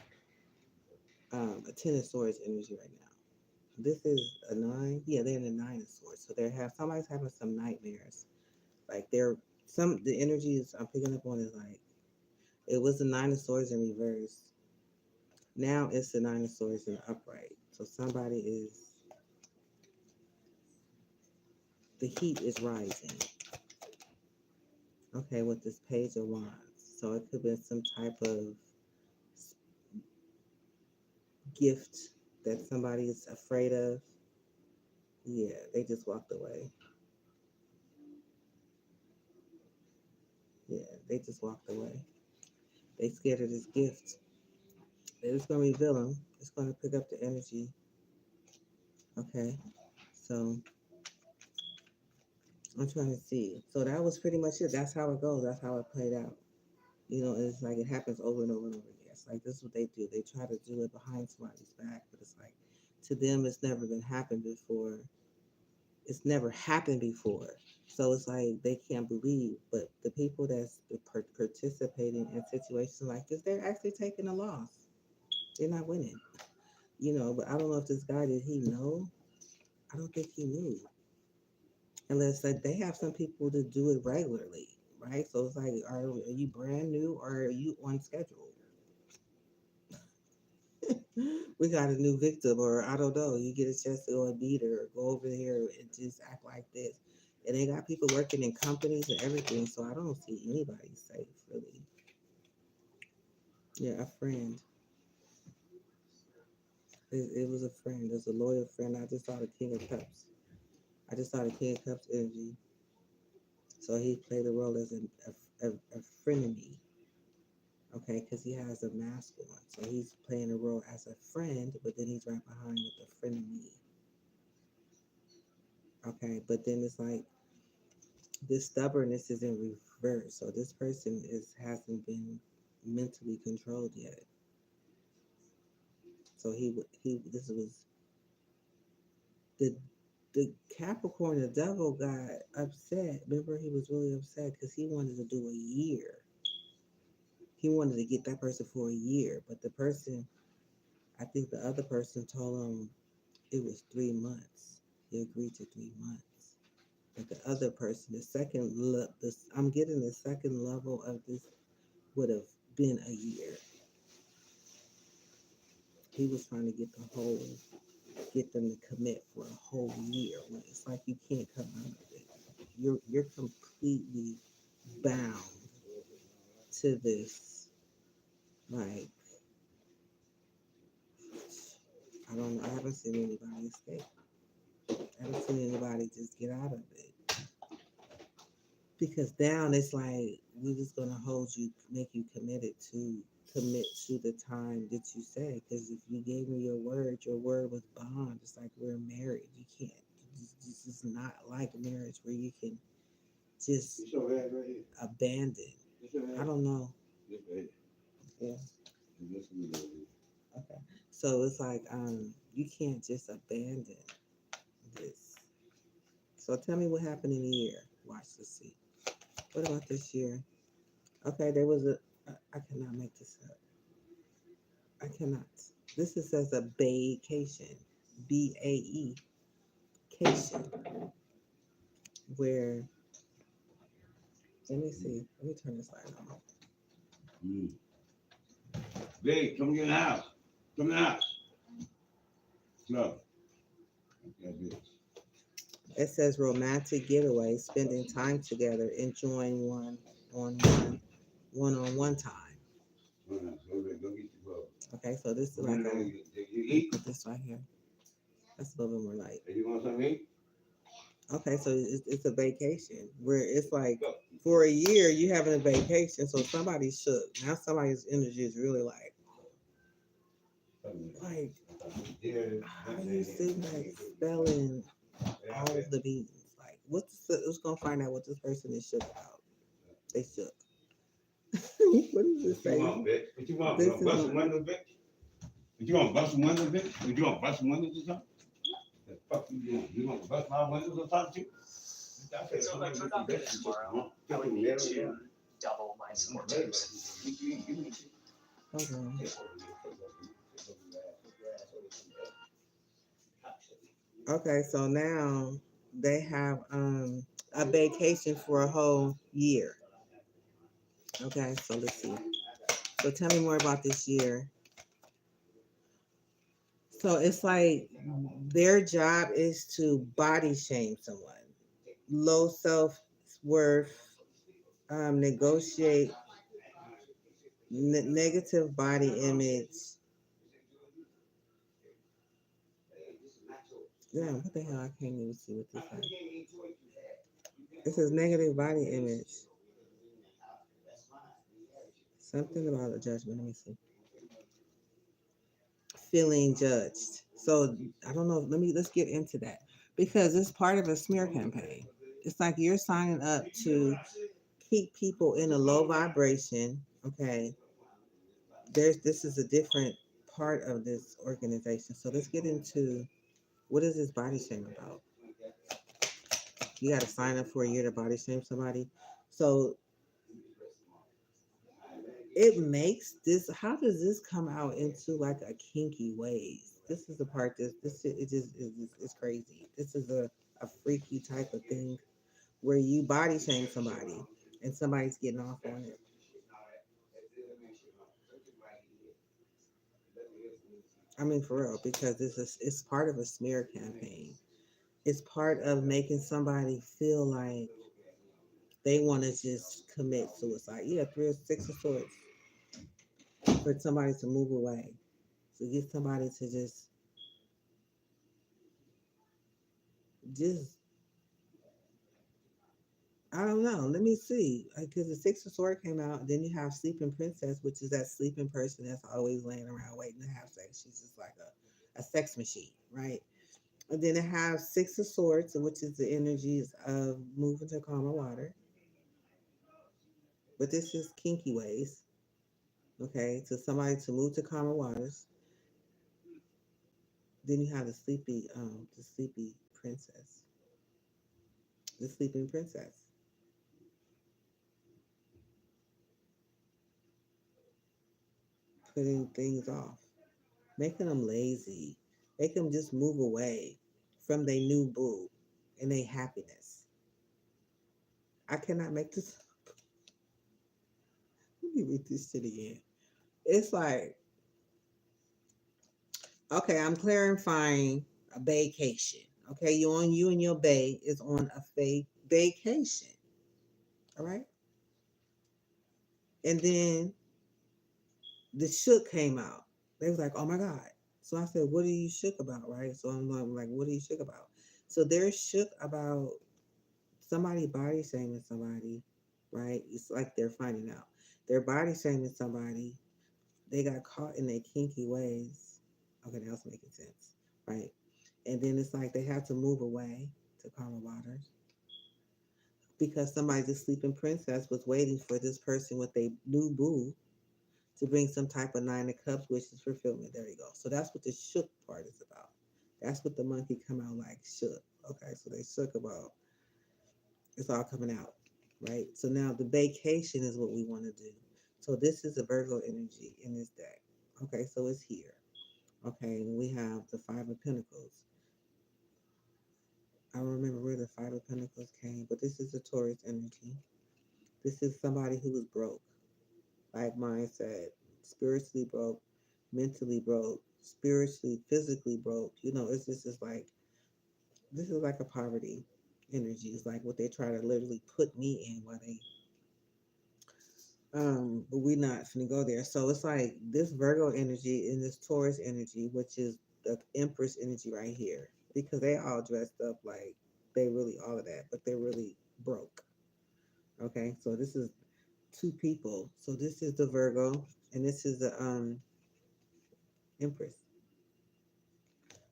a Ten of Swords energy right now. This is a nine. Yeah, they're in the Nine of Swords. So they're have somebody's having some nightmares. Like they're some the energies I'm picking up on is like it was the Nine of Swords in reverse. Now it's the Nine of Swords in the upright. So somebody is the heat is rising. Okay, with this Page of Wands. So it could be some type of gift that somebody is afraid of. Yeah, they just walked away. Yeah, they just walked away. They scared of this gift. It's gonna reveal them. It's gonna pick up the energy. Okay, so I'm trying to see. So that was pretty much it. That's how it goes. That's how it played out. You know, it's like it happens over and over and over again. It's like this is what they do. They try to do it behind somebody's back, but it's like to them, it's never been happened before. It's never happened before. So it's like they can't believe. But the people that's participating in situations like this, they're actually taking a loss. They're not winning. You know, but I don't know if this guy did he know? I don't think he knew. Unless like they have some people to do it regularly, right? So it's like, are you brand new or are you on schedule? We got a new victim, or I don't know. You get a chance to go and meet her, or go over here and just act like this. And they got people working in companies and everything, so I don't see anybody safe really. Yeah, a friend. It was a friend. It was a loyal friend. I just saw the King of Cups. I just saw the King of Cups energy. So he played a role as a frenemy, okay, because he has a mask on. So he's playing a role as a friend, but then he's right behind with a frenemy, okay. But then it's like this stubbornness is in reverse. So this person hasn't been mentally controlled yet. So he this was the the Capricorn, the devil, got upset. Remember, he was really upset because he wanted to do a year. He wanted to get that person for a year, but the person, I think the other person told him it was 3 months. He agreed to 3 months. But the other person, I'm getting the second level of this would have been a year. He was trying to get them to commit for a whole year. When it's like you can't come out of it. You're completely bound to this. Like I don't know. I haven't seen anybody escape. I haven't seen anybody just get out of it. Because down it's like we're just gonna hold you, make you commit to the time that you said. Because if you gave me your word was bond. It's like we're married. You can't. This is not like marriage where you can just abandon. I don't know. Yeah. Okay. So it's like you can't just abandon this. So tell me what happened in a year. Watch this see. What about this year? Okay, there was I cannot make this up. I cannot. This is says a vacation. BAE cation. Where let me see. Let me turn this light on. Mm. Babe, come get in the house. Come in the house. No. It says romantic getaway, spending time together, enjoying one-on-one time. Go get your brother. Okay, so this is like you eat? put this right here. That's a little bit more light. You want something to eat? Okay, so it's a vacation where it's like for a year you having a vacation, so somebody shook. Now somebody's energy is really like how you sitting like spelling all the beans. Like what's gonna find out what this person is shook about? They shook. What is this What you saying? want, bitch? What you want? This You want to bust is some windows, bitch? What you want to bust some windows, bitch? What you want to bust some windows or something? The fuck you doing? You want to bust my windows or something too? So if I took on this tomorrow, I would need to double my support teams. hold on. Okay, so now they have a vacation for a whole year. Okay, so let's see. So tell me more about this year. So it's like their job is to body shame someone, low self worth, negotiate negative body image. Yeah, what the hell? I can't even see what this is. It says negative body image. Something about a judgment. Let me see. Feeling judged. So I don't know. Let's get into that because it's part of a smear campaign. It's like you're signing up to keep people in a low vibration. Okay. This is a different part of this organization. So let's get into what is this body shame about? You got to sign up for a year to body shame somebody. So it makes this. How does this come out into like a kinky ways? This is the part that this it just is crazy. This is a freaky type of thing where you body shame somebody and somebody's getting off on it. I mean, for real, because it's part of a smear campaign. It's part of making somebody feel like they want to just commit suicide. Yeah, three or six of swords for somebody to move away, to get somebody to just I don't know. Let me see. Because the Six of Swords came out, then you have Sleeping Princess, which is that sleeping person that's always laying around waiting to have sex. She's just like a sex machine, right? And then it has Six of Swords, which is the energies of moving to calmer water. But this is kinky ways, okay? To somebody to move to calmer waters. Then you have the sleepy princess. The sleeping princess. Putting things off. Making them lazy. Make them just move away from their new boo and their happiness. I cannot make this. Let me read this shit again. It's like, okay, I'm clarifying a vacation. Okay, you and your bae is on a vacation. All right, and then the shook came out. They was like, oh my god. So I said, what are you shook about, right? So I'm like, what are you shook about? So they're shook about somebody body shaming somebody, right? It's like they're finding out. They're body shaming somebody. They got caught in their kinky ways. Okay, that was making sense, right? And then it's like they have to move away to calmer waters because somebody, the sleeping princess, was waiting for this person with a new boo to bring some type of nine of cups, which is fulfillment. There you go. So that's what the shook part is about. That's what the monkey come out like shook. Okay, so they shook about it's all coming out, right? So now the vacation is what we want to do. So this is a Virgo energy in this deck. Okay, so it's here. Okay, and we have the Five of Pentacles. I don't remember where the Five of Pentacles came, but this is a Taurus energy. This is somebody who was broke, like mine said, spiritually broke, mentally broke, spiritually, physically broke. You know, it's just is like this is like a poverty energy. It's like what they try to literally put me in while they but we not finna go there. So it's like this Virgo energy and this Taurus energy, which is the Empress energy right here, because they all dressed up like they really all of that, but they're really broke. Okay, so this is two people. So this is the Virgo, and this is the Empress.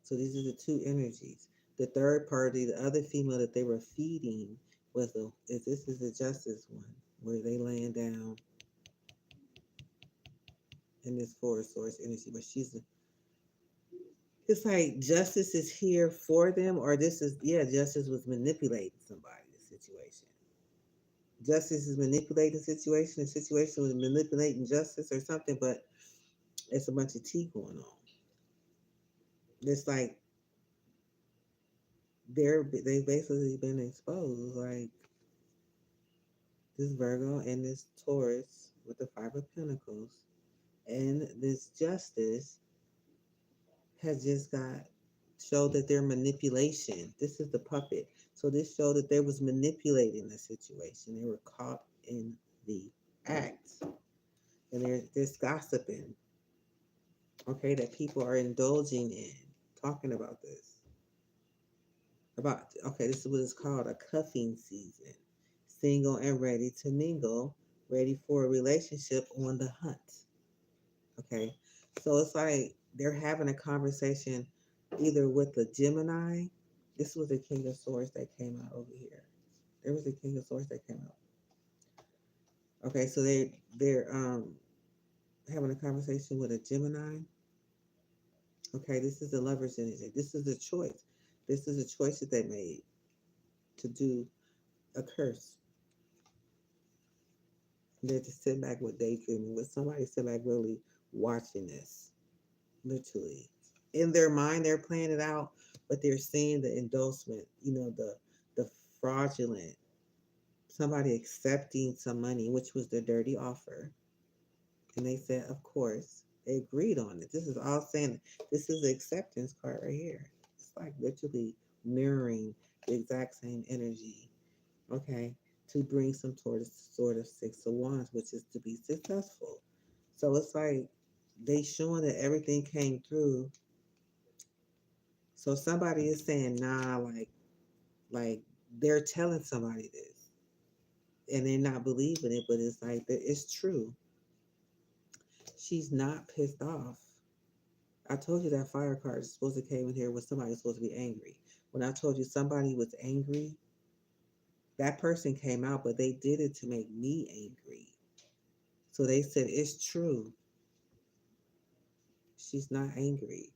So these are the two energies. The third party, the other female that they were feeding, was the is this is the Justice one, where they laying down in this forest source energy, but she's it's like justice is here for them, or this is justice was manipulating somebody. The situation, justice is manipulating the situation was manipulating justice or something. But it's a bunch of tea going on. It's like they've basically been exposed. Like this Virgo and this Taurus with the Five of Pentacles and this Justice has just got showed that their manipulation. This is the puppet. So this showed that they was manipulating the situation. They were caught in the act, and there's gossiping. Okay, that people are indulging in talking about this. About okay, this is what it's called a cuffing season. Single and ready to mingle, ready for a relationship on the hunt. Okay, so it's like they're having a conversation either with the Gemini. This was the King of Swords that came out over here. There was a King of Swords that came out. Okay, so they're having a conversation with a Gemini. Okay, this is the Lover's energy. This is a choice. This is a choice that they made to do a curse. They're to sit back with daydreaming, with somebody sit back really watching this, literally. In their mind, they're playing it out, but they're seeing the endorsement, the fraudulent, somebody accepting some money, which was the dirty offer. And they said, of course, they agreed on it. This is all saying, this is the acceptance card right here. It's like literally mirroring the exact same energy, okay, to bring some sort of Six of Wands, which is to be successful. So it's like they showing that everything came through. So somebody is saying, nah, like they're telling somebody this and they're not believing it, but it's like it's true. She's not pissed off. I told you that fire card is supposed to came in here when somebody was supposed to be angry. When I told you somebody was angry, that person came out, but they did it to make me angry. So they said it's true. She's not angry.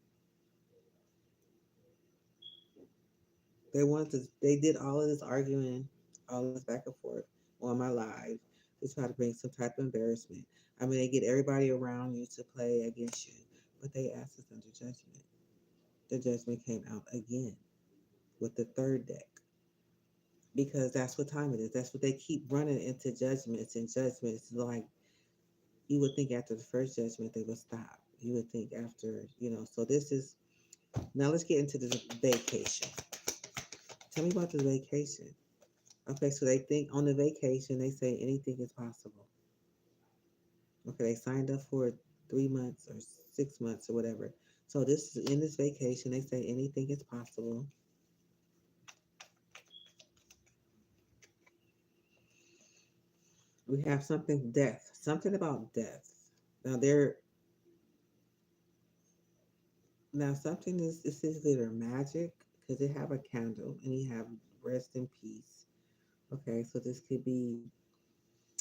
They did all of this arguing, all this back and forth on my live to try to bring some type of embarrassment. I mean, they get everybody around you to play against you, but they asked us under judgment. The judgment came out again with the third deck because that's what time it is. That's what they keep running into judgments and judgments. Like you would think after the first judgment they would stop. You would think after, So this is now. Let's get into the vacation. Tell me about the vacation. Okay, so they think on the vacation they say anything is possible. Okay, they signed up for 3 months or 6 months or whatever. So this is in this vacation they say anything is possible. We have something about death. Now there, now something is this is either magic because they have a candle and you have rest in peace. Okay, so this could be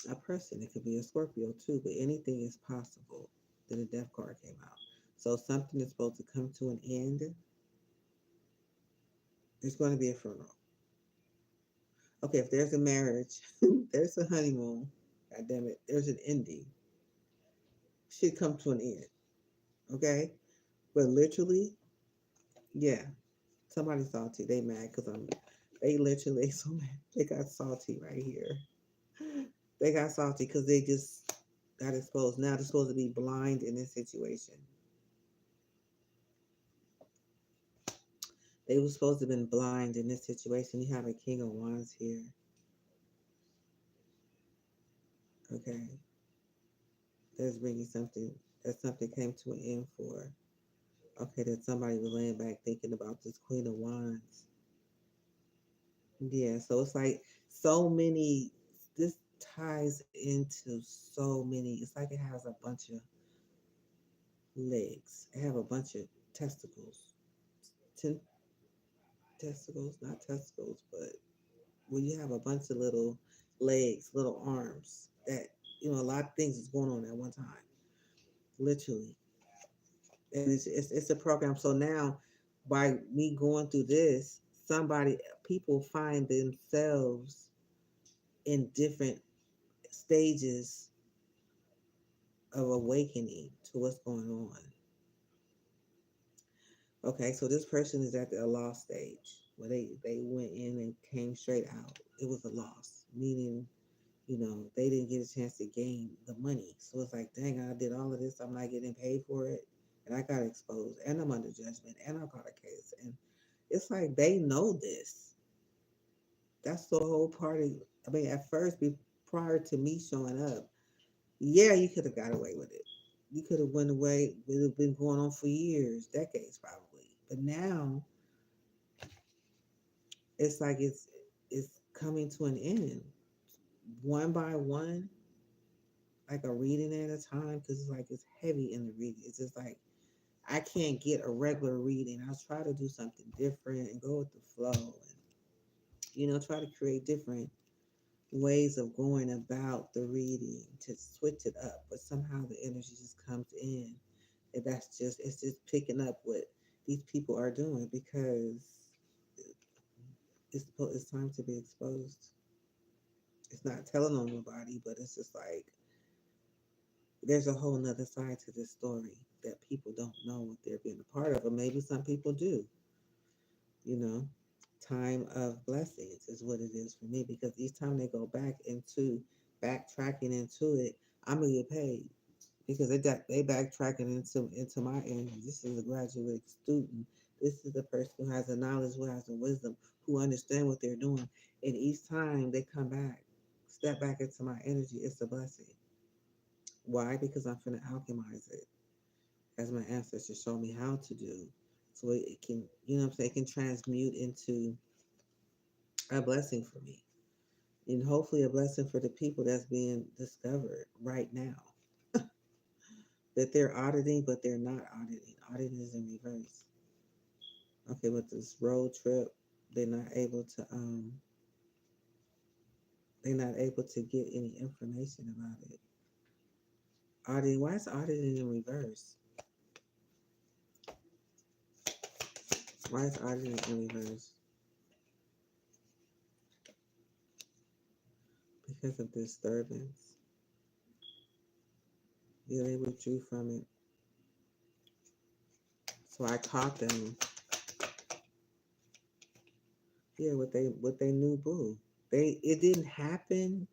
a person. It could be a Scorpio too, but anything is possible. Then the death card came out. So something is supposed to come to an end. There's going to be a funeral. Okay, if there's a marriage, there's a honeymoon. God damn it, there's an ending. Should come to an end. Okay, but literally, yeah, somebody's salty. They mad because I'm. They literally so mad. They got salty right here. They got salty because they just got exposed. Now they're supposed to be blind in this situation. They were supposed to have been blind in this situation. You have a King of Wands here. Okay, that's bringing something. That something came to an end for. Okay, that somebody was laying back thinking about this Queen of Wands. Yeah, so it's like so many. This ties into so many. It's like it has a bunch of legs. It have a bunch of testicles. Ten testicles, not testicles, but when you have a bunch of little legs, little arms, that a lot of things is going on at one time, literally. And it's a program. So now, by me going through this, people find themselves in different stages of awakening to what's going on. Okay, so this person is at the loss stage where they went in and came straight out. It was a loss, meaning they didn't get a chance to gain the money. So it's like, dang, I did all of this, I'm not getting paid for it, and I got exposed, and I'm under judgment, and I got a case, and it's like they know this. That's the whole party. I mean, at first, prior to me showing up, yeah, you could have got away with it. You could have went away. It would have been going on for years, decades probably. But now it's like it's coming to an end, one by one, like a reading at a time. Because it's like it's heavy in the reading. It's just like I can't get a regular reading. I'll try to do something different and go with the flow, and try to create different ways of going about the reading to switch it up. But somehow the energy just comes in. And it's just picking up what these people are doing because it's time to be exposed. It's not telling on nobody, but it's just like there's a whole nother side to this story that people don't know what they're being a part of, or maybe some people do. You know, time of blessings is what it is for me because each time they go backtracking into it, I'm gonna get paid because they backtracking into my energy. This is a graduate student. This is the person who has the knowledge, who has the wisdom, who understand what they're doing. And each time they come back, step back into my energy, it's a blessing. Why? Because I'm finna alchemize it, as my ancestors showed me how to do. So it can, it can transmute into a blessing for me. And hopefully a blessing for the people that's being discovered right now. That they're auditing, but they're not auditing. Auditing is in reverse. Okay, with this road trip, they're not able to get any information about it. Auditing, why is auditing in reverse? Why is auditing in reverse? because of disturbance. Yeah, they withdrew from it. So I taught them, yeah, what they knew boo. It didn't happen,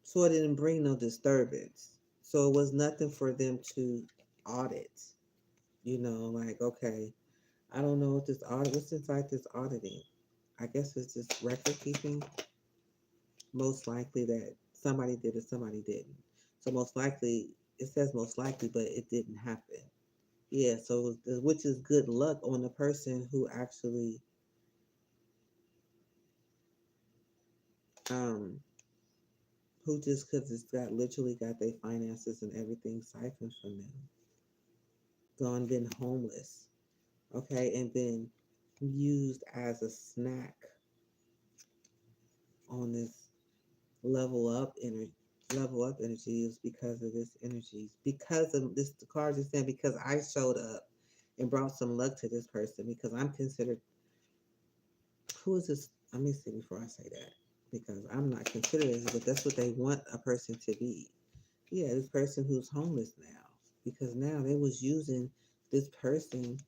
so it didn't bring no disturbance. So it was nothing for them to audit. Like, okay, I don't know what this audit what's inside this auditing. I guess it's just record keeping. Most likely that somebody did it, somebody didn't. So most likely it says most likely, but it didn't happen. Yeah, so which is good luck on the person um who just because it's got literally got their finances and everything siphoned from them, gone, been homeless, okay, and been used as a snack on this level up energy. Level up energy is because of this energy, because of this. The cards are saying because I showed up and brought some luck to this person, because I'm considered, who is this? Let me see before I say that, because I'm not considered this, but that's what they want a person to be. Yeah, this person who's homeless now, because now they was using this person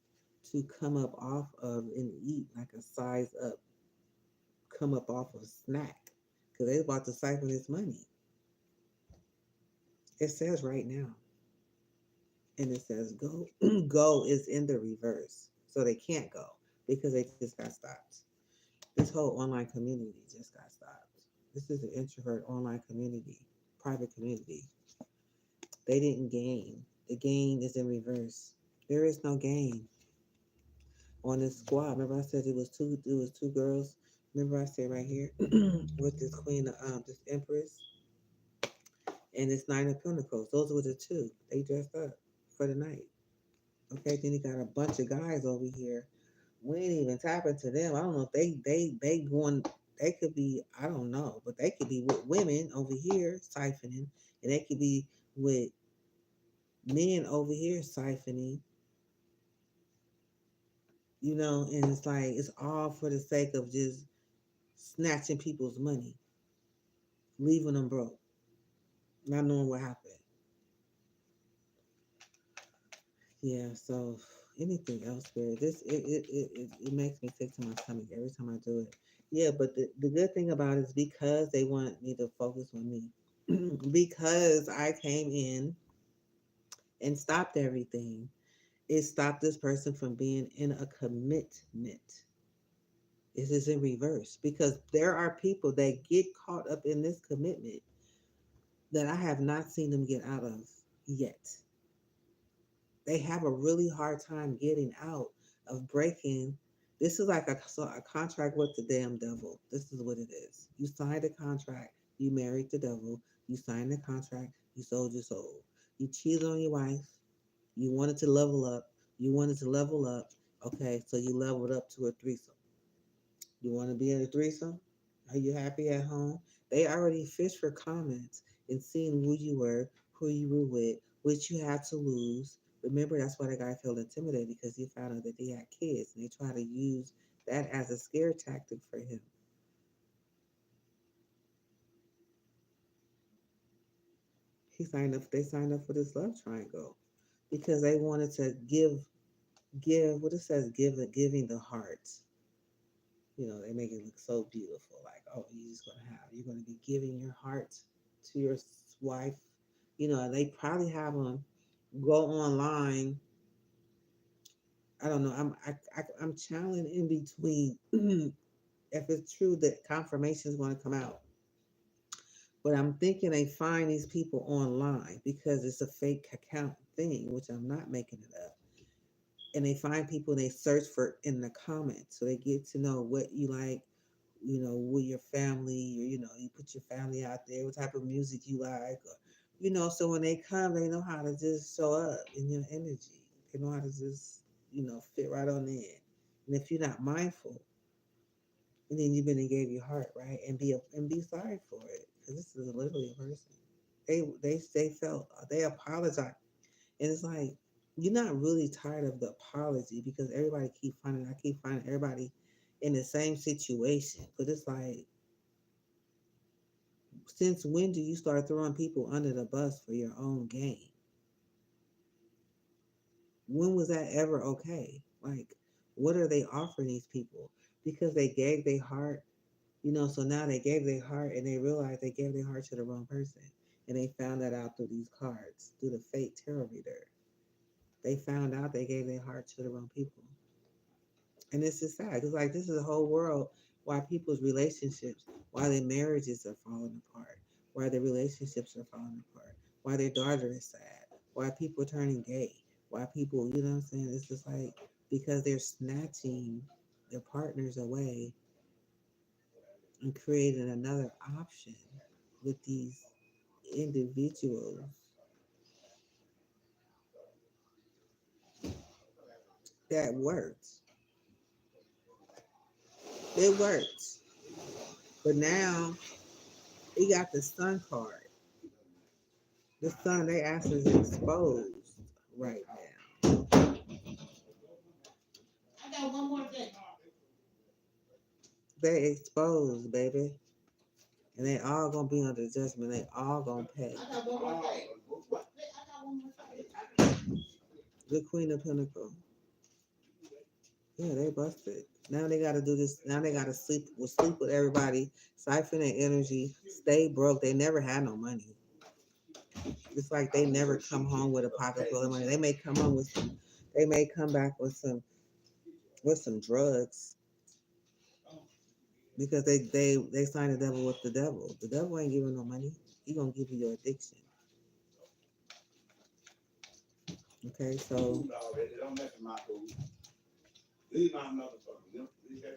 to come up off of and eat like a size up, come up off of a snack, because they about to siphon his money. It says right now, and it says go. Go is in the reverse, so they can't go because they just got stopped. This whole online community just got stopped. This is an introvert online community, private community. They didn't gain. The gain is in reverse. There is no gain on this squad. Remember I said it was two girls. Remember I said right here with this queen, this empress and this nine of pentacles. Those were the two. They dressed up for the night. Okay, then you got a bunch of guys over here. We ain't even tapping to them. I don't know if they going. They could be. I don't know, but they could be with women over here siphoning, and they could be with men over here siphoning. And it's like it's all for the sake of just snatching people's money, leaving them broke, not knowing what happened. Yeah. So anything else, Spirit? It makes me sick to my stomach every time I do it. Yeah, but the good thing about it is because they want me to focus on me, because I came in and stopped everything. It stopped this person from being in a commitment. This is in reverse because there are people that get caught up in this commitment that I have not seen them get out of yet. They have a really hard time getting out of breaking. This is like a contract with the damn devil. This is what it is. You signed a contract, you married the devil, you signed the contract, you sold your soul. You cheated on your wife, you wanted to level up, okay, so you leveled up to a threesome. You want to be in a threesome? Are you happy at home? They already fished for comments and seeing who you were with, what you had to lose. Remember, that's why the guy felt intimidated because he found out that they had kids and they try to use that as a scare tactic for him. They signed up for this love triangle because they wanted to give what it says, giving the heart. They make it look so beautiful. Like, oh, you're gonna be giving your heart to your wife. They probably have them go online. I don't know. I'm channeling in between if it's true that confirmation is going to come out. But I'm thinking they find these people online because it's a fake account thing, which I'm not making it up. And they find people and they search for in the comments, so they get to know what you like, with your family, or you put your family out there, what type of music you like, or so when they come, they know how to just show up in your energy. They know how to just fit right on in. And if you're not mindful, and then you've been and gave your heart right, and be sorry for it, because this is literally a person. They apologize, and it's like you're not really tired of the apology because I keep finding everybody in the same situation, but it's like Since when do you start throwing people under the bus for your own gain? When was that ever okay? Like, what are they offering these people? Because they gave their heart, so now they gave their heart and they realized they gave their heart to the wrong person. And they found that out through these cards, through the fate tarot reader. They found out they gave their heart to the wrong people. And this is sad. It's like this is a whole world why people's relationships, why their marriages are falling apart, why their relationships are falling apart, why their daughter is sad, why people are turning gay, why people, you know what I'm saying? It's just like because they're snatching their partners away and creating another option with these individuals that worked. It worked. But now we got the sun card. The sun, they ass is exposed right now. I got one more thing. They exposed, baby. And they all gonna be under judgment. They all gonna pay. I got one more thing. I got one more thing. The Queen of Pentacles. Yeah, they busted. Now they gotta do this. Now they gotta sleep with everybody, siphon their energy, stay broke. They never had no money. It's like they never come home with a pocket full of money. They may come home with some, they may come back with some drugs because they signed the devil with the devil. The devil ain't giving no money. He gonna give you your addiction. Okay, so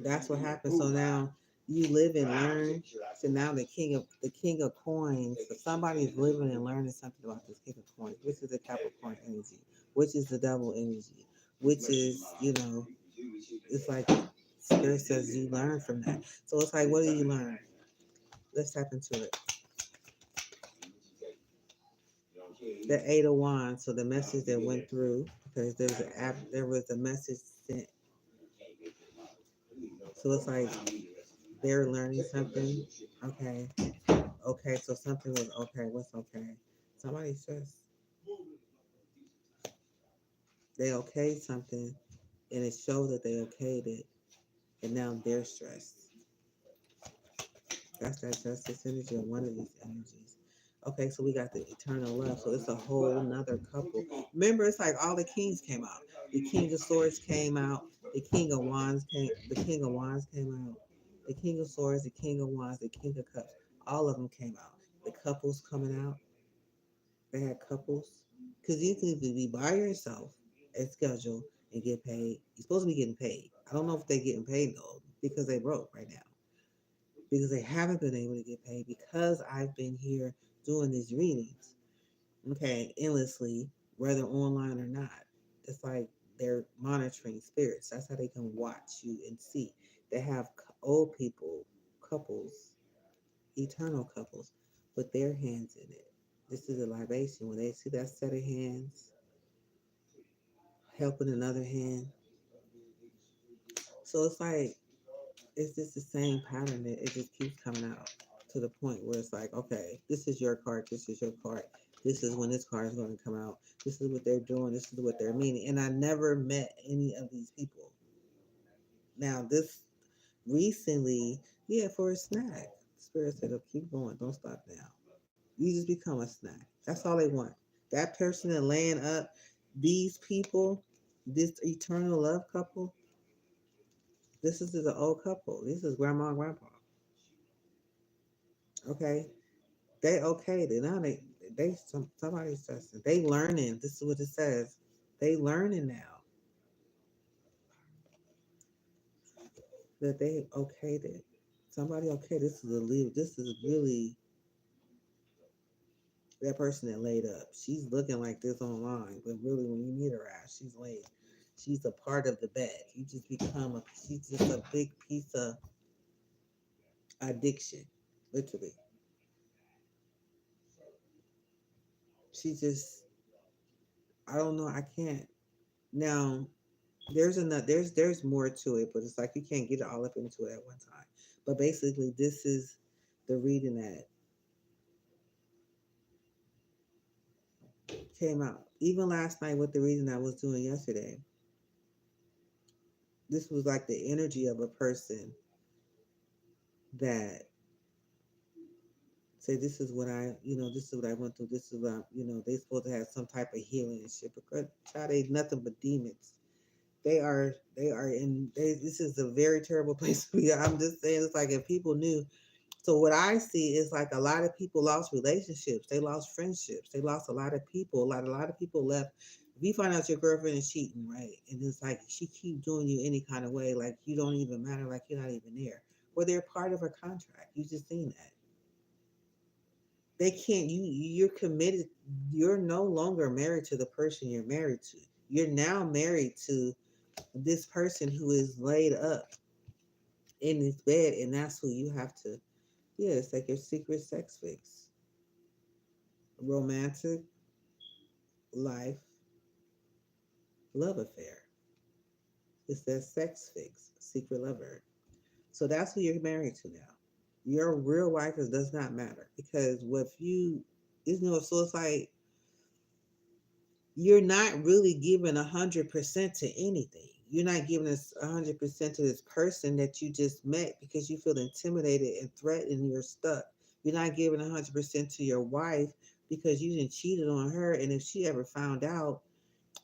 that's what happened. So now you live and learn. So now the king of coins. So somebody's living and learning something about this king of coins, which is the Capricorn energy, which is the devil energy, which is it's like Spirit says you learn from that. So it's like, what do you learn? Let's tap into it. The Eight of Wands. So the message that went through because there was a message sent. So it's like they're learning something. Okay. Okay, so something was okay. What's okay? Somebody says they okayed something and it showed that they okayed it and now they're stressed. That's that justice energy or one of these energies. Okay, so we got the eternal love. So it's a whole nother couple. Remember, it's like all the kings came out. The King of Swords came out. The King of Wands came. The King of Wands came out. The King of Swords, the King of Wands, the King of Cups. All of them came out. The couples coming out. They had couples. Because you can be by yourself at schedule and get paid. You're supposed to be getting paid. I don't know if they're getting paid though, because they broke right now. Because they haven't been able to get paid because I've been here doing these readings, okay, endlessly, whether online or not. It's like they're monitoring spirits. That's how they can watch you and see. They have old people, couples, eternal couples, put their hands in it. This is a libation. When they see that set of hands helping another hand. So it's like, it's just the same pattern that it just keeps coming out to the point where it's like, okay, this is your card, this is your card, this is when this card is going to come out, this is what they're doing, this is what they're meaning. And I never met any of these people. Now, this recently, yeah, for a snack, Spirit said, oh, keep going, don't stop now. You just become a snack. That's all they want. That person that laying up, these people, this eternal love couple, this is the old couple. This is grandma and grandpa. Okay, they okayed it. Now somebody's testing. They learning. This is what it says. They learning now that they okayed it. Somebody okay. This is a leave. This is really that person that laid up. She's looking like this online, but really when you meet her ass, she's laid. She's a part of the bed. You just become a. She's just a big piece of addiction, literally. She just. I don't know. I can't. Now there's more to it, but it's like you can't get all up into it at one time. But basically this is the reading that came out. Even last night, with the reading I was doing yesterday, this was like the energy of a person that say, this is what this is what I went through. This is what they supposed to have some type of healing and shit. Because child, they nothing but demons. This is a very terrible place to be. I'm just saying, it's like if people knew. So what I see is like a lot of people lost relationships. They lost friendships. They lost a lot of people. A lot of people left. If you find out your girlfriend is cheating, right, and it's like she keep doing you any kind of way, like you don't even matter, like you're not even there. Well, they're part of a contract. You just seen that. They can't. You're committed. You're no longer married to the person you're married to. You're now married to this person who is laid up in this bed, and that's who you have to. Yeah, it's like your secret sex fix, romantic life, love affair. It's that sex fix, secret lover. So that's who you're married to now. Your real wife does not matter because what you is so it's like you're not really giving 100% to anything. You're not giving us 100% to this person that you just met because you feel intimidated and threatened and you're stuck. You're not giving 100% to your wife because you didn't cheated on her. And if she ever found out,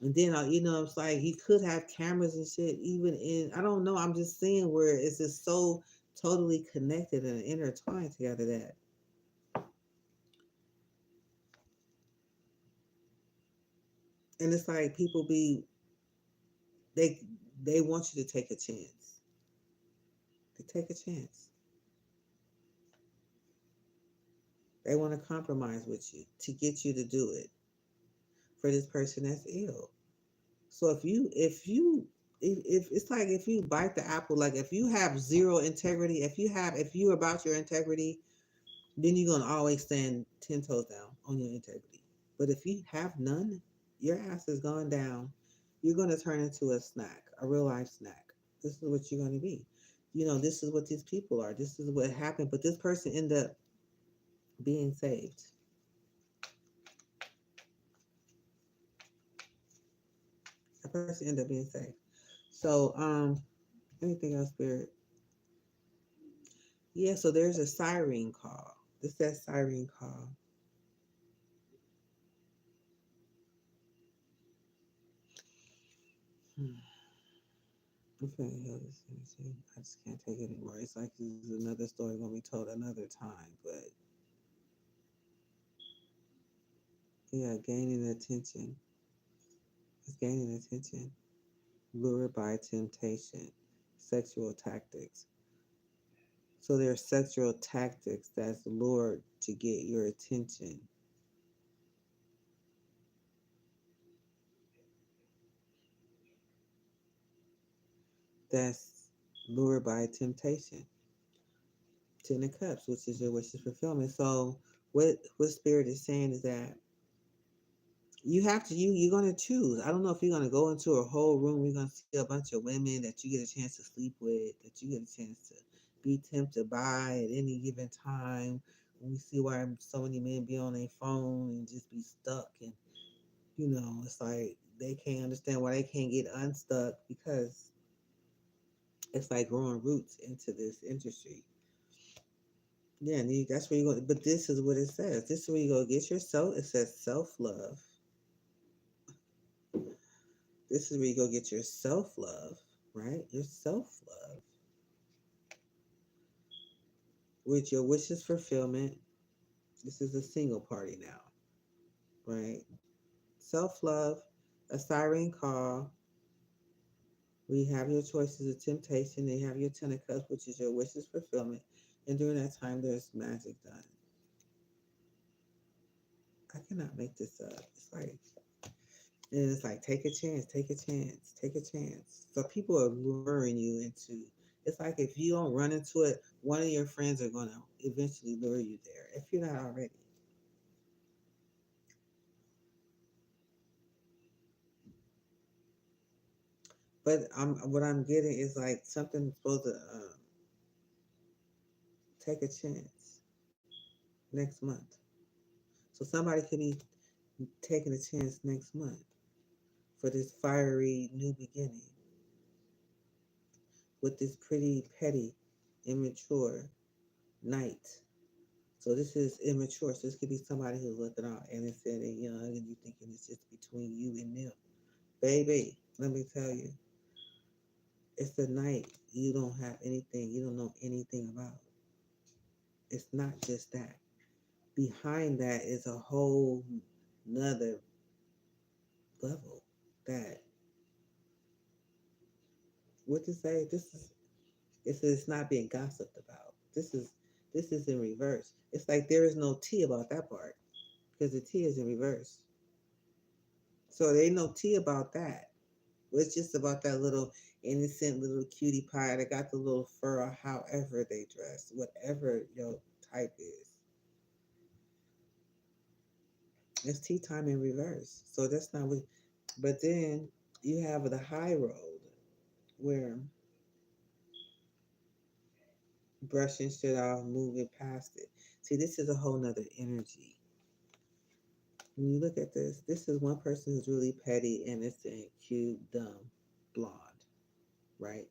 and then, it's like you could have cameras and shit, even in, I don't know. I'm just seeing where it's just so totally connected and intertwined together that, and it's like people they, they want you to take a chance. They take a chance. They want to compromise with you to get you to do it for this person that's ill. So if it's like if you bite the apple, like if you have zero integrity, if you're about your integrity, then you're gonna always stand 10 toes down on your integrity. But if you have none, your ass is going down. You're gonna turn into a snack, a real life snack. This is what you're gonna be. This is what these people are. This is what happened. But this person ended up being saved. That person ended up being saved. So, anything else, Spirit? Yeah, so there's a siren call. This that siren call. Hmm. I'm finna heal this energy. I just can't take it anymore. It's like this is another story gonna be told another time. But yeah, gaining attention. It's gaining attention. Lured by temptation. Sexual tactics. So there are sexual tactics that's lured to get your attention. That's lured by temptation. Ten of Cups, which is your wishes fulfillment. So what Spirit is saying is that you have to you're gonna choose. I don't know if you're gonna go into a whole room, you're gonna see a bunch of women that you get a chance to sleep with, that you get a chance to be tempted by at any given time. And we see why so many men be on their phone and just be stuck, and it's like they can't understand why they can't get unstuck because it's like growing roots into this industry. Yeah, and that's where you go. But this is what it says. This is where you go get yourself. It says self love. This is where you go get your self love, right? Your self love with your wishes fulfillment. This is a single party now, right? Self love, a siren call. We have your choices of temptation. They have your ten of cups, which is your wishes fulfillment. And during that time, there's magic done. I cannot make this up. And it's like, take a chance, take a chance, take a chance. So people are luring you into. It's like if you don't run into it, one of your friends are gonna eventually lure you there if you're not already. But what I'm getting is like something supposed to take a chance next month. So somebody could be taking a chance next month for this fiery new beginning with this pretty petty, immature knight. So this is immature. So this could be somebody who's looking all innocent and young, and you thinking it's just between you and them. Baby, let me tell you, it's the night you don't have anything, you don't know anything about. It's not just that. Behind that is a whole nother level that, what to say, it's not being gossiped about. This is in reverse. It's like there is no tea about that part because the tea is in reverse. So there ain't no tea about that. It's just about that little innocent little cutie pie that got the little fur or however they dress, whatever your type is. It's tea time in reverse. So that's not what, but then you have the high road where brushing shit off, moving past it. See, this is a whole nother energy. When you look at this is one person who's really petty, innocent, cute, dumb, blonde, right?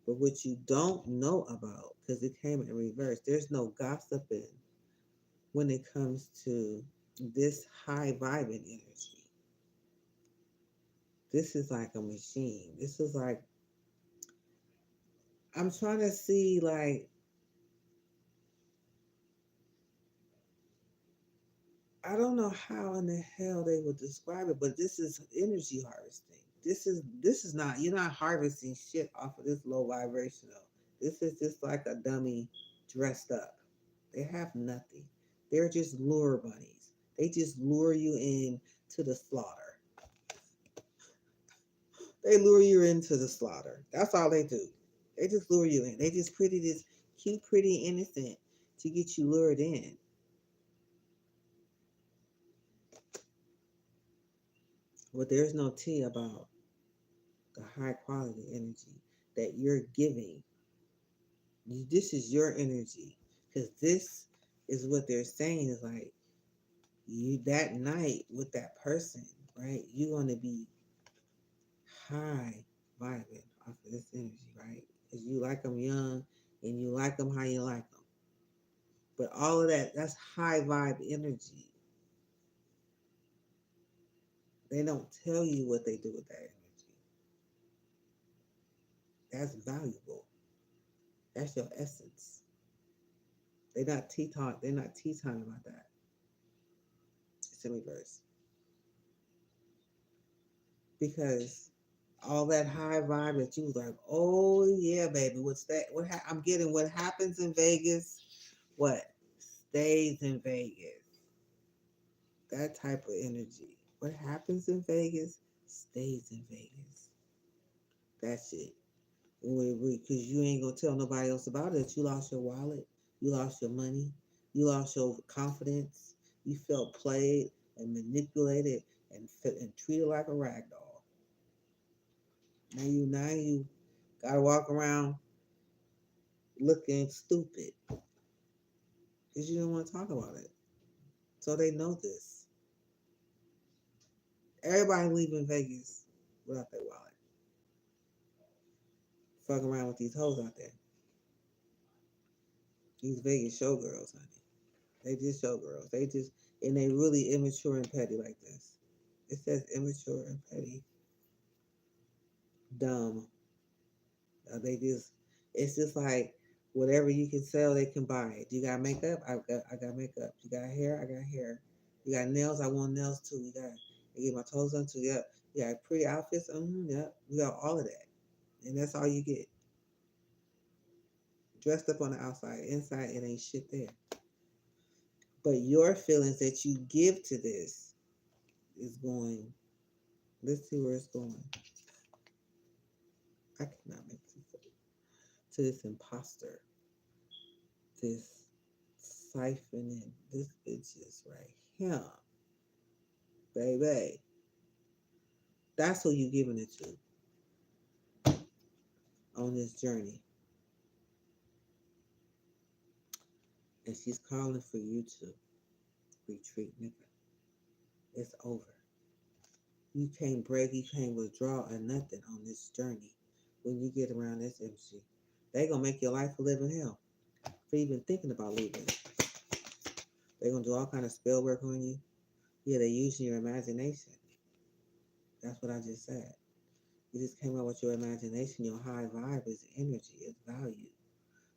But what you don't know about, because it came in reverse, there's no gossiping when it comes to this high vibing energy. This is like a machine. This is like, I'm trying to see, like, I don't know how in the hell they would describe it, but this is energy harvesting. This is not, you're not harvesting shit off of this low vibrational. This is just like a dummy dressed up. They have nothing. They're just lure bunnies. They just lure you in to the slaughter. They lure you into the slaughter. That's all they do. They just lure you in. They just pretty this cute, pretty, innocent to get you lured in. But there's no tea about the high quality energy that you're giving. This is your energy. Because this is what they're saying is like you that night with that person, right? You're gonna be high vibing off of this energy, right? Because you like them young and you like them how you like them. But all of that's high vibe energy. They don't tell you what they do with that energy. That's valuable. That's your essence. They're not tea time about that. It's in reverse. Because all that high vibe that you was like, oh yeah, baby, what's that? I'm getting what happens in Vegas, what stays in Vegas. That type of energy. What happens in Vegas stays in Vegas. That's it. Because you ain't gonna tell nobody else about it. You lost your wallet, you lost your money, you lost your confidence. You felt played and manipulated and treated like a rag doll. Now you gotta walk around looking stupid because you don't want to talk about it. So they know this. Everybody leaving Vegas without their wallet. Fuck around with these hoes out there. These Vegas showgirls, honey. They just showgirls. And they really immature and petty like this. It says immature and petty. Dumb. It's just like whatever you can sell, they can buy it. You got makeup? I got makeup. You got hair? I got hair. You got nails? I want nails too. I get my toes done too. Yep. You got pretty outfits? Yep. We got all of that. And that's all you get. Dressed up on the outside. Inside, it ain't shit there. But your feelings that you give to this is going, let's see where it's going. I cannot make sense of it. To this imposter, this siphoning, this bitch is right here, baby. That's who you giving it to on this journey. And she's calling for you to retreat, nigga. It's over. You can't break, you can't withdraw or nothing on this journey when you get around this energy. They gonna make your life a living hell for even thinking about leaving. They gonna do all kind of spell work on you. Yeah, they using your imagination. That's what I just said. You just came out with your imagination. Your high vibe is energy, it's value.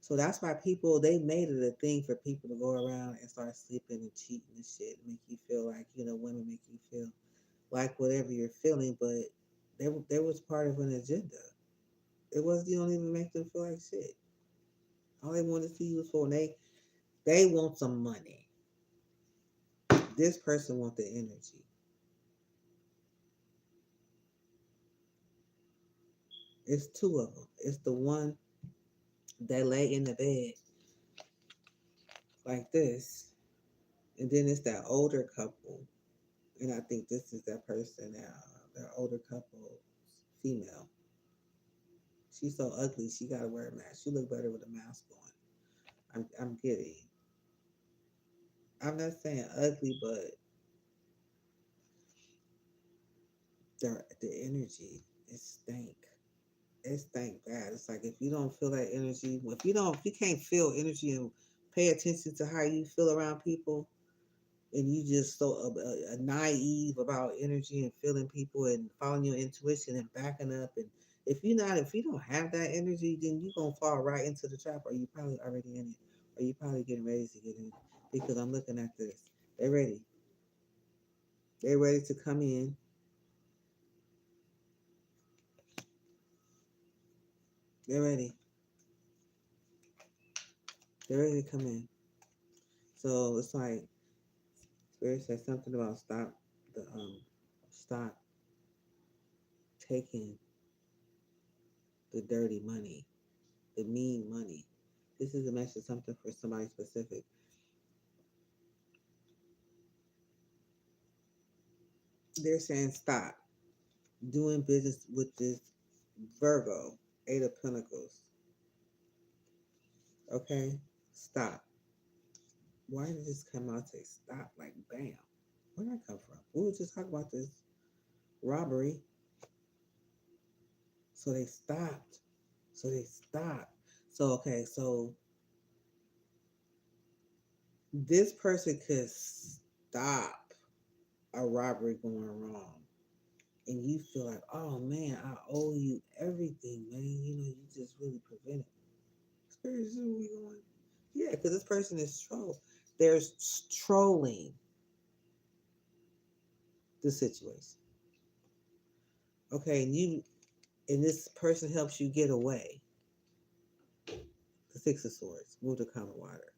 So that's why people they made it a thing for people to go around and start sleeping and cheating and shit, make you feel like women make you feel like whatever you're feeling, but there was part of an agenda. It was you don't even make them feel like shit. All they want to see you for, and they want some money. This person want the energy. It's two of them. It's the one that lay in the bed like this, and then it's that older couple, and I think this is that person now. That older couple, female. She's so ugly. She gotta wear a mask. She look better with a mask on. I'm kidding. I'm not saying ugly, but the energy is stank. It's stank bad. It's like if you don't feel that energy, if you can't feel energy and pay attention to how you feel around people, and you just so naive about energy and feeling people and following your intuition and backing up, and if you don't have that energy, then you gonna fall right into the trap, or you probably already in it, or you probably getting ready to get in it. Because I'm looking at this, they're ready. They're ready to come in. They're ready. They're ready to come in. So it's like Spirit said something about stop taking the dirty money, the mean money. This is a message something for somebody specific. They're saying stop doing business with this Virgo, Eight of Pentacles. Okay? Stop. Why did this come out say stop? Like bam. Where did that come from? We were just talking about this robbery. So they stopped. So they stopped. So okay, so this person could stop a robbery going wrong. And you feel like, oh man, I owe you everything, man. You just really prevented. Spirit is where we going. Yeah, because this person is There's trolling the situation. Okay, and this person helps you get away. The Six of Swords, move to common water.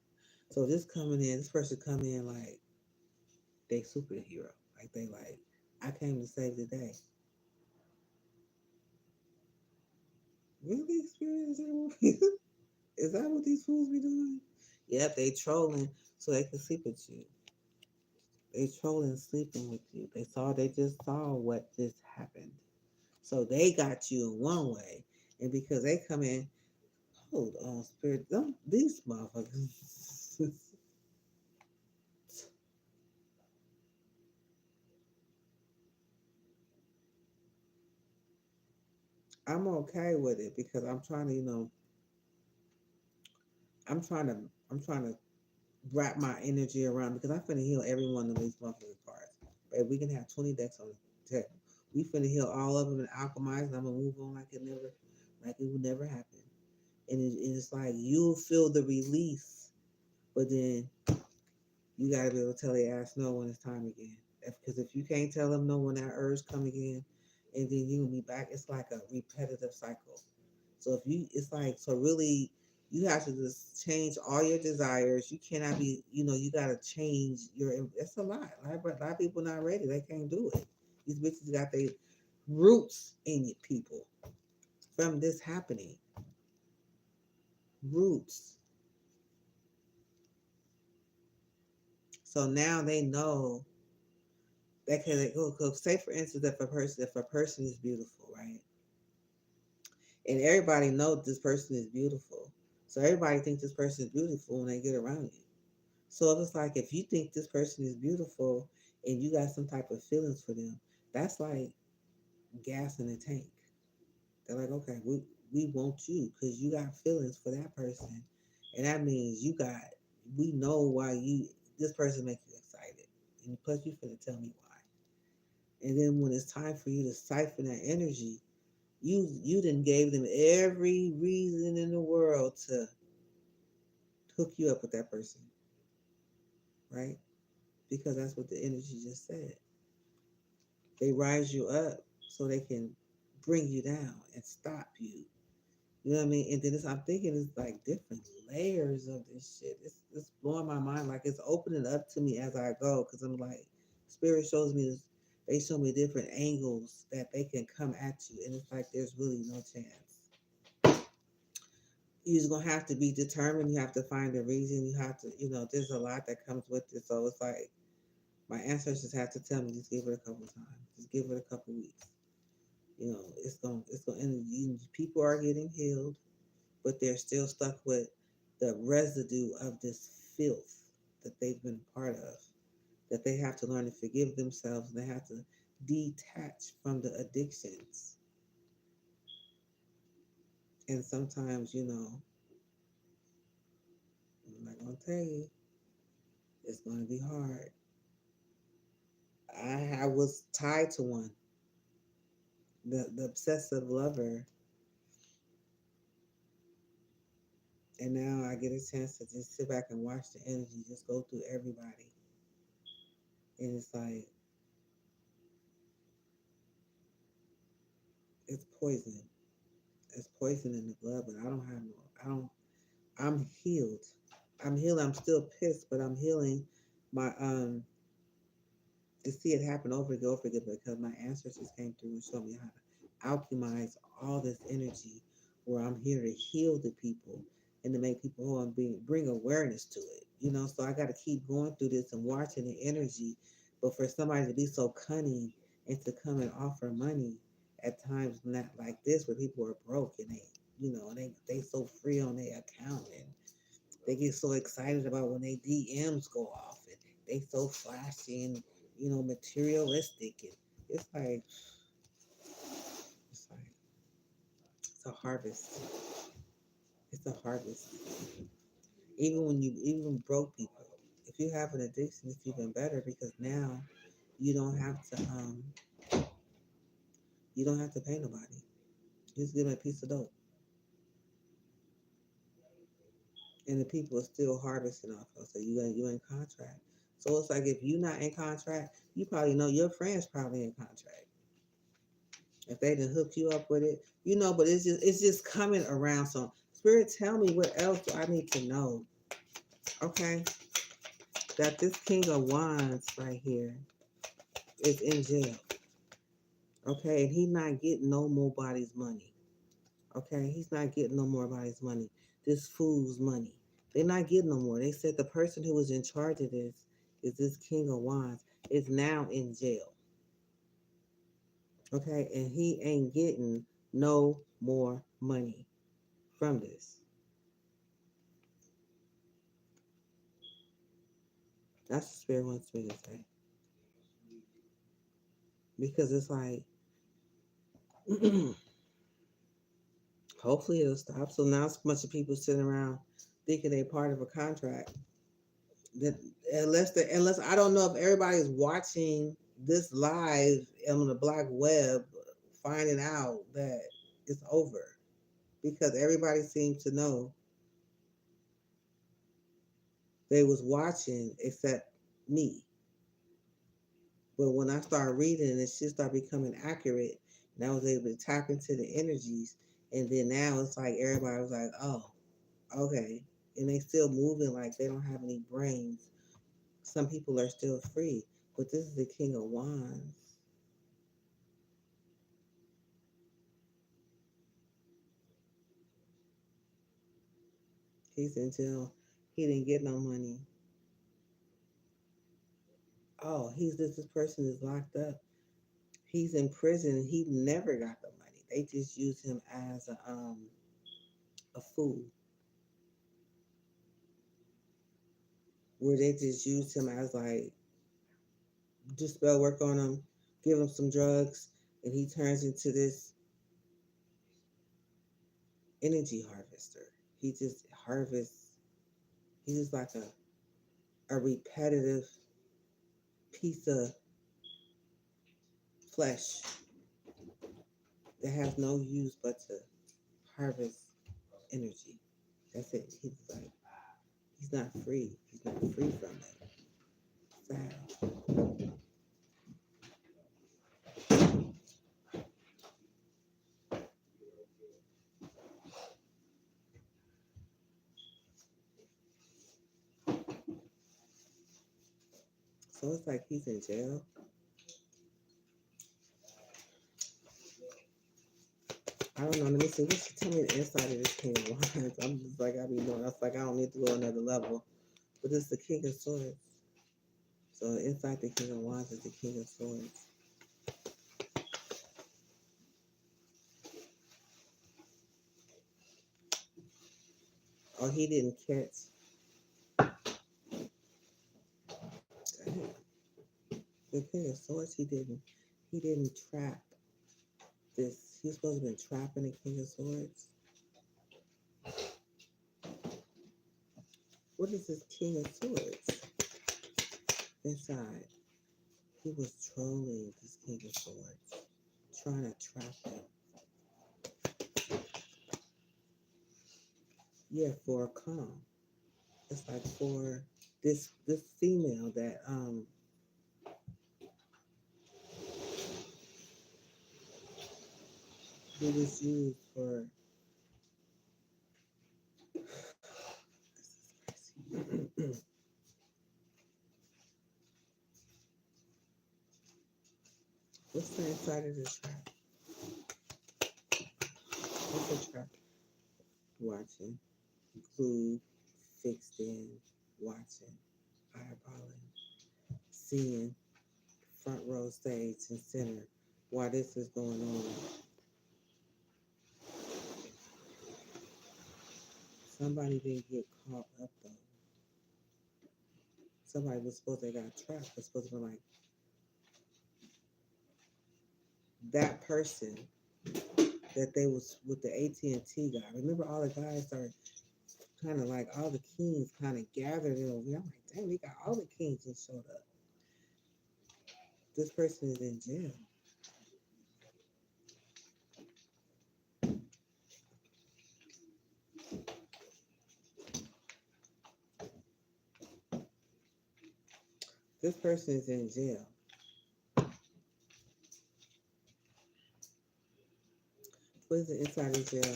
So this person come in like they superhero. Like they like, I came to save the day. Really, Spirit? Is that what these fools be doing? Yep, they trolling so they can sleep with you. They trolling sleeping with you. They just saw what just happened. So they got you in one way. And because they come in, hold on, Spirit, these motherfuckers. I'm okay with it because I'm trying to, I'm trying to, I'm trying to wrap my energy around because I'm finna heal every one of these motherfucking cards. But we can have 20 decks on the deck. We finna heal all of them and alchemize, and I'm gonna move on like it would never happen. And it's like you'll feel the release, but then you gotta be able to tell the ass no when it's time again. Because if you can't tell them no when that urge come again, and then you will be back, it's like a repetitive cycle. So it's like so really, you have to just change all your desires. You cannot be, you gotta change your. It's a lot. A lot of people not ready. They can't do it. These bitches got their roots in you, people from this happening. Roots. So now they know that can go. Say for instance, if a person is beautiful, right, and everybody knows this person is beautiful, so everybody thinks this person is beautiful when they get around you. So it's like if you think this person is beautiful and you got some type of feelings for them, that's like gas in the tank. They're like, okay, we want you because you got feelings for that person, and that means we know why this person makes you excited, and plus you finna tell me why. And then when it's time for you to siphon that energy, you done gave them every reason in the world to hook you up with that person, right? Because that's what the energy just said. They rise you up so they can bring you down and stop you. You know what I mean? And then I'm thinking it's like different layers of this shit. It's blowing my mind. Like it's opening up to me as I go because I'm like, spirit shows me this. They show me different angles that they can come at you, and it's like there's really no chance. You're just gonna have to be determined. You have to find a reason. You have to, there's a lot that comes with it. So it's like my ancestors have to tell me, just give it a couple times, just give it a couple weeks. And people are getting healed, but they're still stuck with the residue of this filth that they've been a part of. That they have to learn to forgive themselves. And they have to detach from the addictions. And sometimes, I'm not gonna tell you, it's gonna be hard. I was tied to one, the obsessive lover, and now I get a chance to just sit back and watch the energy just go through everybody, and it's like it's poison. It's poison in the blood, but I don't have no. I don't. I'm healed. I'm healed. I'm still pissed, but I'm healing my to see it happen over again because my ancestors came through and showed me how to alchemize all this energy where I'm here to heal the people and to make people whole and bring awareness to it. So I got to keep going through this and watching the energy. But for somebody to be so cunning and to come and offer money at times not like this where people are broke and they so free on their account and they get so excited about when they DMs go off and they so flashy and materialistic and it's like it's like it's a harvest. It's a harvest. Even broke people. If you have an addiction, it's even better because now you don't have to you don't have to pay nobody. You just give them a piece of dope. And the people are still harvesting off of. So you in contract. So it's like if you're not in contract, you probably know your friends probably in contract. If they didn't hook you up with it, but it's just coming around. So spirit, tell me what else do I need to know? Okay. That this King of Wands right here is in jail. Okay, and he's not getting no more body's money. Okay, he's not getting no more body's money. This fool's money. They're not getting no more. They said the person who was in charge of this is this King of Wands is now in jail. Okay, and he ain't getting no more money from this. That's what Spirit wants me to say. Because it's like, hopefully it'll stop. So now it's a bunch of people sitting around thinking they're part of a contract. That unless I don't know if everybody's watching this live on the black web, finding out that it's over. Because everybody seems to know they was watching except me. But when I started reading and it shit started becoming accurate, and I was able to tap into the energies, and then now it's like everybody was like, oh, okay. And they still moving like they don't have any brains. Some people are still free. But this is the King of Wands. He's in jail. He didn't get no money. Oh, this person is locked up. He's in prison. He never got the money. They just use him as a fool. Where they just used him as like do spell work on him, give him some drugs, and he turns into this energy harvester. He just harvests. He's just like a repetitive piece of flesh that has no use but to harvest energy. That's it. He's like, he's not free. He's not free from it. Sad. So it's like he's in jail. I don't know. Let me see. What she tell me the inside of this King of Wands? I'm just like, I be knowing. I was like, I don't need to go another level. But it's the King of Swords. So inside the King of Wands is the King of Swords. Oh, he didn't catch. Dang. The King of Swords, he didn't trap this. He was supposed to have been trapping the King of Swords. What is this King of Swords? Inside, he was trolling this King of Swords, trying to trap him. Yeah, for a calm. It's like for this female that he was used for. What's the inside of this trap? What's the trap? Watching, glued, fixed in, watching, eyeballing, seeing, front row stage and center while this is going on. Somebody didn't get caught up though. Somebody was supposed to got trapped. Was supposed to be like that person that they was with the AT&T guy. Remember, all the guys are kind of like all the kings kind of gathered in over here. I'm like, dang, we got all the kings that showed up. This person is in jail. This person is in jail. What is the inside of jail?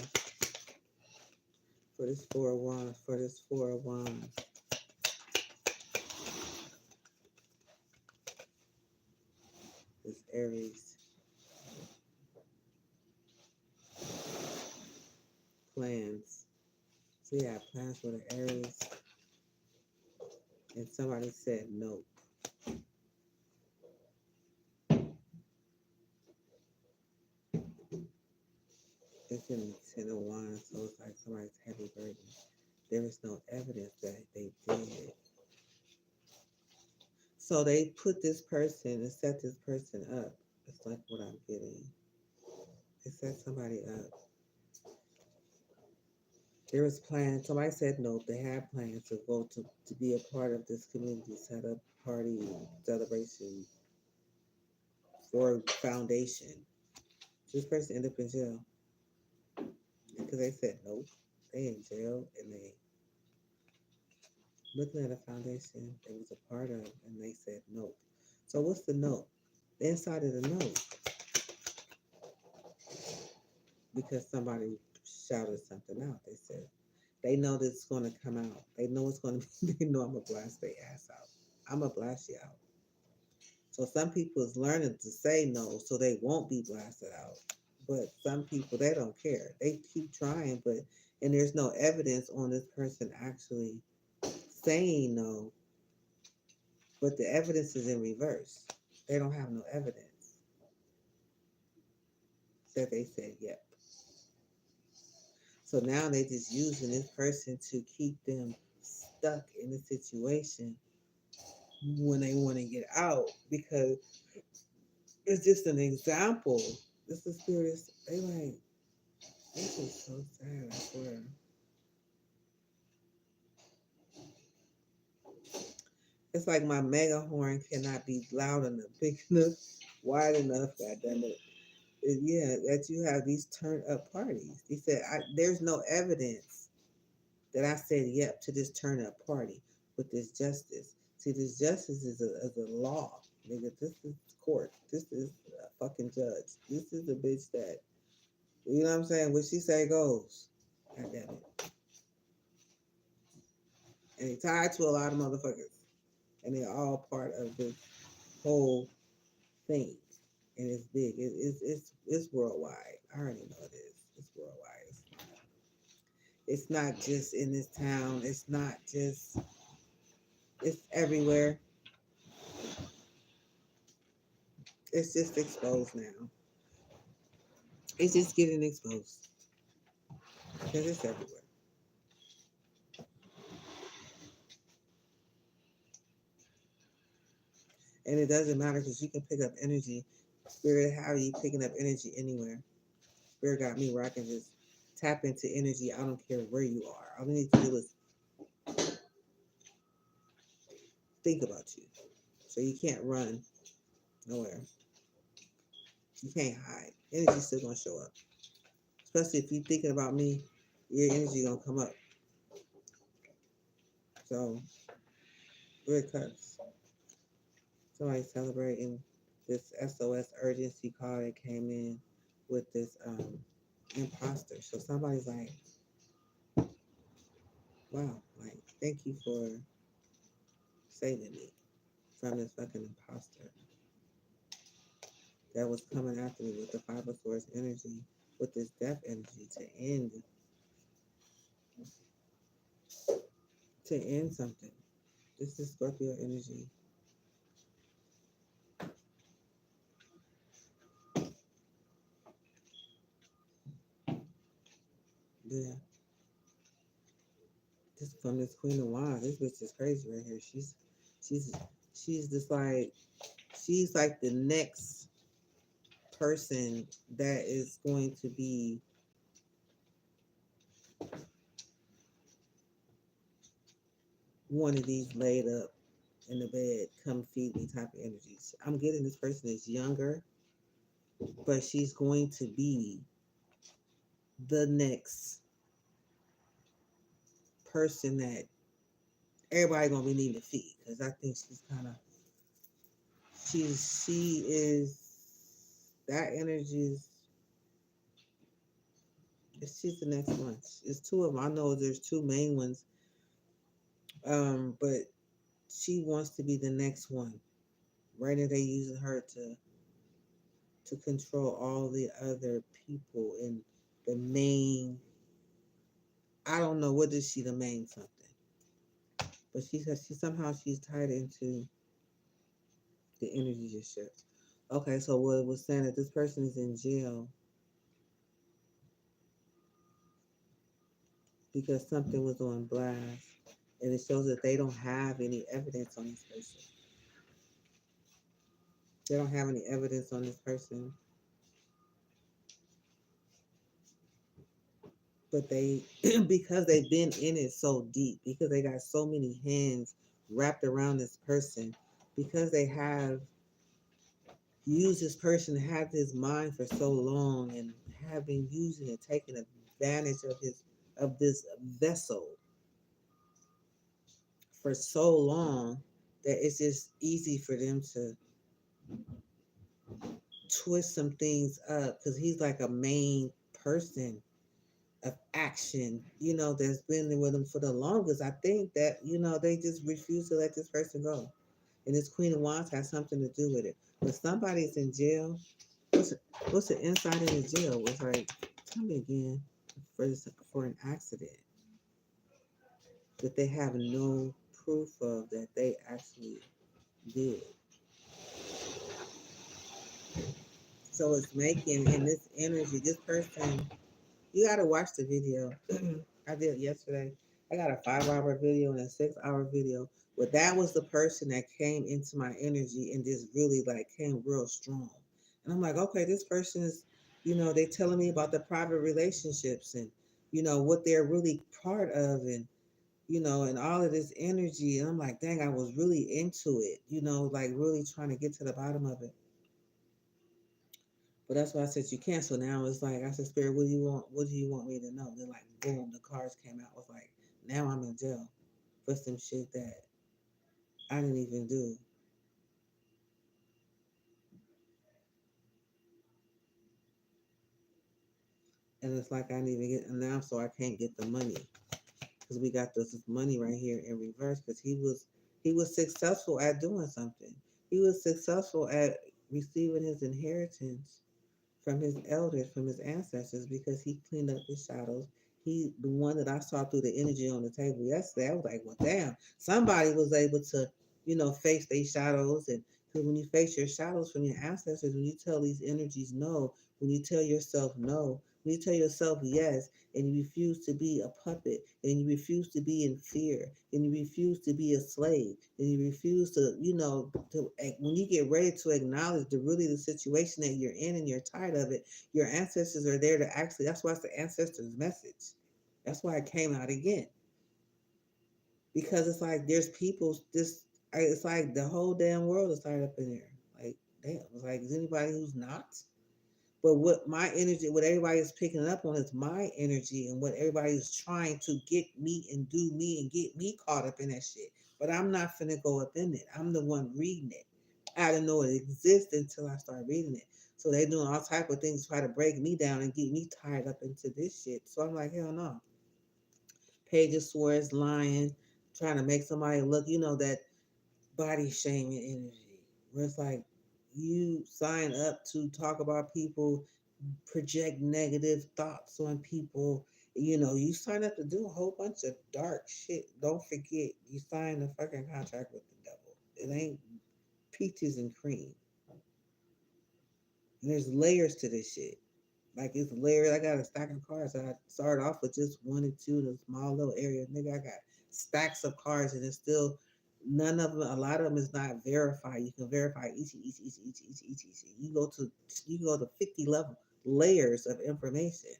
For this Four of Wands, for this Four of Wands. This Aries. Plans. So yeah, plans for the Aries. And somebody said no. It's in the Ten of Wands, so it's like somebody's heavy burden. There is no evidence that they did. So they put this person and set this person up. It's like what I'm getting. They set somebody up. There was plans. Somebody said no. They had plans to go to be a part of this community, set up party celebration for foundation. This person ended up in jail because they said nope. They in jail and they looking at a foundation they was a part of and they said nope. So what's the note? The inside of the note, because somebody shouted something out. They said they know this is going to come out. They know it's going to be. They know I'm gonna blast their ass out. I'm gonna blast you out. So some people is learning to say no, so they won't be blasted out. But some people they don't care. They keep trying, but and there's no evidence on this person actually saying no. But the evidence is in reverse. They don't have no evidence that they said yep. So now they just using this person to keep them stuck in the situation, when they want to get out, because it's just an example. This is serious. They like, this is so sad, I swear. It's like my mega horn cannot be loud enough, big enough, wide enough, goddamn it. Yeah, that you have these turned up parties. He said, there's no evidence that I said yep to this turn up party with this justice. See, this justice is a law, nigga. This is court. This is a fucking judge. This is the bitch that, you know what I'm saying? What she say goes. God damn it. And he tied to a lot of motherfuckers. And they're all part of this whole thing. And it's big. It's worldwide. I already know it is. It's worldwide. It's not just in this town. It's not just, it's everywhere. It's just exposed now. It's just getting exposed because it's everywhere. And it doesn't matter because you can pick up energy. Spirit, how are you picking up energy anywhere? Spirit got me where I can just tap into energy. I don't care where you are. All you need to do is think about you. So you can't run nowhere. You can't hide. Energy's still gonna show up. Especially if you're thinking about me, your energy gonna come up. So good cuts. Somebody celebrating this SOS urgency call that came in with this imposter. So somebody's like, wow, like thank you for saving me from this fucking imposter that was coming after me with the fiber source energy, with this death energy to end something. This is Scorpio energy. Yeah. This from this Queen of Wands. This bitch is crazy right here. She's she's just like, she's like the next person that is going to be one of these laid up in the bed, come feed me type of energies. I'm getting this person is younger, but she's going to be the next person that everybody gonna be needing to feed. Because I think she's kind of, she is, that energy is, she's the next one. It's two of them. I know there's two main ones, but she wants to be the next one. Right now they using her to control all the other people and the main, I don't know, what is she, the main something, but she says she's tied into the energy just shift. Okay, so what it was saying that this person is in jail because something was on blast, and it shows that they don't have any evidence on this person. They don't have any evidence on this person, but they, because they've been in it so deep, because they got so many hands wrapped around this person, because they have used this person, have his mind for so long, and have been using and taking advantage of this vessel for so long, that it's just easy for them to twist some things up, because he's like a main person of action, that's been with them for the longest. I think that, they just refuse to let this person go. And this Queen of Wands has something to do with it. But somebody's in jail. What's the inside of the jail? Was like, tell me again, for an accident that they have no proof of that they actually did. So it's making, in this energy, this person, you got to watch the video. I did yesterday. I got a 5 hour video and a 6 hour video. But that was the person that came into my energy and just really like came real strong. And I'm like, okay, this person is, they telling me about the private relationships and, what they're really part of and, and all of this energy. And I'm like, dang, I was really into it, like really trying to get to the bottom of it. But that's why I said you can't. So now it's like I said, Spirit, what do you want? What do you want me to know? Then like boom, the cards came out. Was like, now I'm in jail for some shit that I didn't even do. And it's like I didn't even get announced, so I can't get the money because we got this money right here in reverse. Because he was successful at doing something. He was successful at receiving his inheritance from his elders, from his ancestors, because he cleaned up his shadows. He, the one that I saw through the energy on the table yesterday, I was like, well, damn, somebody was able to, face their shadows. And because when you face your shadows from your ancestors, when you tell these energies no, when you tell yourself no, when you tell yourself yes, and you refuse to be a puppet, and you refuse to be in fear, and you refuse to be a slave, and you refuse to, when you get ready to acknowledge the situation that you're in and you're tired of it, your ancestors are there to actually, that's why it's the ancestors' message. That's why it came out again. Because it's like there's people, it's like the whole damn world is tied up in there. Like, damn, it's like, is anybody who's not? But what my energy, what everybody's picking up on is my energy and what everybody's trying to get me and do me and get me caught up in that shit. But I'm not finna go up in it. I'm the one reading it. I didn't know it existed until I started reading it. So they doing all type of things to try to break me down and get me tied up into this shit. So I'm like, hell no. Page of Swords lying, trying to make somebody look, that body shaming energy. Where it's like you sign up to talk about people, project negative thoughts on people. You sign up to do a whole bunch of dark shit. Don't forget, you signed a fucking contract with the devil. It ain't peaches and cream. And there's layers to this shit. Like it's layered. I got a stack of cards. I started off with just one and two in a small little area. Nigga, I got stacks of cards and it's still none of them. A lot of them is not verified. You can verify each. You go to 50 level layers of information.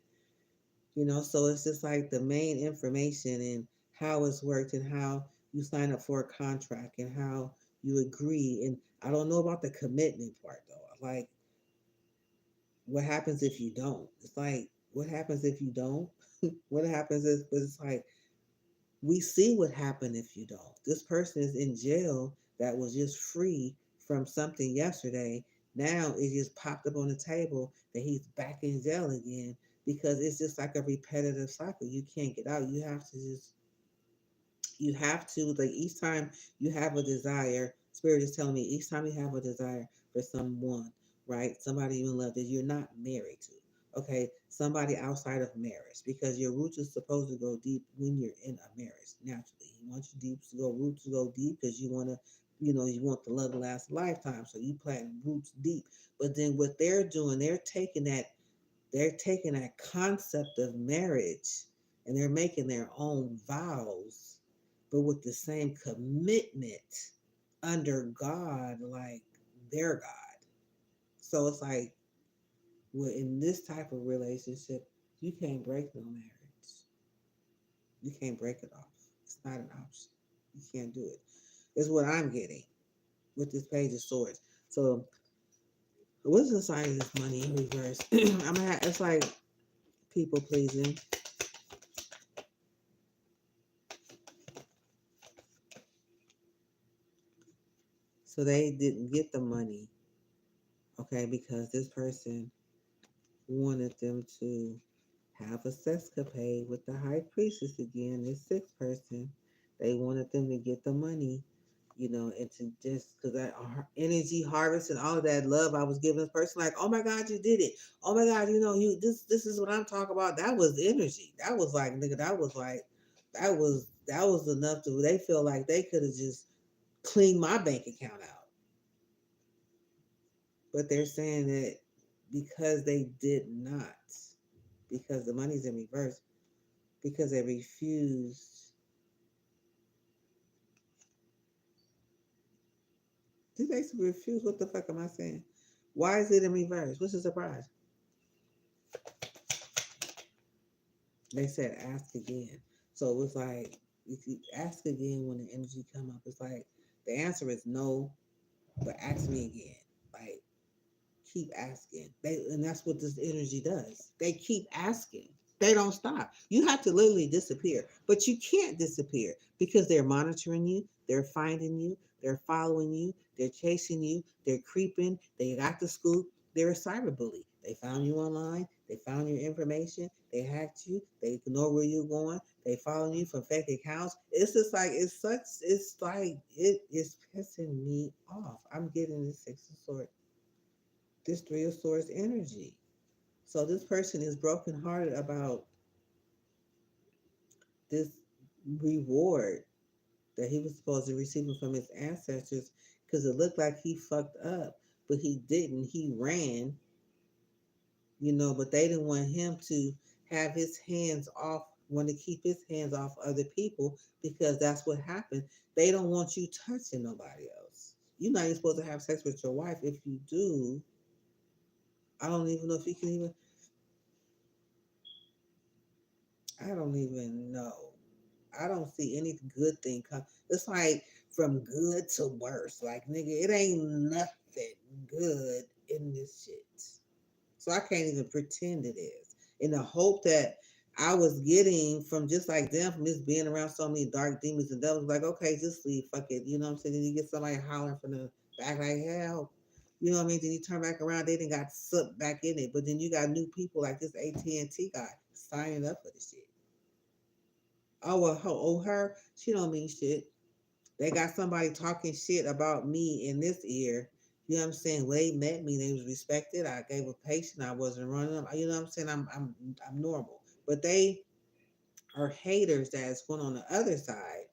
So it's just like the main information and how it's worked and how you sign up for a contract and how you agree. And I don't know about the commitment part though. Like what happens if you don't? It's like, what happens if you don't? What happens is, but it's like, we see what happened if you don't. This person is in jail that was just free from something yesterday. Now it just popped up on the table that he's back in jail again because it's just like a repetitive cycle. You can't get out. You have to, like, each time you have a desire, Spirit is telling me, each time you have a desire for someone, right? Somebody you love that you're not married to, okay? Somebody outside of marriage, because your roots is supposed to go deep when you're in a marriage, naturally. You want your roots to go deep because you want to, you want the love to last a lifetime. So you plant roots deep. But then what they're doing, they're taking that concept of marriage and they're making their own vows, but with the same commitment under God, like their God. So it's like, well, in this type of relationship, you can't break no marriage. You can't break it off. It's not an option. You can't do it. It's what I'm getting with this Page of Swords. So what's the sign of this money in reverse? It's like people pleasing. So they didn't get the money, okay, because this person wanted them to have a sexcapade with the high priestess again, this sixth person. They wanted them to get the money, and to just because that energy harvest and all of that love I was giving this person, like, oh my God, you did it. Oh my God, this is what I'm talking about. That was energy. That was like, nigga, that was enough to they feel like they could have just cleaned my bank account out. But they're saying that because they did not, because the money's in reverse, because they refused. Did they refuse? What the fuck am I saying? Why is it in reverse? What's the surprise? They said ask again. So it was like if you ask again when the energy come up, it's like the answer is no, but ask me again. Like keep asking. And that's what this energy does. They keep asking. They don't stop. You have to literally disappear, but you can't disappear because they're monitoring you, they're finding you, they're following you, they're chasing you, they're creeping, they got the scoop, they're a cyberbully. They found you online, they found your information, they hacked you, they know where you're going, they following you from fake accounts. It's just like it's like it is pissing me off. I'm getting this Six of Swords, this Three of Swords energy. So this person is brokenhearted about this reward that he was supposed to receive from his ancestors because it looked like he fucked up, but he didn't. He ran, but they didn't want him to have his hands off, want to keep his hands off other people because that's what happened. They don't want you touching nobody else. You're not even supposed to have sex with your wife. If you do, I don't even know if you can even, I don't even know. I don't see any good thing come. It's like from good to worse. Like nigga, it ain't nothing good in this shit. So I can't even pretend it is. In the hope that I was getting from just like them, from just being around so many dark demons and devils, like, okay, just leave, fuck it. You know what I'm saying? Then you get somebody hollering from the back like hell. You know what I mean? Then you turn back around, they didn't got sucked back in it. But then you got new people like this AT&T guy signing up for this shit. Oh well, her, she don't mean shit. They got somebody talking shit about me in this ear. You know what I'm saying? When they met me, they was respected. I gave a patient. I wasn't running them. You know what I'm saying? I'm normal. But they are haters that's going on the other side,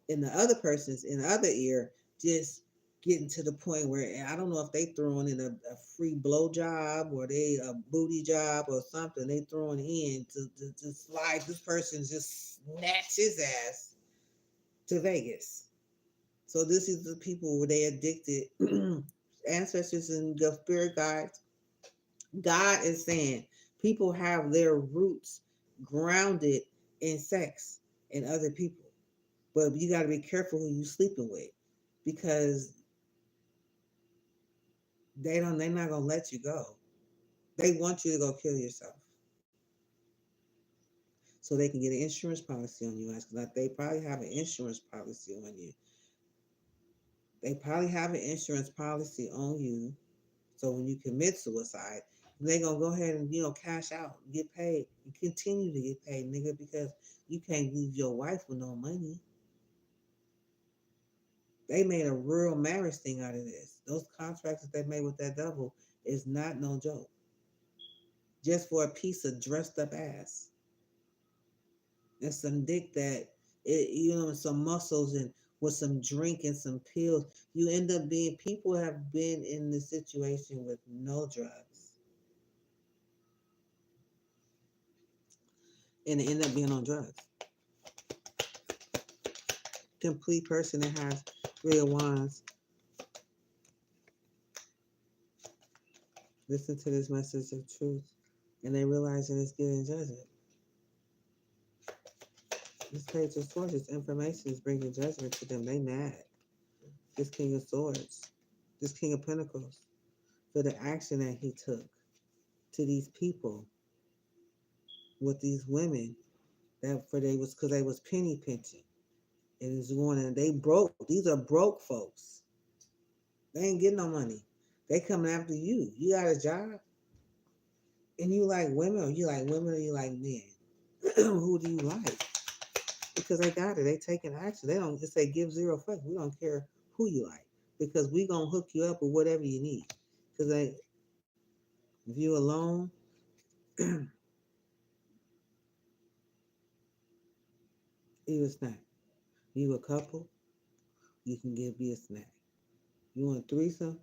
and the other person's in the other ear just getting to the point where I don't know if they throwing in a free blow job or they a booty job or something. They throwing in to slide this person just snatch his ass to Vegas. So this is the people where they addicted ancestors and the spirit guides. God is saying people have their roots grounded in sex and other people. But you got to be careful who you sleeping with because they're not going to let you go. They want you to go kill yourself so they can get an insurance policy on you. Like they probably have an insurance policy on you. They probably have an insurance policy on you. So when you commit suicide, they're gonna go ahead and cash out, get paid, and continue to get paid, nigga, because you can't leave your wife with no money. They made a real marriage thing out of this. Those contracts that they made with that devil is not no joke. Just for a piece of dressed up ass and some dick that and some muscles and with some drink and some pills, you end up being. People have been in this situation with no drugs and they end up being on drugs. Complete person that has three of wands. Listen to this message of truth and they realize that it's getting judgment. This page of swords, this information is bringing judgment to them. They mad. This king of swords, this king of pentacles, for the action that he took to these people with these women that for they was because they was penny pinching. It is going and they broke. These are broke folks. They ain't getting no money. They coming after you. You got a job and you like women or you like women or you like men. Who do you like? Because they got it. They taking action. They don't just say give zero fuck. We don't care who you like because we gonna hook you up with whatever you need. Because if you alone, you a snack. You a couple, you can be a snack. You want a threesome,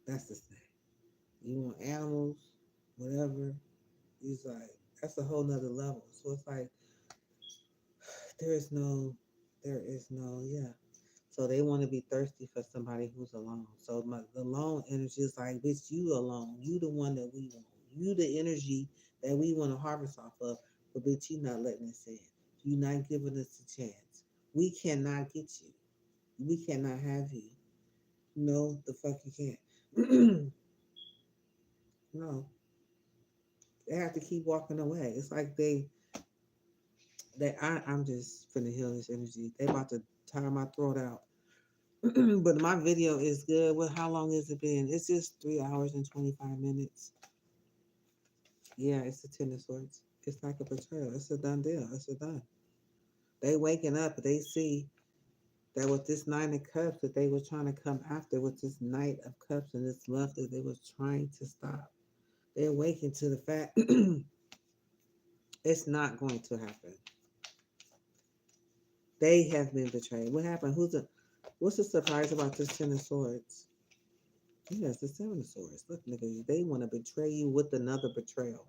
that's a snack. You want animals, whatever. It's like that's a whole nother level. So it's like there is no, yeah. So they want to be thirsty for somebody who's alone. So the alone energy is like, bitch, you alone. You the one that we want. You the energy that we want to harvest off of. But bitch, you not letting us in. You not giving us a chance. We cannot get you. We cannot have you. No, the fuck you can't. No, they have to keep walking away. It's like I'm just finna heal this energy. They about to tire my throat out. But my video is good. Well, how long has it been? It's just 3 hours and 25 minutes. Yeah, it's the Ten of Swords. It's like a betrayal. It's a done deal. It's a done. They waking up. They see that with this Nine of Cups that they were trying to come after, with this Knight of Cups and this love that they was trying to stop. They're waking to the fact it's not going to happen. They have been betrayed. What happened? What's the surprise about this Ten of Swords? Yes, the Seven of Swords. Look, nigga, they want to betray you with another betrayal.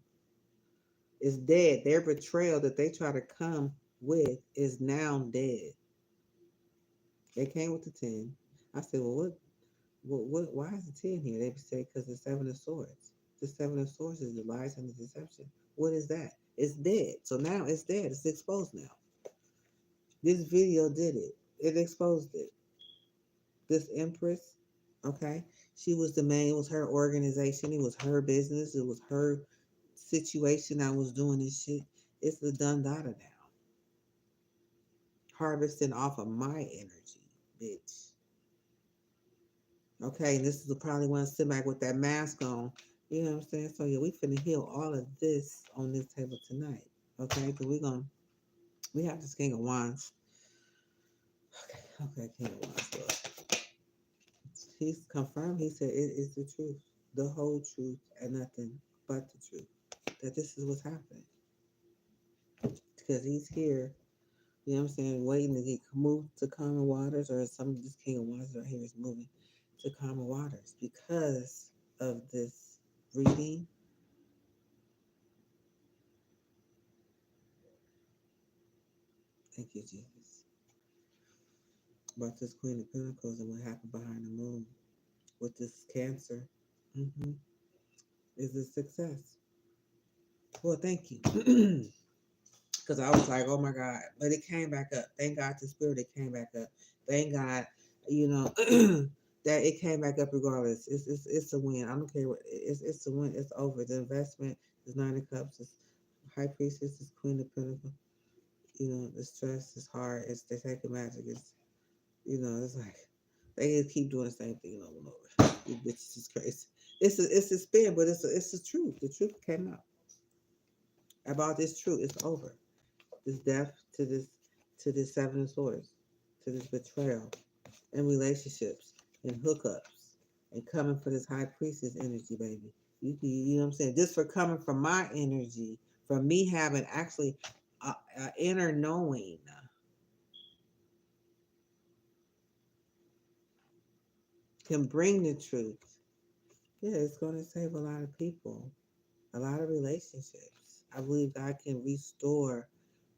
It's dead. Their betrayal that they try to come with is now dead. They came with the 10. I said, well, why is the 10 here? They say, because the Seven of Swords. The Seven of Swords is the lies and the deception. What is that? It's dead. So now it's dead. It's exposed now. This video did it. It exposed it. This Empress, okay, she was the main, it was her organization. It was her business. It was her situation. I was doing this shit. It's the done data now. Harvesting off of my energy, bitch. Okay, and this is probably one sit back with that mask on. You know what I'm saying? So yeah, we finna heal all of this on this table tonight. Okay, but we have this King of Wands. Okay, King of Wands. Look. He's confirmed. He said it is the truth, the whole truth, and nothing but the truth. That this is what's happening because he's here. You know what I'm saying? Waiting to get moved to calmer waters, or some of this King of Wands right here is moving to calmer waters because of this reading. Thank you, Jesus. About this Queen of Pentacles and what happened behind the moon with this Cancer. Mm-hmm. Is a success. Well, thank you. Because I was like, oh my God. But it came back up. Thank God the spirit, it came back up. Thank God, you know, that it came back up regardless. It's a win. I don't care what it's a win. It's over. The investment is Nine of Cups. It's High Priestess is Queen of Pentacles. You know, the stress is hard. It's the taking magic. It's it's like they just keep doing the same thing over and over. These bitches is crazy. It's a spin, but it's the truth. The truth came out about this truth. It's over. This death to this Seven of Swords, to this betrayal and relationships and hookups and coming for this High Priestess energy, baby. You know what I'm saying? Just for coming from my energy, from me having actually a inner knowing, can bring the truth. Yeah, it's going to save a lot of people, a lot of relationships. I believe God can restore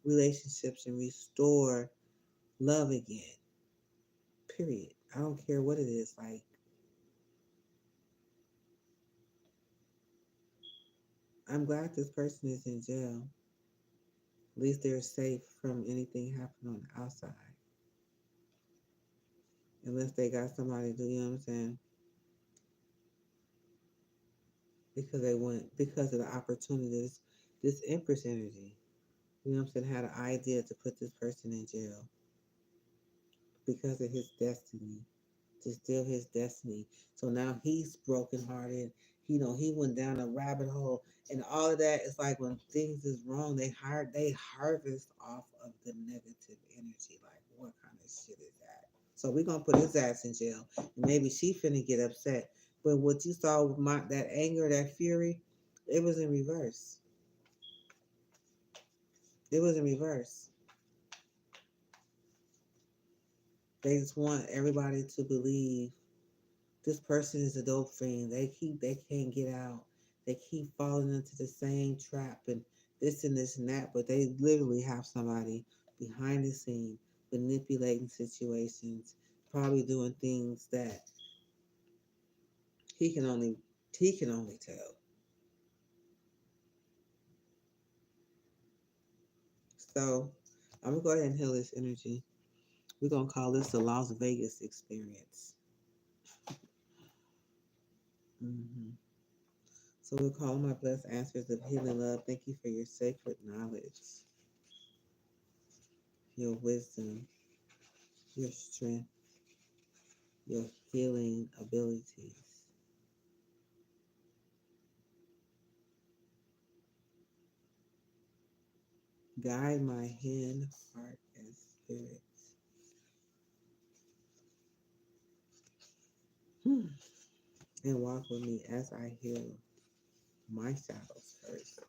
relationships and restore love again. Period. I don't care what it is. Like, I'm glad this person is in jail. At least they're safe from anything happening on the outside. Unless they got somebody to, you know what I'm saying? Because of the opportunity, this Empress energy, you know what I'm saying, had an idea to put this person in jail because of his destiny, to steal his destiny. So now he's brokenhearted. He went down a rabbit hole, and all of that is like when things is wrong, they harvest off of the negative energy. Like, what kind of shit is that? So we're gonna put his ass in jail, and maybe she finna get upset. But what you saw with that anger, that fury, it was in reverse. It was in reverse. They just want everybody to believe this person is a dope fiend. They can't get out. They keep falling into the same trap and this and that, but they literally have somebody behind the scene manipulating situations, Probably doing things that he can only he can only tell. So I'm gonna go ahead and heal this energy. We're gonna call this the Las Vegas experience. hmm So we'll call my blessed answers of healing love. Thank you for your sacred knowledge, your wisdom, your strength, your healing abilities. Guide my hand, heart, and spirit. Hmm. And walk with me as I heal my shadows first,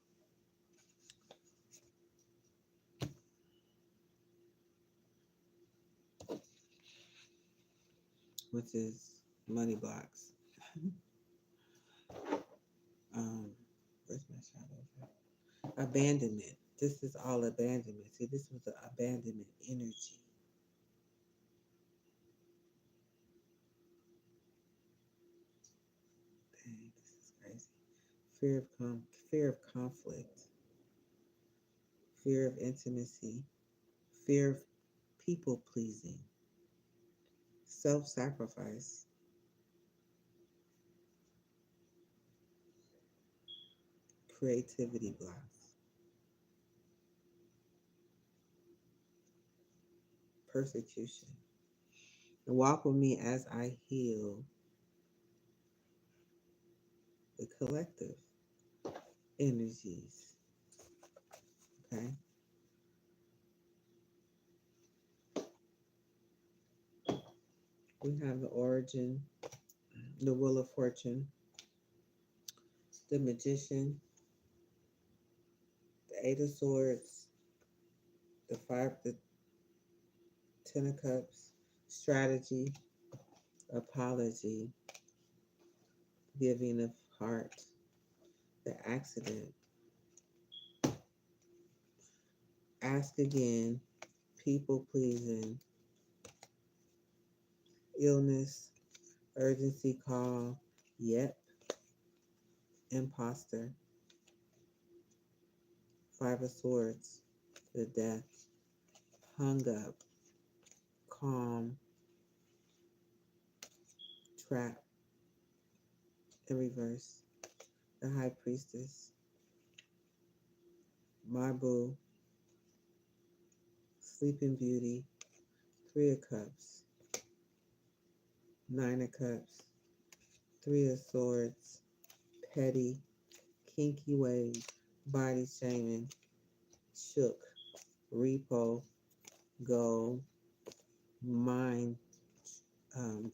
which is money blocks. Where's my shadow? Abandonment. This is all abandonment. See, this was the abandonment energy. Dang, this is crazy. Fear of conflict, fear of intimacy, fear of people pleasing, self-sacrifice, creativity blocks, persecution. And walk with me as I heal the collective energies. Okay. We have the origin, the wheel of fortune, the magician, the eight of swords, the ten of cups, strategy, apology, giving of heart, the accident, ask again, people pleasing, illness, urgency call, yep, imposter, five of swords, the death, hung up, calm, trap, in reverse, the high priestess, my boo, sleeping beauty, three of cups, nine of cups, three of swords, petty, kinky ways, body shaming, shook, repo, go, mind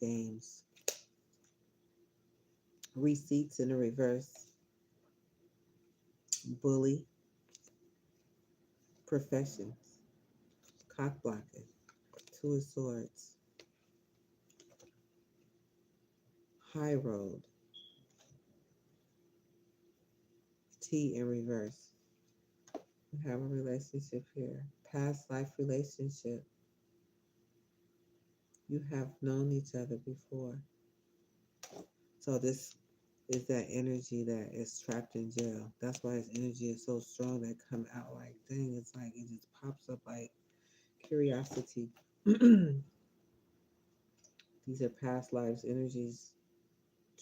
games, receipts in the reverse, bully, professions, cock blocking, two of swords, high road, T in reverse. We have a relationship here, past life relationship. You have known each other before. So this is that energy that is trapped in jail. That's why his energy is so strong that come out like dang, it's like it just pops up like curiosity. These are past lives energies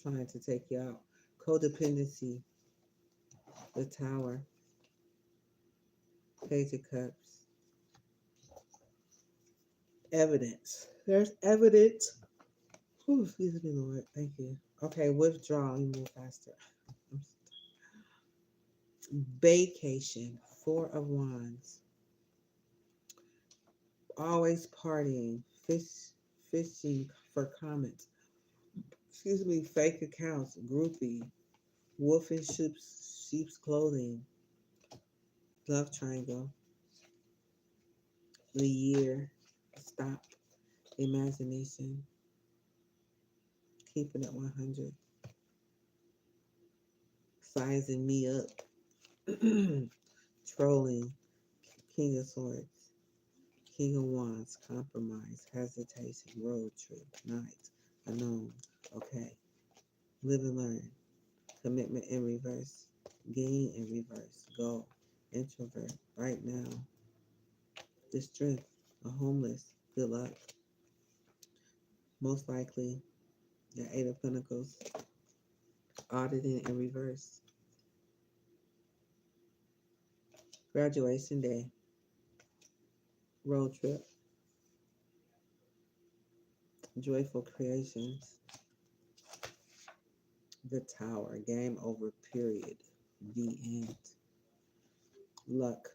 trying to take you out. Codependency, the tower, page of cups, evidence. There's evidence. Ooh, excuse me, Lord. Thank you. Okay, withdraw. Let me move faster. Vacation, four of wands. Always partying, fishing for comments. Excuse me, fake accounts, groupie, wolf in sheep's clothing, love triangle, the year, stop, imagination, keeping it 100, sizing me up, trolling, king of swords, King of Wands, compromise, hesitation, road trip, night, unknown. Okay. Live and learn. Commitment in reverse. Gain in reverse. Go. Introvert. Right now. The strength. A homeless. Good luck. Most likely. The Eight of Pentacles. Auditing in reverse. Graduation day. Road trip. Joyful creations. The Tower. Game over. Period. The end. Luck.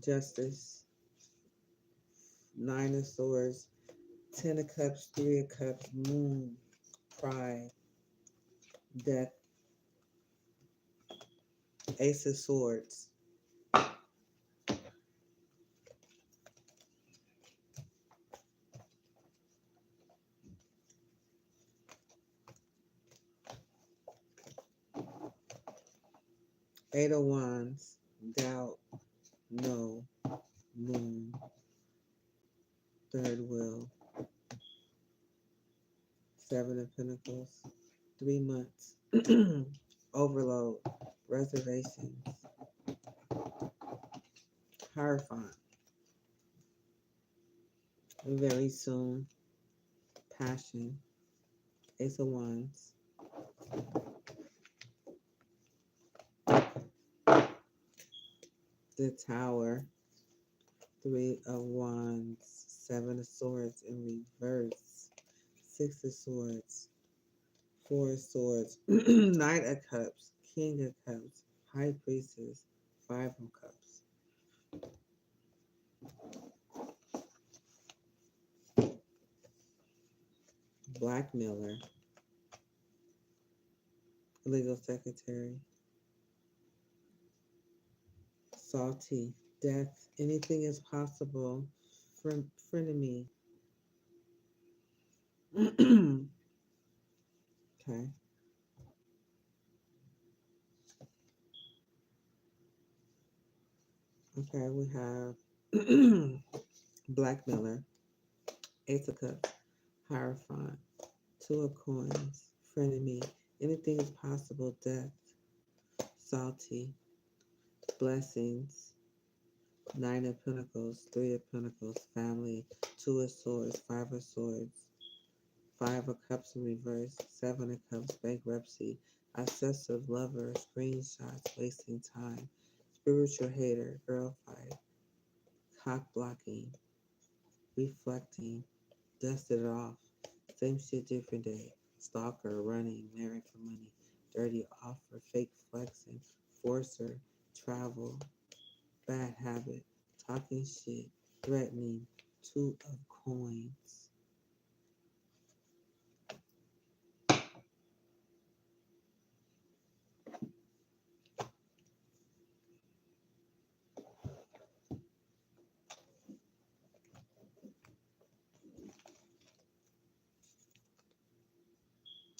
Justice. Nine of Swords. Ten of Cups. Three of Cups. Moon. Pride. Death. Ace of Swords. Eight of Wands. Doubt. No. Moon. Third wheel. Seven of Pentacles. 3 months. Overload. Reservations. Hierophant. Very soon. Passion. Ace of Wands. The Tower. Three of Wands. Seven of Swords in reverse. Six of Swords. Four of Swords. Knight of Cups. King of Cups. High Priestess. Five of Cups. Blackmailer. Legal secretary. Salty. Death. Anything is possible. Frenemy. Okay. Okay, we have Blackmailer, Ace of Cups, Hierophant, Two of Coins, Frenemy. Anything is possible. Death. Salty. Blessings. Nine of Pentacles, Three of Pentacles, Family, Two of Swords, Five of Swords, Five of Cups in reverse, Seven of Cups, bankruptcy, obsessive lover, screenshots, wasting time, spiritual hater, girl fight, cock blocking, reflecting, dusted it off, same shit, different day, stalker, running, married for money, dirty offer, fake flexing, forcer, travel, bad habit, talking shit, threatening, Two of Coins.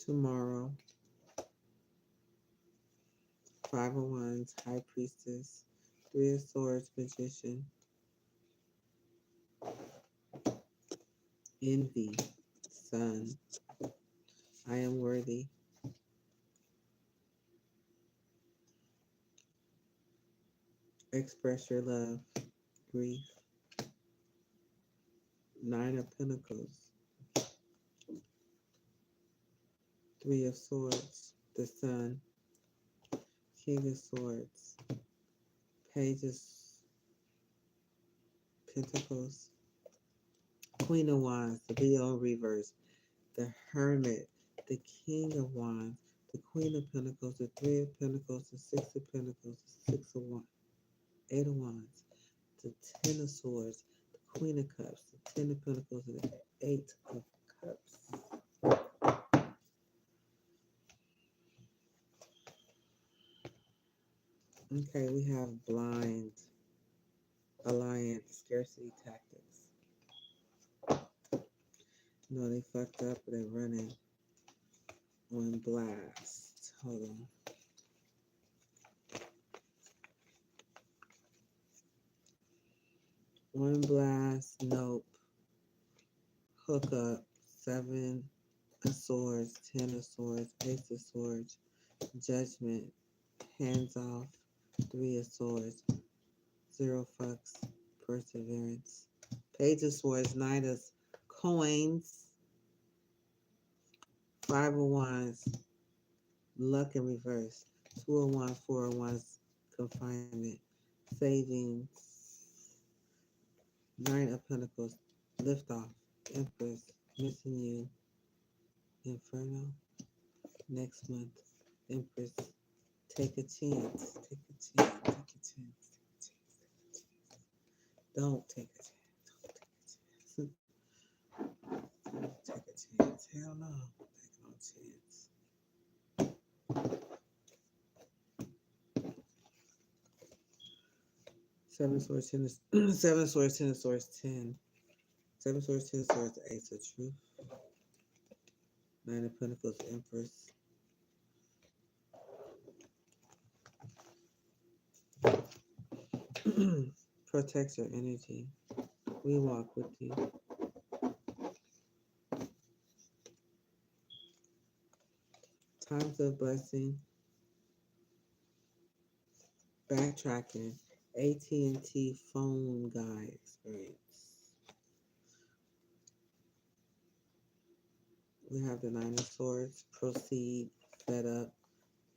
Tomorrow, Five of Wands, High Priestess, Three of Swords, Magician, Envy, Sun, I am worthy, express your love, grief, Nine of Pentacles, Three of Swords, the Sun, King of Swords, Page of Pentacles, Queen of Wands, the Leo reverse, the Hermit, the King of Wands, the Queen of Pentacles, the Three of Pentacles, the Six of Pentacles, the Six of Wands, Eight of Wands, the Ten of Swords, the Queen of Cups, the Ten of Pentacles, and the Eight of Cups. Okay, we have Blind, Alliance, Scarcity Tactics. No, they fucked up, they're running on blast. Hold on. One blast, nope. Hook up, 7 of swords, 10 of swords, ace of swords, judgment, hands off, 3 of swords, 0 fucks, perseverance. Page of swords, 9 of coins, 5 of wands, luck in reverse, 2 of wands, 4 of wands, confinement, savings, 9 of pentacles, lift off, empress, missing you, inferno, next month, empress, take a chance, take a chance, take a chance, take a chance, take a chance. Don't take a chance, don't take a chance, hell no, take no chance. Seven swords, 10 of, 7 swords, 10 of swords, 10. 7 swords, 10 of swords, ace of truth. 9 of pentacles, empress. Protect your energy. We walk with you. Times of blessing. Backtracking. AT&T phone guy experience. We have the 9 of swords. Proceed. Fed up.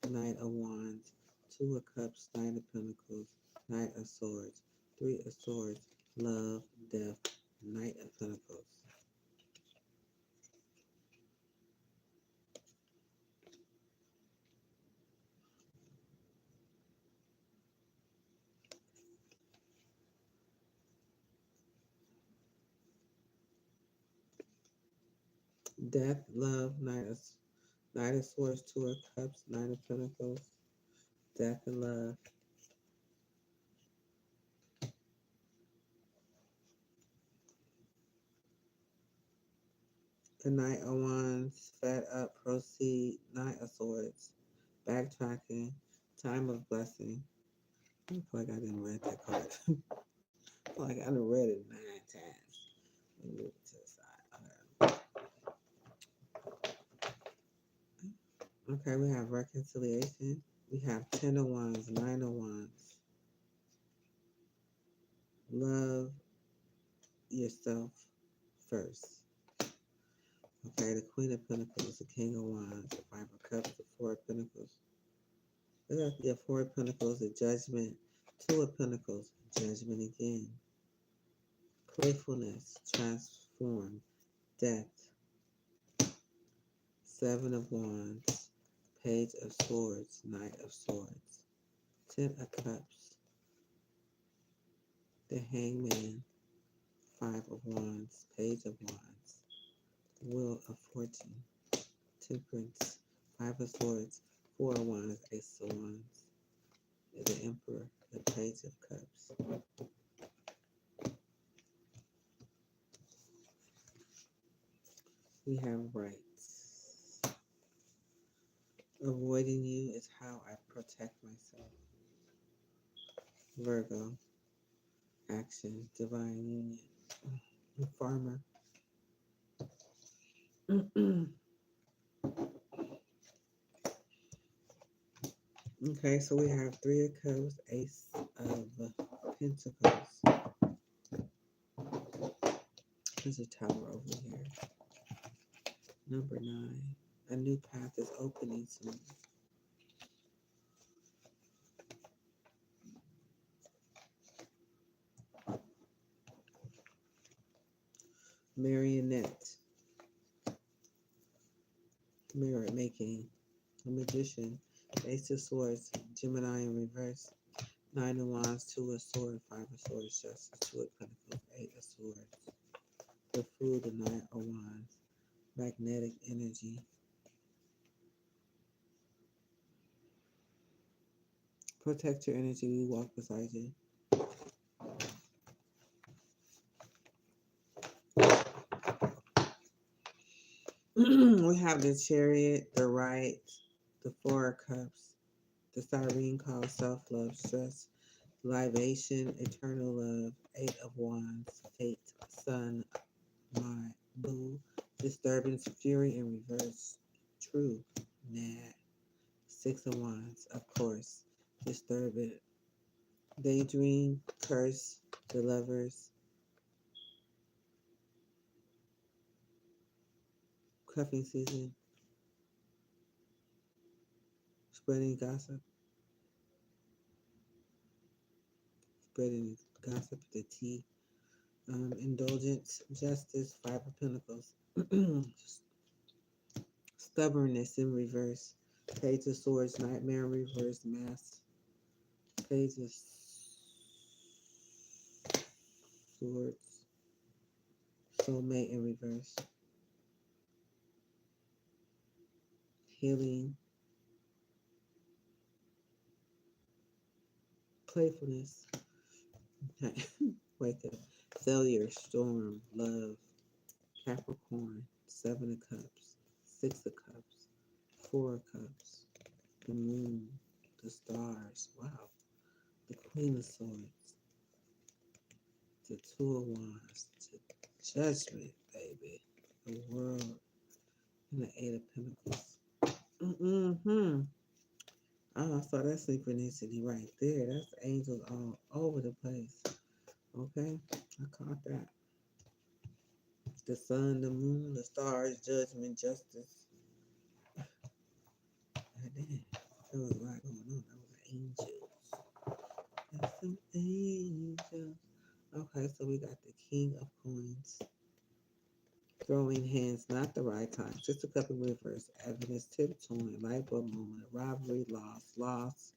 Knight of wands. 2 of cups. 9 of pentacles. Knight of swords. 3 of swords. Love. Death. Knight of pentacles. Death, love, Knight of Swords, 2 of Cups, 9 of Pentacles, death and love. The Knight of Wands, fed up, proceed, Knight of Swords, backtracking, time of blessing. I feel like I didn't read that card. I feel like I done read it 9 times. Let me move it to the side. Okay, we have reconciliation. We have 10 of Wands, 9 of Wands. Love yourself first. Okay, the Queen of Pentacles, the King of Wands, the 5 of Cups, the 4 of Pentacles. We got the 4 of Pentacles, the Judgment, 2 of Pentacles, Judgment again. Playfulness, transform, death. 7 of Wands, Page of Swords, Knight of Swords. 10 of Cups, the Hangman, 5 of Wands, Page of Wands. Wheel of Fortune, Temperance, 5 of Swords, 4 of Wands, Ace of Wands, the Emperor, the Page of Cups. We have rights. Avoiding you is how I protect myself. Virgo, action, divine union. Farmer. Okay, so we have 3 of Cups, Ace of Pentacles. There's a tower over here. Number 9. A new path is opening soon. Marionette. Mirror making. A magician. Ace of Swords. Gemini in reverse. 9 of Wands. 2 of Swords. 5 of Swords. Justice. 2 of Pentacles. 8 of Swords. The Fool. The 9 of Wands. Magnetic energy. Protect your energy. We walk beside you. We have the Chariot, the Right, the 4 of Cups, the Siren called self-love, stress, Libation, eternal love, eight of wands, fate, sun, my boo, disturbance, fury in reverse, true, nah, six of wands, of course, disturbance, daydream, curse, the lovers, cuffing season, spreading gossip, spreading gossip, the tea, indulgence, justice, five of pentacles, stubbornness in reverse, page of swords, nightmare in reverse, mask, page of swords, soulmate in reverse, healing, playfulness, wake up, failure, storm, love, Capricorn, seven of cups, six of cups, four of cups, the moon, the stars, wow, the queen of swords, the two of wands, the judgment, baby, the world, and the eight of pentacles. Mm-hmm. Oh, I saw that synchronicity right there. That's angels all over the place. Okay, I caught that. The sun, the moon, the stars, judgment, justice. God damn, there was a lot going on. That was angels. That's some angels. Okay, so we got the king of coins. Throwing hands, not the right time. Just a couple reverse. Evidence, tiptoeing, light bulb moment, robbery, loss.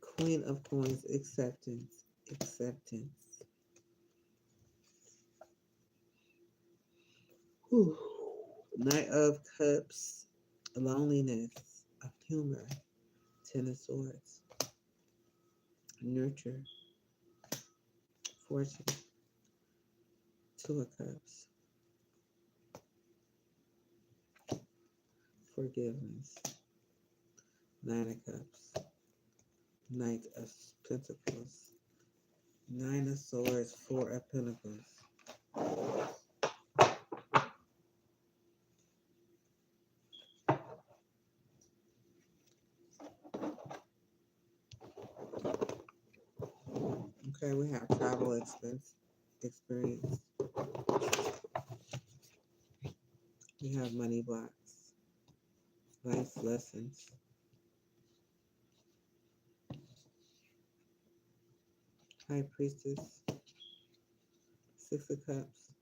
Queen of coins, acceptance. Whew. Knight of cups, loneliness, of humor, ten of swords, nurture, fortune, two of cups, forgiveness, nine of cups, knight of pentacles, nine of swords, four of pentacles. Okay, we have travel experience. We have money blocks, life lessons, high priestess, six of cups,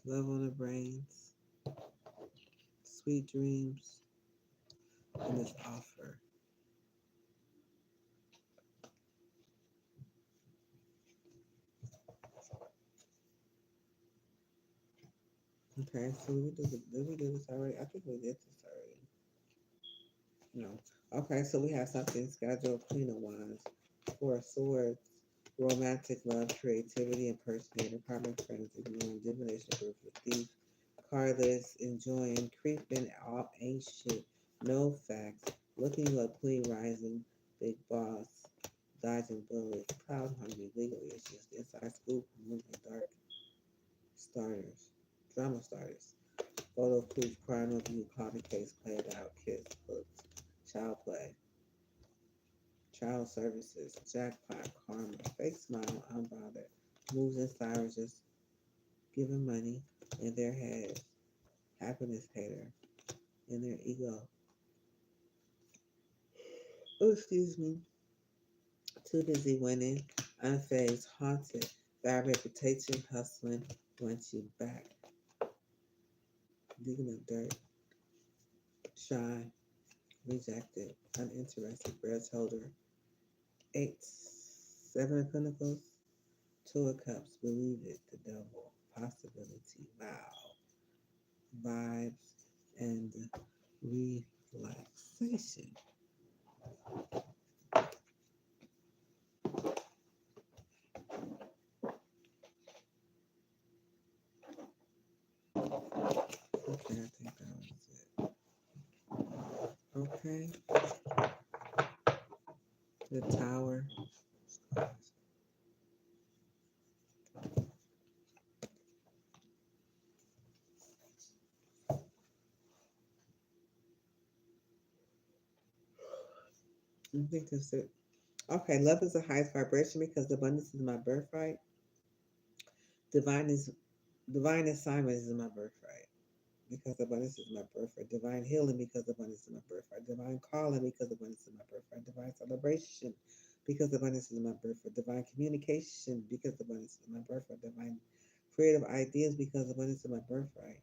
love on the brains, sweet dreams, and this offer. Okay, so did we do this already? I think we did this already. No. Okay, so we have something scheduled, Queen of Wands, Four of Swords, romantic love, creativity, impersonator, common friends, ignoring, divination, proof of thief, cardless, enjoying, creeping, all ain't shit, no facts, looking you up, Queen rising, big boss, dodging bullets, cloud hungry, legal issues, inside scoop, moving dark, starters, drama starters. Photo proof, crime review, common case, played out, kids, books, child play, child services, jackpot, karma, fake smile, unbothered, moves inside are just giving money in their head, happiness hater, in their ego. Oh, excuse me. Too busy winning, unfazed, haunted, bad reputation, hustling, wants you back, digging up dirt, shy, rejected, uninterested, grudge holder, eight, seven of pentacles, two of cups, believe it, the devil, possibility, wow, vibes, and relaxation. Okay, I think that was it. Okay, The Tower. I think that's it. Okay, love is the highest vibration because abundance is my birthright. Divine is divine assignment is my birthright because abundance is my birthright. Divine healing because abundance is my birthright. Divine calling because abundance is my birthright. Divine celebration because abundance is my birthright. Divine communication because abundance is my birthright. Divine creative ideas because abundance is my birthright.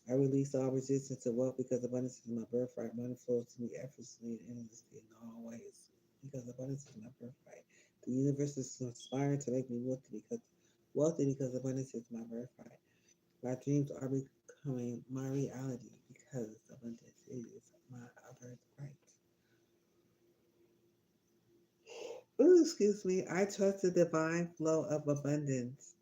I release all resistance to wealth because abundance is my birthright. Money flows to me effortlessly and endlessly in all ways because abundance is my birthright. The universe is conspiring to make me wealthy because abundance is my birthright. My dreams are becoming my reality because abundance is my birthright. Ooh, excuse me. I trust the divine flow of abundance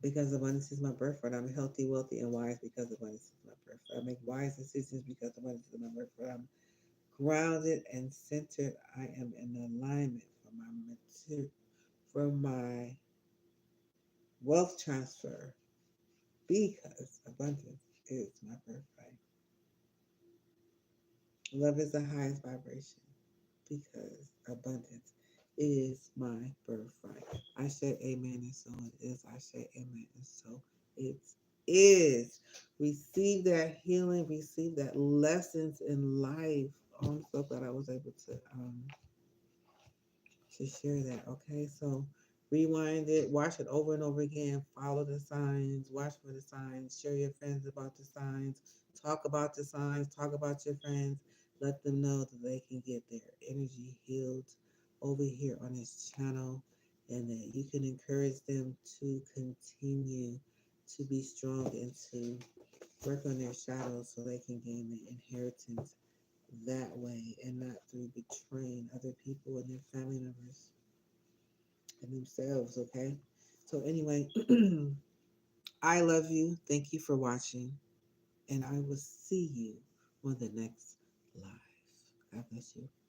because abundance is my birthright. I'm healthy, wealthy, and wise because abundance is my birthright. I make wise decisions because abundance is my birthright. I'm grounded and centered. I am in alignment for my wealth transfer because abundance is my birthright. Love is the highest vibration because abundance is my birthright. I say amen and so it is. I say amen and so it is. Receive that healing, receive that lessons in life. Oh, I'm so glad I was able to share that. Okay, so rewind it, watch it over and over again, follow the signs, watch for the signs, share your friends about the signs, talk about the signs, talk about your friends, let them know that they can get their energy healed over here on this channel and that you can encourage them to continue to be strong and to work on their shadows so they can gain the inheritance that way and not through betraying other people and their family members and themselves, okay? So, anyway, I love you. Thank you for watching, and I will see you on the next live. God bless you.